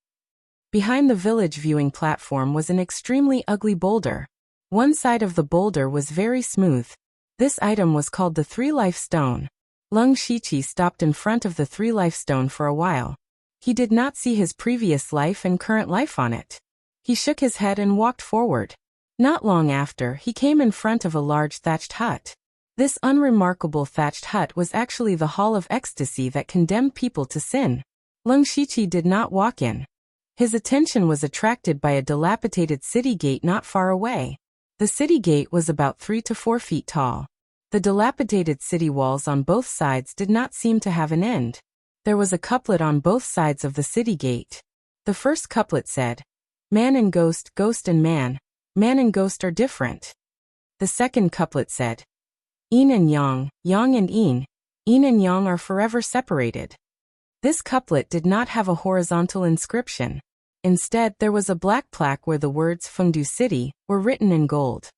Behind the village viewing platform was an extremely ugly boulder. One side of the boulder was very smooth. This item was called the Three-Life Stone. Lung Shiqi stopped in front of the Three-Life Stone for a while. He did not see his previous life and current life on it. He shook his head and walked forward. Not long after, he came in front of a large thatched hut. This unremarkable thatched hut was actually the Hall of Ecstasy that condemned people to sin. Lung Shiqi did not walk in. His attention was attracted by a dilapidated city gate not far away. The city gate was about 3 to 4 feet tall. The dilapidated city walls on both sides did not seem to have an end. There was a couplet on both sides of the city gate. The first couplet said, "Man and ghost, ghost and man and ghost are different." The second couplet said, "Yin and yang and yin and yang are forever separated." This couplet did not have a horizontal inscription. Instead, there was a black plaque where the words Fengdu City were written in gold.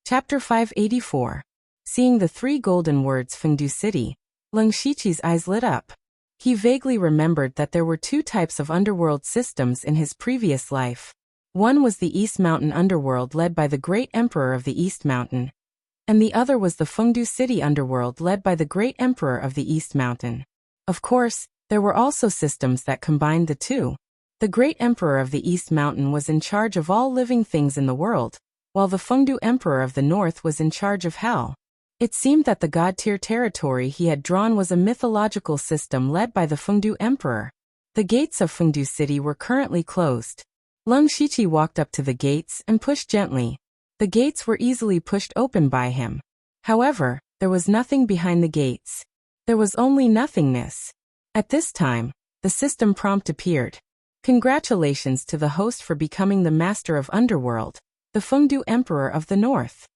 Chapter 584. Seeing the 3 golden words Fengdu City, Lung Shiqi's eyes lit up. He vaguely remembered that there were 2 types of underworld systems in his previous life. One was the East Mountain underworld led by the Great Emperor of the East Mountain, and the other was the Fengdu City underworld led by the Great Emperor of the East Mountain. Of course, there were also systems that combined the 2. The Great Emperor of the East Mountain was in charge of all living things in the world, while the Fengdu Emperor of the North was in charge of hell. It seemed that the god-tier territory he had drawn was a mythological system led by the Fengdu Emperor. The gates of Fengdu City were currently closed. Lung Shiqi walked up to the gates and pushed gently. The gates were easily pushed open by him. However, there was nothing behind the gates. There was only nothingness. At this time, the system prompt appeared. Congratulations to the host for becoming the master of Underworld, the Fengdu Emperor of the North.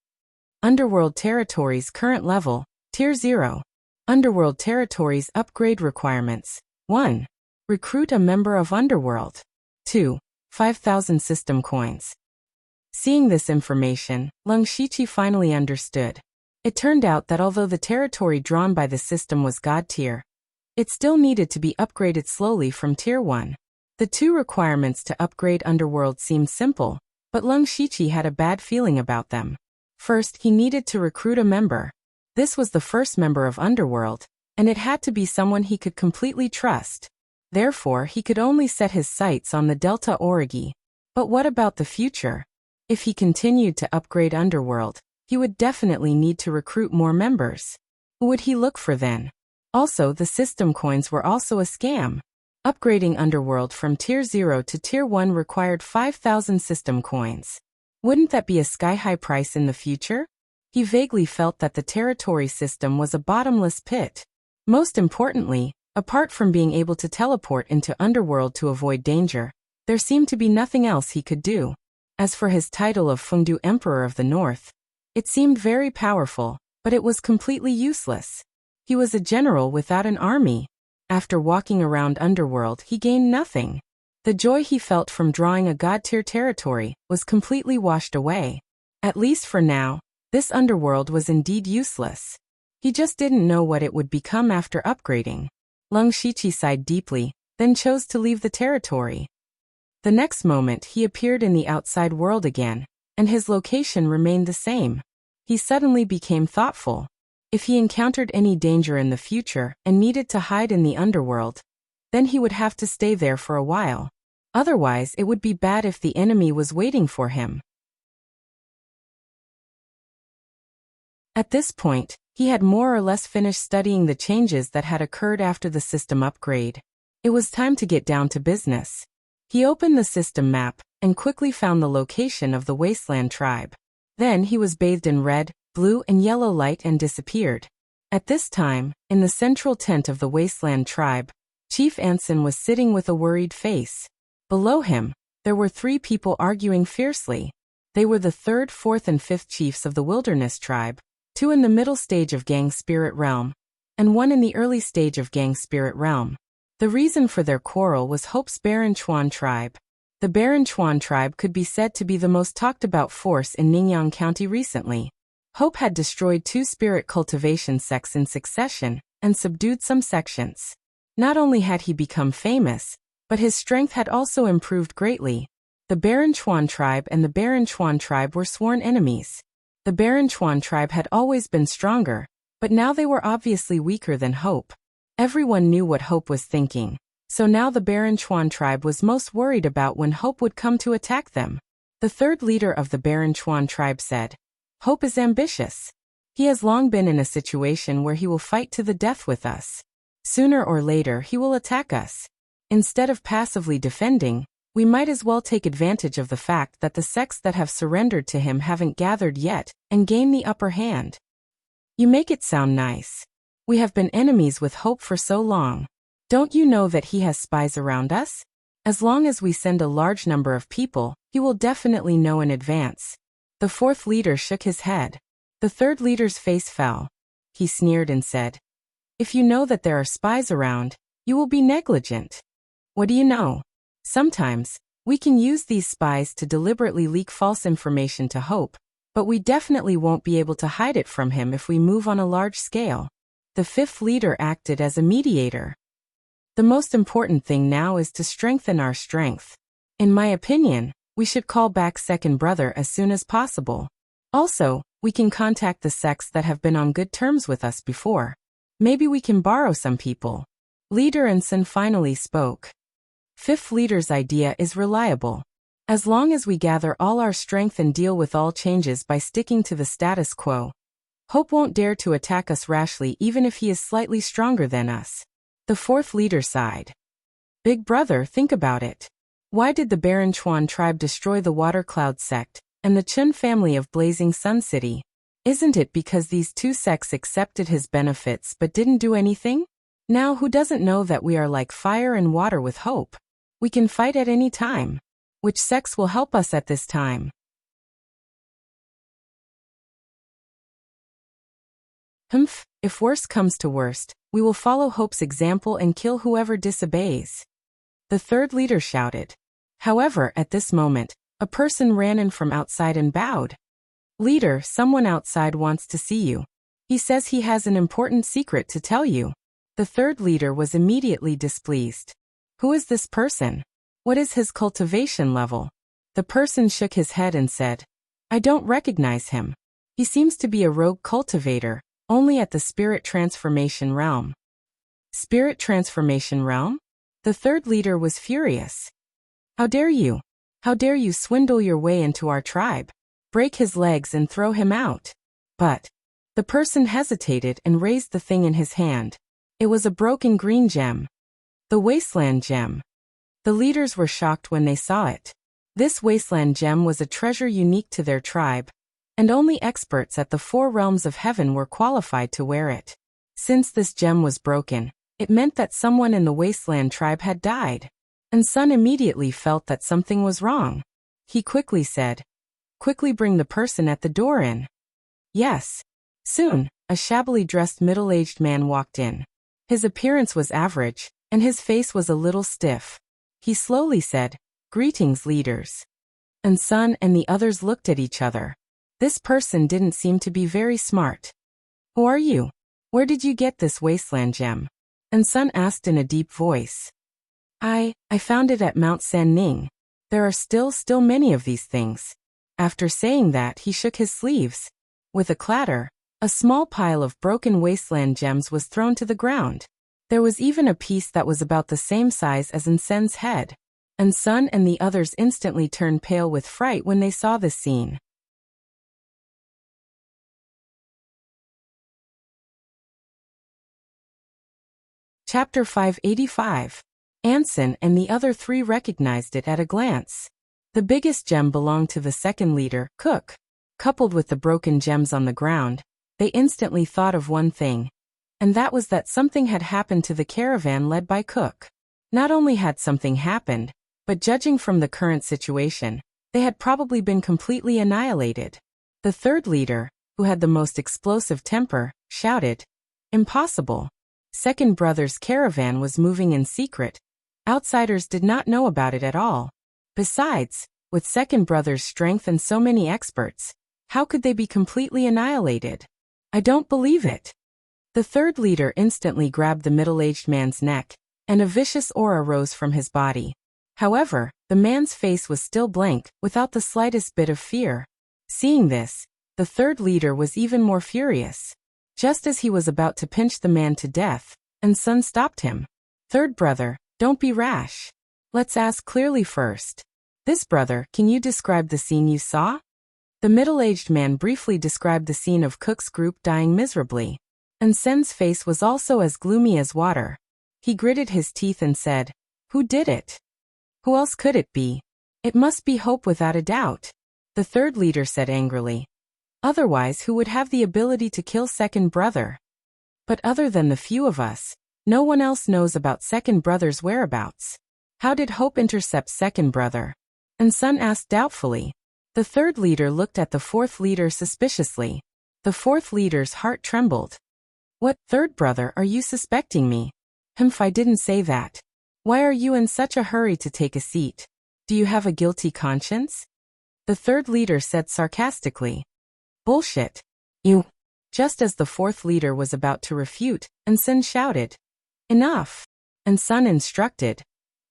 Underworld Territories current level, Tier 0. Underworld Territories upgrade requirements. 1. Recruit a member of Underworld. 2. 5,000 system coins. Seeing this information, Lung Shiqi finally understood. It turned out that although the territory drawn by the system was God tier, it still needed to be upgraded slowly from Tier 1. The 2 requirements to upgrade Underworld seemed simple, but Lung Shiqi had a bad feeling about them. First, he needed to recruit a member. This was the first member of Underworld, and it had to be someone he could completely trust. Therefore, he could only set his sights on the Delta Origi. But what about the future? If he continued to upgrade Underworld, he would definitely need to recruit more members. Who would he look for then? Also, the system coins were also a scam. Upgrading Underworld from Tier 0 to Tier 1 required 5,000 system coins. Wouldn't that be a sky-high price in the future? He vaguely felt that the territory system was a bottomless pit. Most importantly, apart from being able to teleport into Underworld to avoid danger, there seemed to be nothing else he could do. As for his title of Fengdu Emperor of the North, it seemed very powerful, but it was completely useless. He was a general without an army. After walking around Underworld, he gained nothing. The joy he felt from drawing a god-tier territory was completely washed away. At least for now, this Underworld was indeed useless. He just didn't know what it would become after upgrading. Lung Shiqi sighed deeply, then chose to leave the territory. The next moment he appeared in the outside world again, and his location remained the same. He suddenly became thoughtful. If he encountered any danger in the future and needed to hide in the Underworld, then he would have to stay there for a while. Otherwise, it would be bad if the enemy was waiting for him. At this point, he had more or less finished studying the changes that had occurred after the system upgrade. It was time to get down to business. He opened the system map and quickly found the location of the Wasteland tribe. Then he was bathed in red, blue, and yellow light and disappeared. At this time, in the central tent of the Wasteland tribe, Chief Anson was sitting with a worried face. Below him, there were 3 people arguing fiercely. They were the third, fourth, and fifth chiefs of the wilderness tribe, 2 in the middle stage of Gang Spirit Realm, and 1 in the early stage of Gang Spirit Realm. The reason for their quarrel was Hope's Baron Chuan tribe. The Baron Chuan tribe could be said to be the most talked about force in Ningyan County recently. Hope had destroyed 2 spirit cultivation sects in succession and subdued some sections. Not only had he become famous, but his strength had also improved greatly. The Baron Chuan tribe and the Baron Chuan tribe were sworn enemies. The Baron Chuan tribe had always been stronger, but now they were obviously weaker than Hope. Everyone knew what Hope was thinking, so now the Baron Chuan tribe was most worried about when Hope would come to attack them. The third leader of the Baron Chuan tribe said, "Hope is ambitious. He has long been in a situation where he will fight to the death with us. Sooner or later he will attack us. Instead of passively defending, we might as well take advantage of the fact that the sects that have surrendered to him haven't gathered yet and gain the upper hand." You make it sound nice. We have been enemies with Hope for so long. Don't you know that he has spies around us? As long as we send a large number of people, he will definitely know in advance. The fourth leader shook his head. The third leader's face fell. He sneered and said, "If you know that there are spies around, you will be negligent. What do you know? Sometimes, we can use these spies to deliberately leak false information to Hope, but we definitely won't be able to hide it from him if we move on a large scale." The fifth leader acted as a mediator. The most important thing now is to strengthen our strength. In my opinion, we should call back Second Brother as soon as possible. Also, we can contact the sects that have been on good terms with us before. Maybe we can borrow some people. Leader Anson finally spoke. Fifth leader's idea is reliable. As long as we gather all our strength and deal with all changes by sticking to the status quo, Hope won't dare to attack us rashly even if he is slightly stronger than us. The fourth leader sighed. Big brother, think about it. Why did the Baron Chuan tribe destroy the Water Cloud sect and the Chun family of Blazing Sun City? Isn't it because these 2 sects accepted his benefits but didn't do anything? Now who doesn't know that we are like fire and water with Hope? We can fight at any time. Which sects will help us at this time? If worst comes to worst, we will follow Hope's example and kill whoever disobeys. The third leader shouted. However, at this moment, a person ran in from outside and bowed. Leader, someone outside wants to see you. He says he has an important secret to tell you. The third leader was immediately displeased. Who is this person? What is his cultivation level? The person shook his head and said, I don't recognize him. He seems to be a rogue cultivator, only at the spirit transformation realm. Spirit transformation realm? The third leader was furious. How dare you? How dare you swindle your way into our tribe? Break his legs and throw him out. But the person hesitated and raised the thing in his hand. It was a broken green gem. The wasteland gem. The leaders were shocked when they saw it. This wasteland gem was a treasure unique to their tribe, and only experts at the 4 realms of heaven were qualified to wear it. Since this gem was broken, it meant that someone in the wasteland tribe had died. And Sun immediately felt that something was wrong. He quickly said, Quickly bring the person at the door in. Yes. Soon, a shabbily dressed middle-aged man walked in. His appearance was average, and his face was a little stiff. He slowly said, Greetings, leaders. And Sun and the others looked at each other. This person didn't seem to be very smart. Who are you? Where did you get this wasteland gem? And Sun asked in a deep voice. I found it at Mount San Ning. There are still many of these things. After saying that, he shook his sleeves. With a clatter, a small pile of broken wasteland gems was thrown to the ground. There was even a piece that was about the same size as Nsen's head. And Sun and the others instantly turned pale with fright when they saw this scene. Chapter 585. Anson and the other 3 recognized it at a glance. The biggest gem belonged to the second leader, Cook. Coupled with the broken gems on the ground, they instantly thought of one thing, and that was that something had happened to the caravan led by Cook. Not only had something happened, but judging from the current situation, they had probably been completely annihilated. The third leader, who had the most explosive temper, shouted, "Impossible! Second brother's caravan was moving in secret. Outsiders did not know about it at all. Besides, with second brother's strength and so many experts, how could they be completely annihilated? I don't believe it." The third leader instantly grabbed the middle-aged man's neck, and a vicious aura rose from his body. However, the man's face was still blank, without the slightest bit of fear. Seeing this, the third leader was even more furious. Just as he was about to pinch the man to death, and Sun stopped him. "Third brother, don't be rash. Let's ask clearly first. This brother, can you describe the scene you saw?" The middle-aged man briefly described the scene of Cook's group dying miserably. And Sen's face was also as gloomy as water. He gritted his teeth and said, "Who did it? Who else could it be? It must be Hope without a doubt." The third leader said angrily. "Otherwise, who would have the ability to kill second brother? But other than the few of us, no one else knows about second brother's whereabouts. How did Hope intercept second brother?" And Sun asked doubtfully. The third leader looked at the fourth leader suspiciously. The fourth leader's heart trembled. "What, third brother, are you suspecting me?" "Humph, I didn't say that. Why are you in such a hurry to take a seat? Do you have a guilty conscience?" The third leader said sarcastically. "Bullshit. You." Just as the fourth leader was about to refute, and Sun shouted, "Enough." And Sun instructed,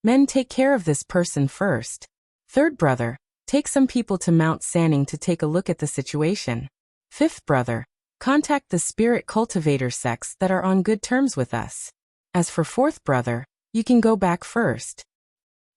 "Men, take care of this person first. Third brother, take some people to Mount Sanning to take a look at the situation. Fifth brother, contact the spirit cultivator sects that are on good terms with us. As for fourth brother, you can go back first."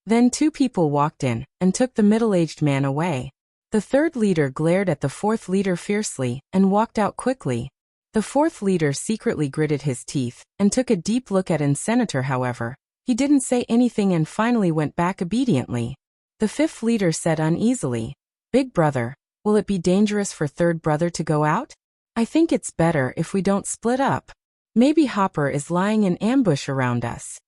Then two people walked in, and took the middle-aged man away. The third leader glared at the fourth leader fiercely, and walked out quickly. The fourth leader secretly gritted his teeth, and took a deep look at Senator. However, he didn't say anything and finally went back obediently. The fifth leader said uneasily, "Big brother, will it be dangerous for third brother to go out? I think it's better if we don't split up. Maybe Hopper is lying in ambush around us."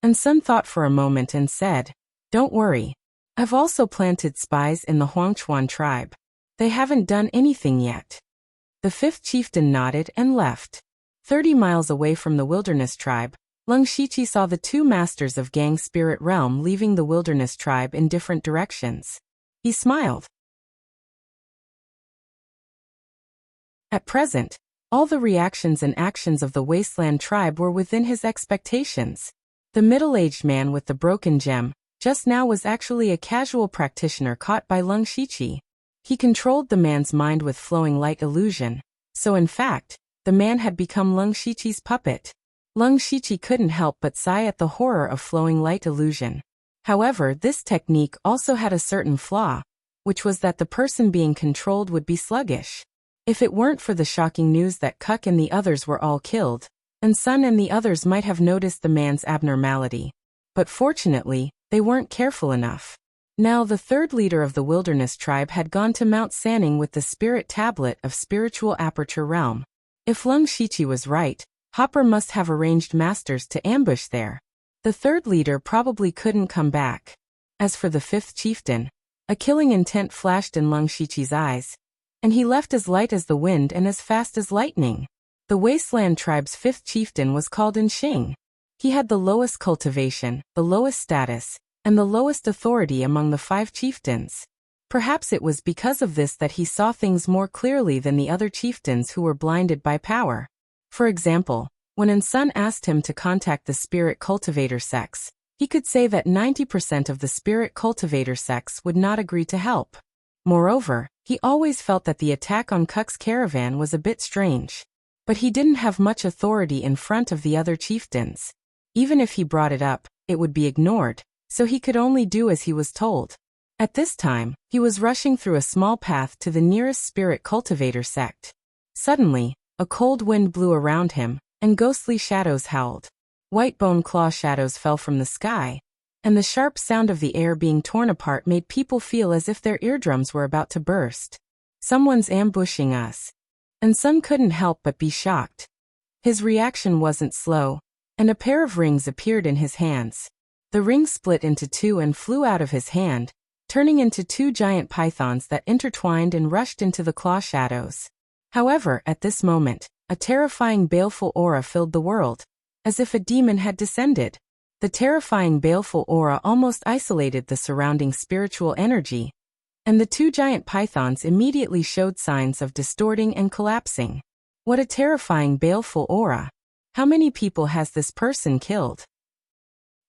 And Sun thought for a moment and said, "Don't worry. I've also planted spies in the Huangchuan tribe. They haven't done anything yet." The fifth chieftain nodded and left. 30 miles away from the wilderness tribe, Lung Shichi saw the two masters of Gang Spirit Realm leaving the wilderness tribe in different directions. He smiled. At present, all the reactions and actions of the Wasteland tribe were within his expectations. The middle-aged man with the broken gem just now was actually a casual practitioner caught by Lung Shichi. He controlled the man's mind with flowing light illusion, so in fact, the man had become Lung Shichi's puppet. Lung Shichi couldn't help but sigh at the horror of flowing light illusion. However, this technique also had a certain flaw, which was that the person being controlled would be sluggish. If it weren't for the shocking news that Kuk and the others were all killed, and Sun and the others might have noticed the man's abnormality. But fortunately, they weren't careful enough. Now the third leader of the wilderness tribe had gone to Mount Sanning with the spirit tablet of spiritual aperture realm. If Lung Shichi was right, Hopper must have arranged masters to ambush there. The third leader probably couldn't come back. As for the fifth chieftain, a killing intent flashed in Lung Shichi's eyes, and he left as light as the wind and as fast as lightning. The Wasteland tribe's fifth chieftain was called Xing. He had the lowest cultivation, the lowest status, and the lowest authority among the 5 chieftains. Perhaps it was because of this that he saw things more clearly than the other chieftains who were blinded by power. For example, when Sun asked him to contact the spirit cultivator sects, he could say that 90% of the spirit cultivator sects would not agree to help. Moreover, he always felt that the attack on Kuk's caravan was a bit strange. But he didn't have much authority in front of the other chieftains. Even if he brought it up, it would be ignored, so he could only do as he was told. At this time, he was rushing through a small path to the nearest spirit cultivator sect. Suddenly, a cold wind blew around him, and ghostly shadows howled. White bone claw shadows fell from the sky, and the sharp sound of the air being torn apart made people feel as if their eardrums were about to burst. "Someone's ambushing us." And Sun couldn't help but be shocked. His reaction wasn't slow, and a pair of rings appeared in his hands. The ring split into 2 and flew out of his hand, turning into two giant pythons that intertwined and rushed into the claw shadows. However, at this moment, a terrifying baleful aura filled the world, as if a demon had descended. The terrifying baleful aura almost isolated the surrounding spiritual energy, and the two giant pythons immediately showed signs of distorting and collapsing. What a terrifying baleful aura! How many people has this person killed?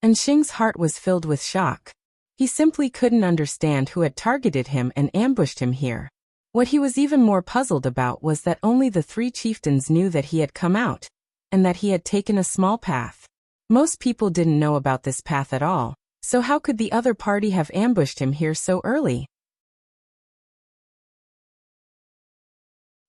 And Xing's heart was filled with shock. He simply couldn't understand who had targeted him and ambushed him here. What he was even more puzzled about was that only the three chieftains knew that he had come out, and that he had taken a small path. Most people didn't know about this path at all, so how could the other party have ambushed him here so early?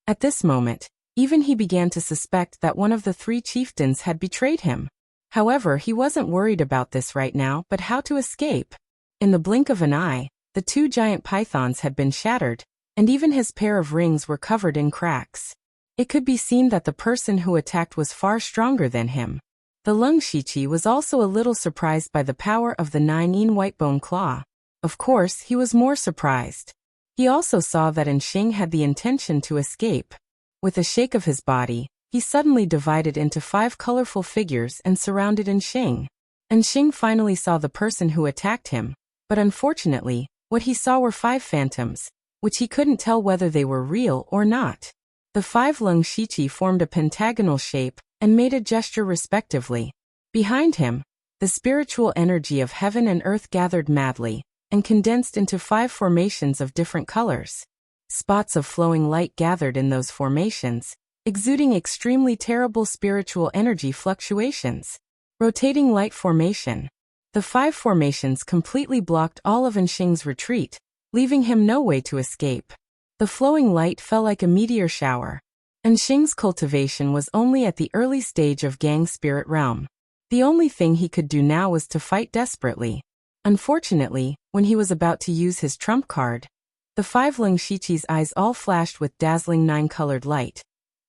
At this moment, even he began to suspect that one of the three chieftains had betrayed him. However, he wasn't worried about this right now, but how to escape. In the blink of an eye, the two giant pythons had been shattered, and even his pair of rings were covered in cracks. It could be seen that the person who attacked was far stronger than him. The Lung Shiqi was also a little surprised by the power of the 9-in Whitebone Claw. Of course, he was more surprised. He also saw that Xing had the intention to escape. With a shake of his body, he suddenly divided into 5 colorful figures and surrounded Xing. Xing finally saw the person who attacked him, but unfortunately, what he saw were 5 phantoms, which he couldn't tell whether they were real or not. The 5 Lung Shiqi formed a pentagonal shape and made a gesture respectively. Behind him, the spiritual energy of heaven and earth gathered madly and condensed into 5 formations of different colors. Spots of flowing light gathered in those formations, exuding extremely terrible spiritual energy fluctuations. Rotating light formation. The 5 formations completely blocked all of Xing's retreat, leaving him no way to escape. The flowing light fell like a meteor shower. Xing's cultivation was only at the early stage of Gang Spirit Realm. The only thing he could do now was to fight desperately. Unfortunately, when he was about to use his trump card, the 5 Lung Shiqi's eyes all flashed with dazzling 9-colored light,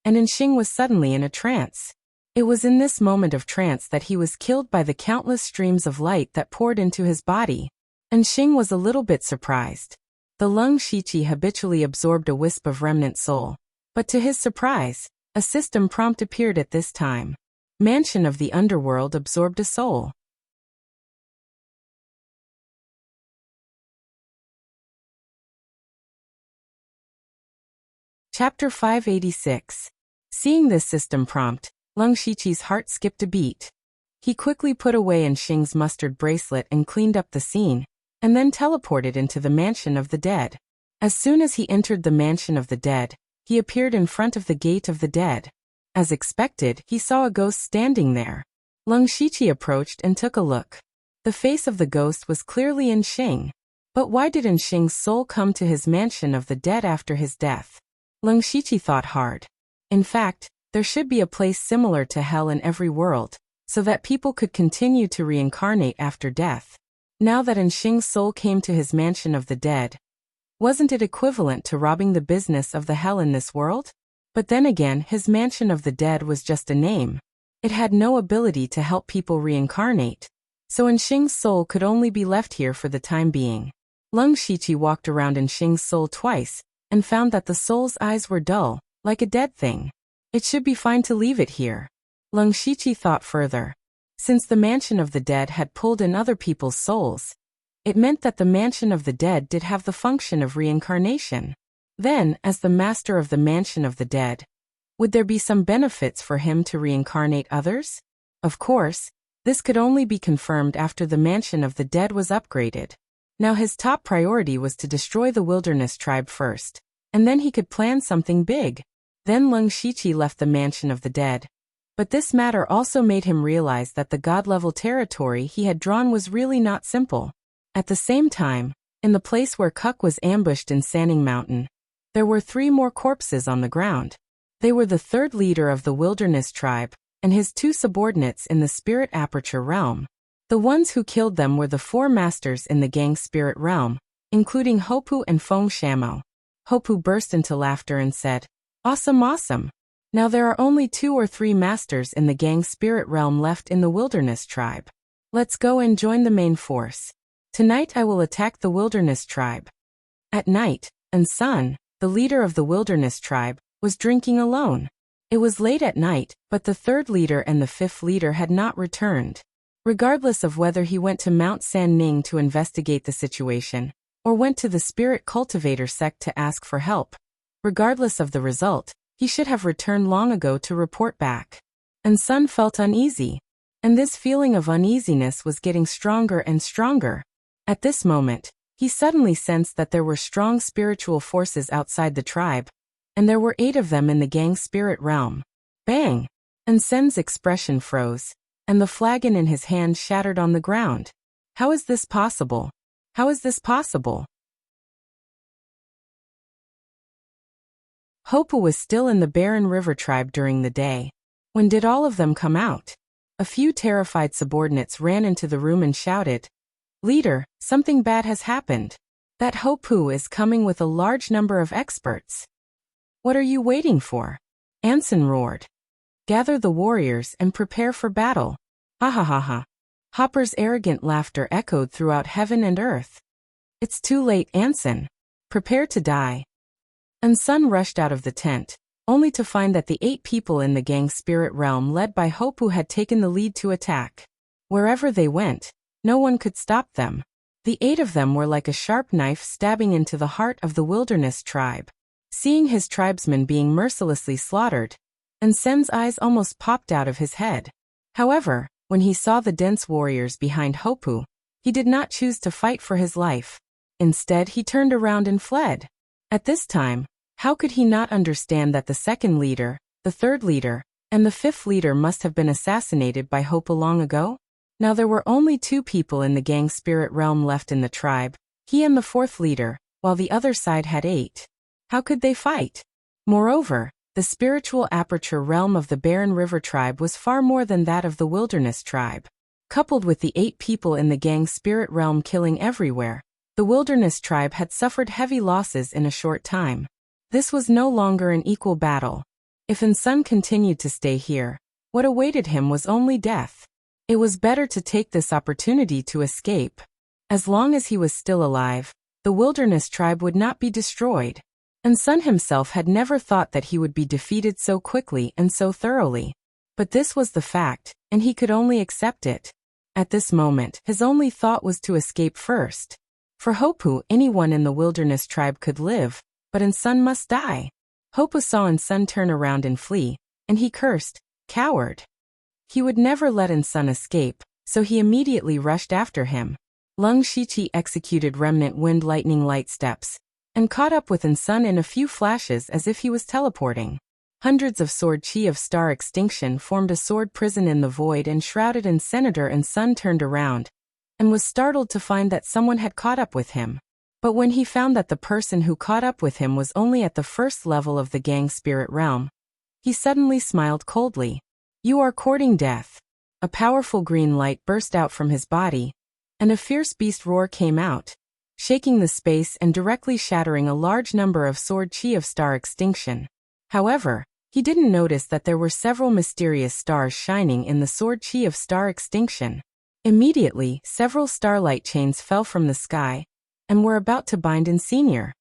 and Xing was suddenly in a trance. It was in this moment of trance that he was killed by the countless streams of light that poured into his body. Xing was a little bit surprised. The Lung Shiqi habitually absorbed a wisp of remnant soul, but to his surprise, a system prompt appeared at this time. Mansion of the Underworld absorbed a soul. Chapter 586. Seeing this system prompt, Lung Shiqi's heart skipped a beat. He quickly put away Xing's mustard bracelet and cleaned up the scene, and then teleported into the Mansion of the Dead. As soon as he entered the Mansion of the Dead, he appeared in front of the Gate of the Dead. As expected, he saw a ghost standing there. Lung Shiqi approached and took a look. The face of the ghost was clearly Xing. But why did Xing's soul come to his Mansion of the Dead after his death? Lung Shiqi thought hard. In fact, there should be a place similar to hell in every world, so that people could continue to reincarnate after death. Now that Xing's soul came to his Mansion of the Dead, wasn't it equivalent to robbing the business of the hell in this world? But then again, his Mansion of the Dead was just a name. It had no ability to help people reincarnate, so Xing's soul could only be left here for the time being. Lung Shiqi walked around Xing's soul twice, and found that the soul's eyes were dull, like a dead thing. It should be fine to leave it here. Lung Shiqi thought further. Since the Mansion of the Dead had pulled in other people's souls, it meant that the Mansion of the Dead did have the function of reincarnation. Then, as the master of the Mansion of the Dead, would there be some benefits for him to reincarnate others? Of course, this could only be confirmed after the Mansion of the Dead was upgraded. Now his top priority was to destroy the Wilderness Tribe first, and then he could plan something big. Then Lung Shiqi left the Mansion of the Dead. But this matter also made him realize that the god-level territory he had drawn was really not simple. At the same time, in the place where Kuk was ambushed in Sanning Mountain, there were 3 more corpses on the ground. They were the 3rd leader of the Wilderness Tribe, and his 2 subordinates in the Spirit Aperture Realm. The ones who killed them were the 4 masters in the Gang Spirit Realm, including Hopu and Feng Shamo. Hopu burst into laughter and said, "Awesome, awesome! Now there are only 2 or 3 masters in the Gang Spirit Realm left in the Wilderness Tribe. Let's go and join the main force." Tonight I will attack the wilderness tribe. At night, and Sun, the leader of the wilderness tribe, was drinking alone. It was late at night, but the third leader and the fifth leader had not returned. Regardless of whether he went to Mount San Ning to investigate the situation, or went to the spirit cultivator sect to ask for help, regardless of the result, he should have returned long ago to report back. And Sun felt uneasy. And this feeling of uneasiness was getting stronger and stronger. At this moment, he suddenly sensed that there were strong spiritual forces outside the tribe, and there were 8 of them in the gang spirit realm. Bang! And Sen's expression froze, and the flagon in his hand shattered on the ground. How is this possible? How is this possible? Hopu was still in the barren river tribe during the day. When did all of them come out? A few terrified subordinates ran into the room and shouted, "Leader, something bad has happened. That Hopu is coming with a large number of experts." "What are you waiting for?" Anson roared. "Gather the warriors and prepare for battle." Ha ha ha ha. Hopper's arrogant laughter echoed throughout heaven and earth. "It's too late, Anson. Prepare to die." And Sun rushed out of the tent, only to find that the 8 people in the gang spirit realm led by Hopu had taken the lead to attack. Wherever they went, no one could stop them. The 8 of them were like a sharp knife stabbing into the heart of the wilderness tribe. Seeing his tribesmen being mercilessly slaughtered, and Sen's eyes almost popped out of his head. However, when he saw the dense warriors behind Hopu, he did not choose to fight for his life. Instead, he turned around and fled. At this time, how could he not understand that the second leader, the third leader, and the fifth leader must have been assassinated by Hopu long ago? Now there were only 2 people in the gang spirit realm left in the tribe, he and the fourth leader, while the other side had 8. How could they fight? Moreover, the spiritual aperture realm of the barren river tribe was far more than that of the wilderness tribe. Coupled with the 8 people in the gang spirit realm killing everywhere, the wilderness tribe had suffered heavy losses in a short time. This was no longer an equal battle. If Sun continued to stay here, what awaited him was only death. It was better to take this opportunity to escape. As long as he was still alive, the wilderness tribe would not be destroyed. And Sun himself had never thought that he would be defeated so quickly and so thoroughly. But this was the fact, and he could only accept it. At this moment, his only thought was to escape first. For Hopu, anyone in the wilderness tribe could live, but Sun must die. Hopu saw Sun turn around and flee, and he cursed, "Coward." He would never let Sun escape, so he immediately rushed after him. Lung Shiqi executed remnant wind lightning light steps, and caught up with Sun in a few flashes as if he was teleporting. Hundreds of sword chi of star extinction formed a sword prison in the void and shrouded Senator Sun turned around, and was startled to find that someone had caught up with him. But when he found that the person who caught up with him was only at the first level of the gang spirit realm, he suddenly smiled coldly. "You are courting death." A powerful green light burst out from his body, and a fierce beast roar came out, shaking the space and directly shattering a large number of sword chi of star extinction. However, he didn't notice that there were several mysterious stars shining in the sword chi of star extinction. Immediately, several starlight chains fell from the sky, and were about to bind Senior.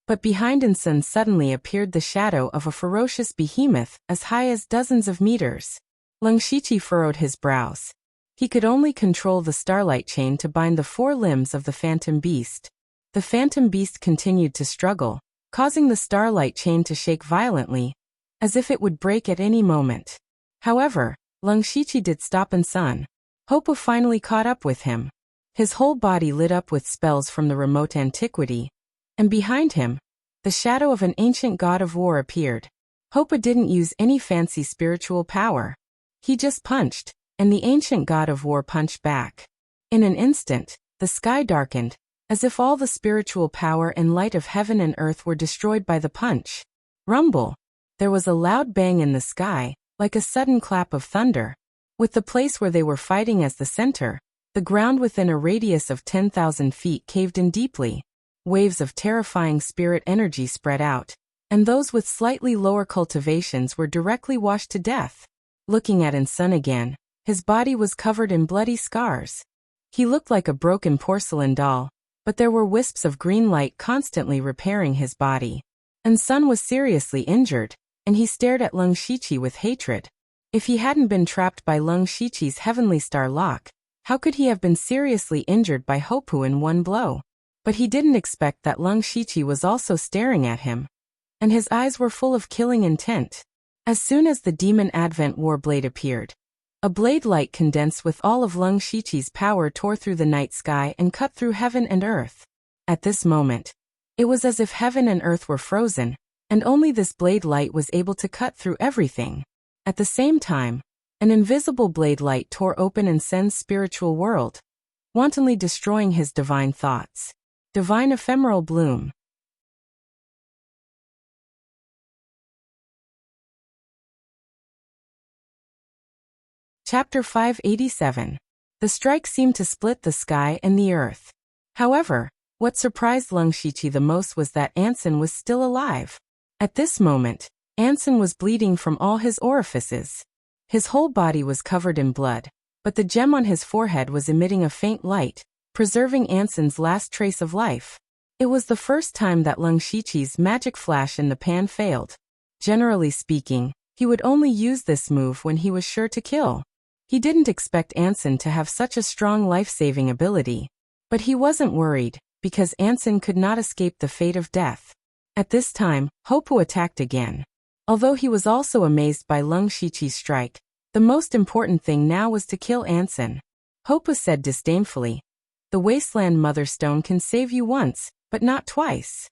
But behind Sun suddenly appeared the shadow of a ferocious behemoth as high as dozens of meters. Lung Shiqi furrowed his brows. He could only control the starlight chain to bind the 4 limbs of the phantom beast. The phantom beast continued to struggle, causing the starlight chain to shake violently, as if it would break at any moment. However, Lung Shiqi did stop Sun. Hopu finally caught up with him. His whole body lit up with spells from the remote antiquity, and behind him, the shadow of an ancient god of war appeared. Hopu didn't use any fancy spiritual power. He just punched, and the ancient god of war punched back. In an instant, the sky darkened, as if all the spiritual power and light of heaven and earth were destroyed by the punch. Rumble! There was a loud bang in the sky, like a sudden clap of thunder. With the place where they were fighting as the center, the ground within a radius of 10,000 feet caved in deeply. Waves of terrifying spirit energy spread out, and those with slightly lower cultivations were directly washed to death. Looking at Sun again, His body was covered in bloody scars. He looked like a broken porcelain doll, but there were wisps of green light constantly repairing his body. And Sun was seriously injured, and he stared at Leng Shiqi with hatred. If he hadn't been trapped by Leng Shiqi's heavenly star lock, how could he have been seriously injured by Hopu in one blow? But he didn't expect that Leng Shiqi was also staring at him, and his eyes were full of killing intent. As soon as the Demon Advent War blade appeared, a blade light condensed with all of Leng Shiqi's power tore through the night sky and cut through heaven and earth. At this moment, it was as if heaven and earth were frozen, and only this blade light was able to cut through everything. At the same time, an invisible blade light tore open in Sen's spiritual world, wantonly destroying his divine thoughts. Divine Ephemeral Bloom. Chapter 587. The strike seemed to split the sky and the earth. However, what surprised Leng Shiqi the most was that Anson was still alive. At this moment, Anson was bleeding from all his orifices. His whole body was covered in blood, but the gem on his forehead was emitting a faint light, preserving Anson's last trace of life. It was the first time that Leng Shiqi's magic flash in the pan failed. Generally speaking, he would only use this move when he was sure to kill. He didn't expect Anson to have such a strong life-saving ability. But he wasn't worried, because Anson could not escape the fate of death. At this time, Hopu attacked again. Although he was also amazed by Leng Shiqi's strike, the most important thing now was to kill Anson. Hopu said disdainfully, "The Wasteland Mother Stone can save you once, but not twice."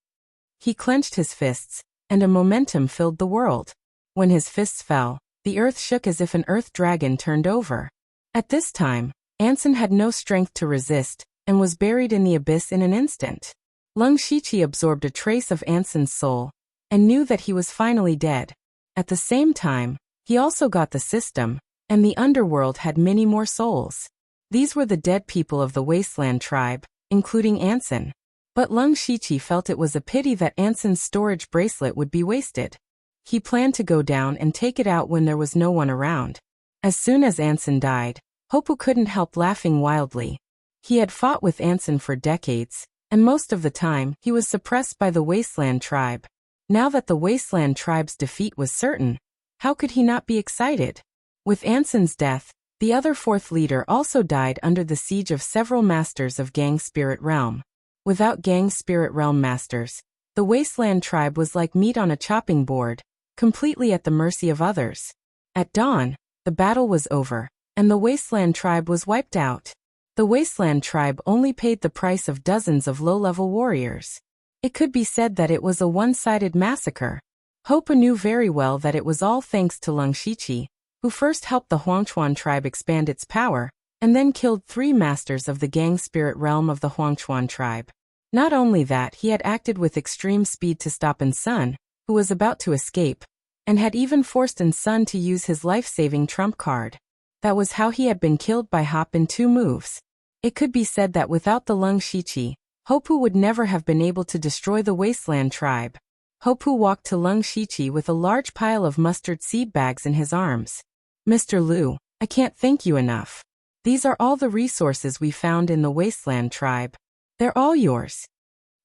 He clenched his fists, and a momentum filled the world. When his fists fell, the earth shook as if an earth dragon turned over. At this time, Anson had no strength to resist, and was buried in the abyss in an instant. Leng Shiqi absorbed a trace of Anson's soul, and knew that he was finally dead. At the same time, he also got the system, and the underworld had many more souls. These were the dead people of the Wasteland tribe, including Anson. But Leng Shiqi felt it was a pity that Anson's storage bracelet would be wasted. He planned to go down and take it out when there was no one around. As soon as Anson died, Hopu couldn't help laughing wildly. He had fought with Anson for decades, and most of the time he was suppressed by the Wasteland tribe. Now that the Wasteland tribe's defeat was certain, how could he not be excited? With Anson's death, the other fourth leader also died under the siege of several masters of Gang Spirit Realm. Without Gang Spirit Realm masters, the Wasteland tribe was like meat on a chopping board, completely at the mercy of others. At dawn, the battle was over, and the Wasteland tribe was wiped out. The Wasteland tribe only paid the price of dozens of low-level warriors. It could be said that it was a one-sided massacre. Hopu knew very well that it was all thanks to Leng Shiqi, who first helped the Huangchuan tribe expand its power, and then killed 3 masters of the Gang Spirit Realm of the Huangchuan tribe. Not only that, he had acted with extreme speed to stop Sun, who was about to escape, and had even forced Sun to use his life-saving trump card. That was how he had been killed by Hop in 2 moves. It could be said that without the Leng Shiqi, Hopu would never have been able to destroy the Wasteland tribe. Hopu walked to Leng Shiqi with a large pile of mustard seed bags in his arms. "Mr. Liu, I can't thank you enough. These are all the resources we found in the Wasteland tribe. They're all yours."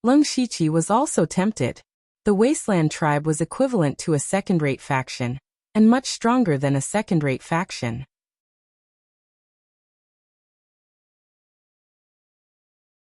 Leng Shiqi was also tempted. The Wasteland tribe was equivalent to a second-rate faction, and much stronger than a second-rate faction.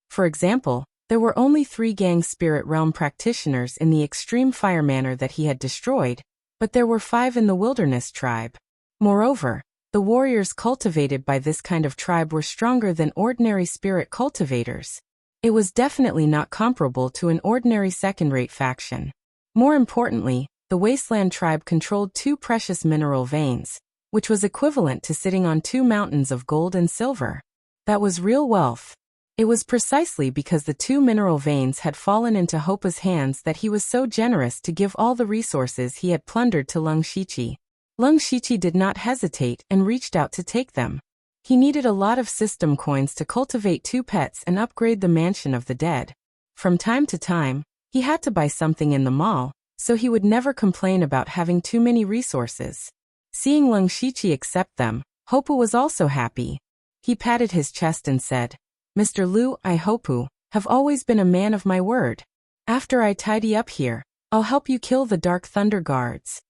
For example, there were only 3 Gang Spirit Realm practitioners in the Extreme Fire Manor that he had destroyed, but there were 5 in the Wilderness tribe. Moreover, the warriors cultivated by this kind of tribe were stronger than ordinary spirit cultivators. It was definitely not comparable to an ordinary second-rate faction. More importantly, the Wasteland tribe controlled 2 precious mineral veins, which was equivalent to sitting on 2 mountains of gold and silver. That was real wealth. It was precisely because the 2 mineral veins had fallen into Hopu's hands that he was so generous to give all the resources he had plundered to Leng Shiqi. Leng Shiqi did not hesitate and reached out to take them. He needed a lot of system coins to cultivate 2 pets and upgrade the mansion of the dead. From time to time, he had to buy something in the mall, so he would never complain about having too many resources. Seeing Leng Shiqi accept them, Hopu was also happy. He patted his chest and said, Mr. Lu, I Hopu, have always been a man of my word. After I tidy up here, I'll help you kill the Dark Thunder Guards.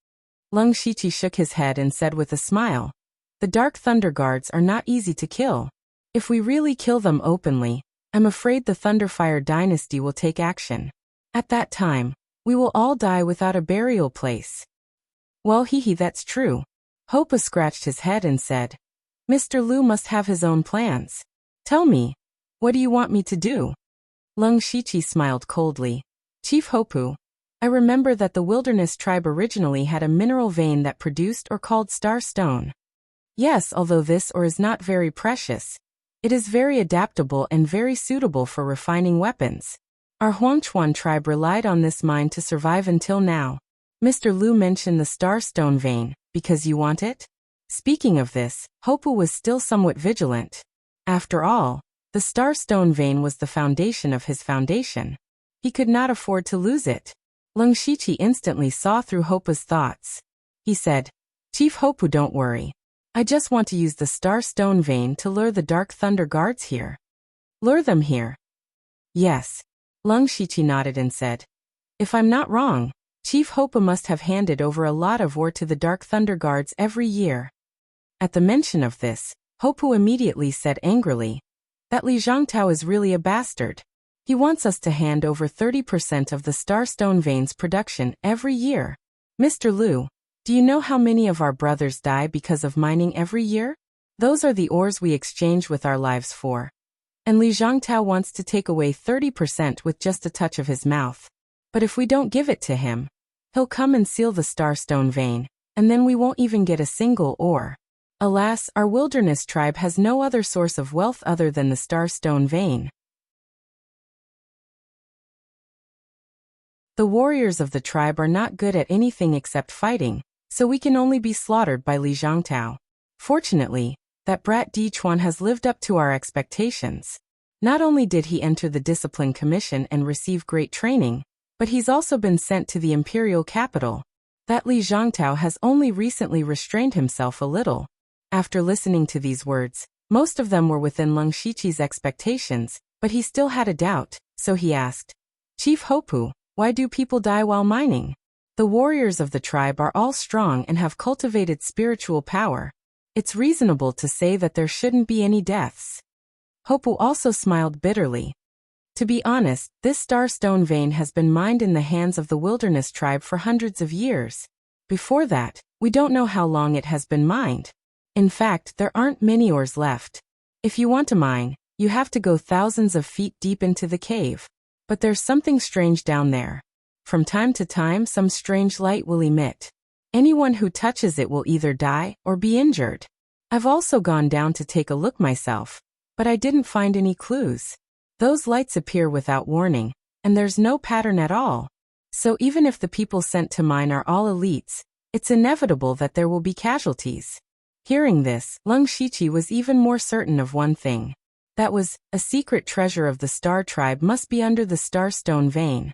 Lung Shiqi shook his head and said with a smile, the Dark Thunder Guards are not easy to kill. If we really kill them openly, I'm afraid the Thunderfire dynasty will take action. At that time, we will all die without a burial place. Well, that's true. Hopa scratched his head and said, Mr. Lu must have his own plans. Tell me, what do you want me to do? Lung Shiqi smiled coldly. Chief Hopu, I remember that the Wilderness Tribe originally had a mineral vein that produced or called star stone. Yes, although this ore is not very precious, it is very adaptable and very suitable for refining weapons. Our Huangchuan tribe relied on this mine to survive until now. Mr. Lu mentioned the starstone vein, because you want it? Speaking of this, Hopu was still somewhat vigilant. After all, the starstone vein was the foundation of his foundation. He could not afford to lose it. Lung Shiqi instantly saw through Hopa's thoughts. He said, Chief Hopu, don't worry. I just want to use the starstone vein to lure the Dark Thunder Guards here. Lure them here? Yes. Lung Shiqi nodded and said, if I'm not wrong, Chief Hopa must have handed over a lot of ore to the Dark Thunder Guards every year. At the mention of this, Hopu immediately said angrily, that Li Zhangtao is really a bastard. He wants us to hand over 30% of the starstone vein's production every year. Mr. Lu, do you know how many of our brothers die because of mining every year? Those are the ores we exchange with our lives for. And Li Zhangtao wants to take away 30% with just a touch of his mouth. But if we don't give it to him, he'll come and seal the starstone vein, and then we won't even get a single ore. Alas, our Wilderness Tribe has no other source of wealth other than the starstone vein. The warriors of the tribe are not good at anything except fighting, so we can only be slaughtered by Li Zhangtao. Fortunately, that brat Di Chuan has lived up to our expectations. Not only did he enter the Discipline Commission and receive great training, but he's also been sent to the imperial capital. That Li Zhangtao has only recently restrained himself a little. After listening to these words, most of them were within Lung Shiqi's expectations, but he still had a doubt, so he asked, Chief Hopu, why do people die while mining? The warriors of the tribe are all strong and have cultivated spiritual power. It's reasonable to say that there shouldn't be any deaths. Hopu also smiled bitterly. To be honest, this starstone vein has been mined in the hands of the Wilderness Tribe for hundreds of years. Before that, we don't know how long it has been mined. In fact, there aren't many ores left. If you want to mine, you have to go thousands of feet deep into the cave. But there's something strange down there. From time to time, some strange light will emit. Anyone who touches it will either die or be injured. I've also gone down to take a look myself, but I didn't find any clues. Those lights appear without warning, and there's no pattern at all. So even if the people sent to mine are all elites, it's inevitable that there will be casualties. Hearing this, Lung Shiqi was even more certain of one thing. That was, a secret treasure of the Star Tribe must be under the Starstone vein.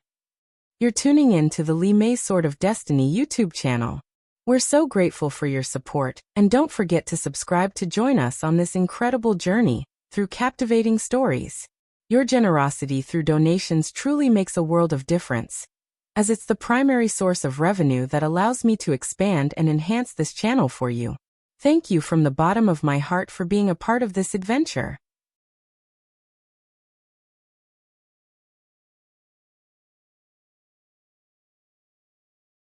You're tuning in to the Li Mei Sword of Destiny YouTube channel. We're so grateful for your support, and don't forget to subscribe to join us on this incredible journey through captivating stories. Your generosity through donations truly makes a world of difference, as it's the primary source of revenue that allows me to expand and enhance this channel for you. Thank you from the bottom of my heart for being a part of this adventure.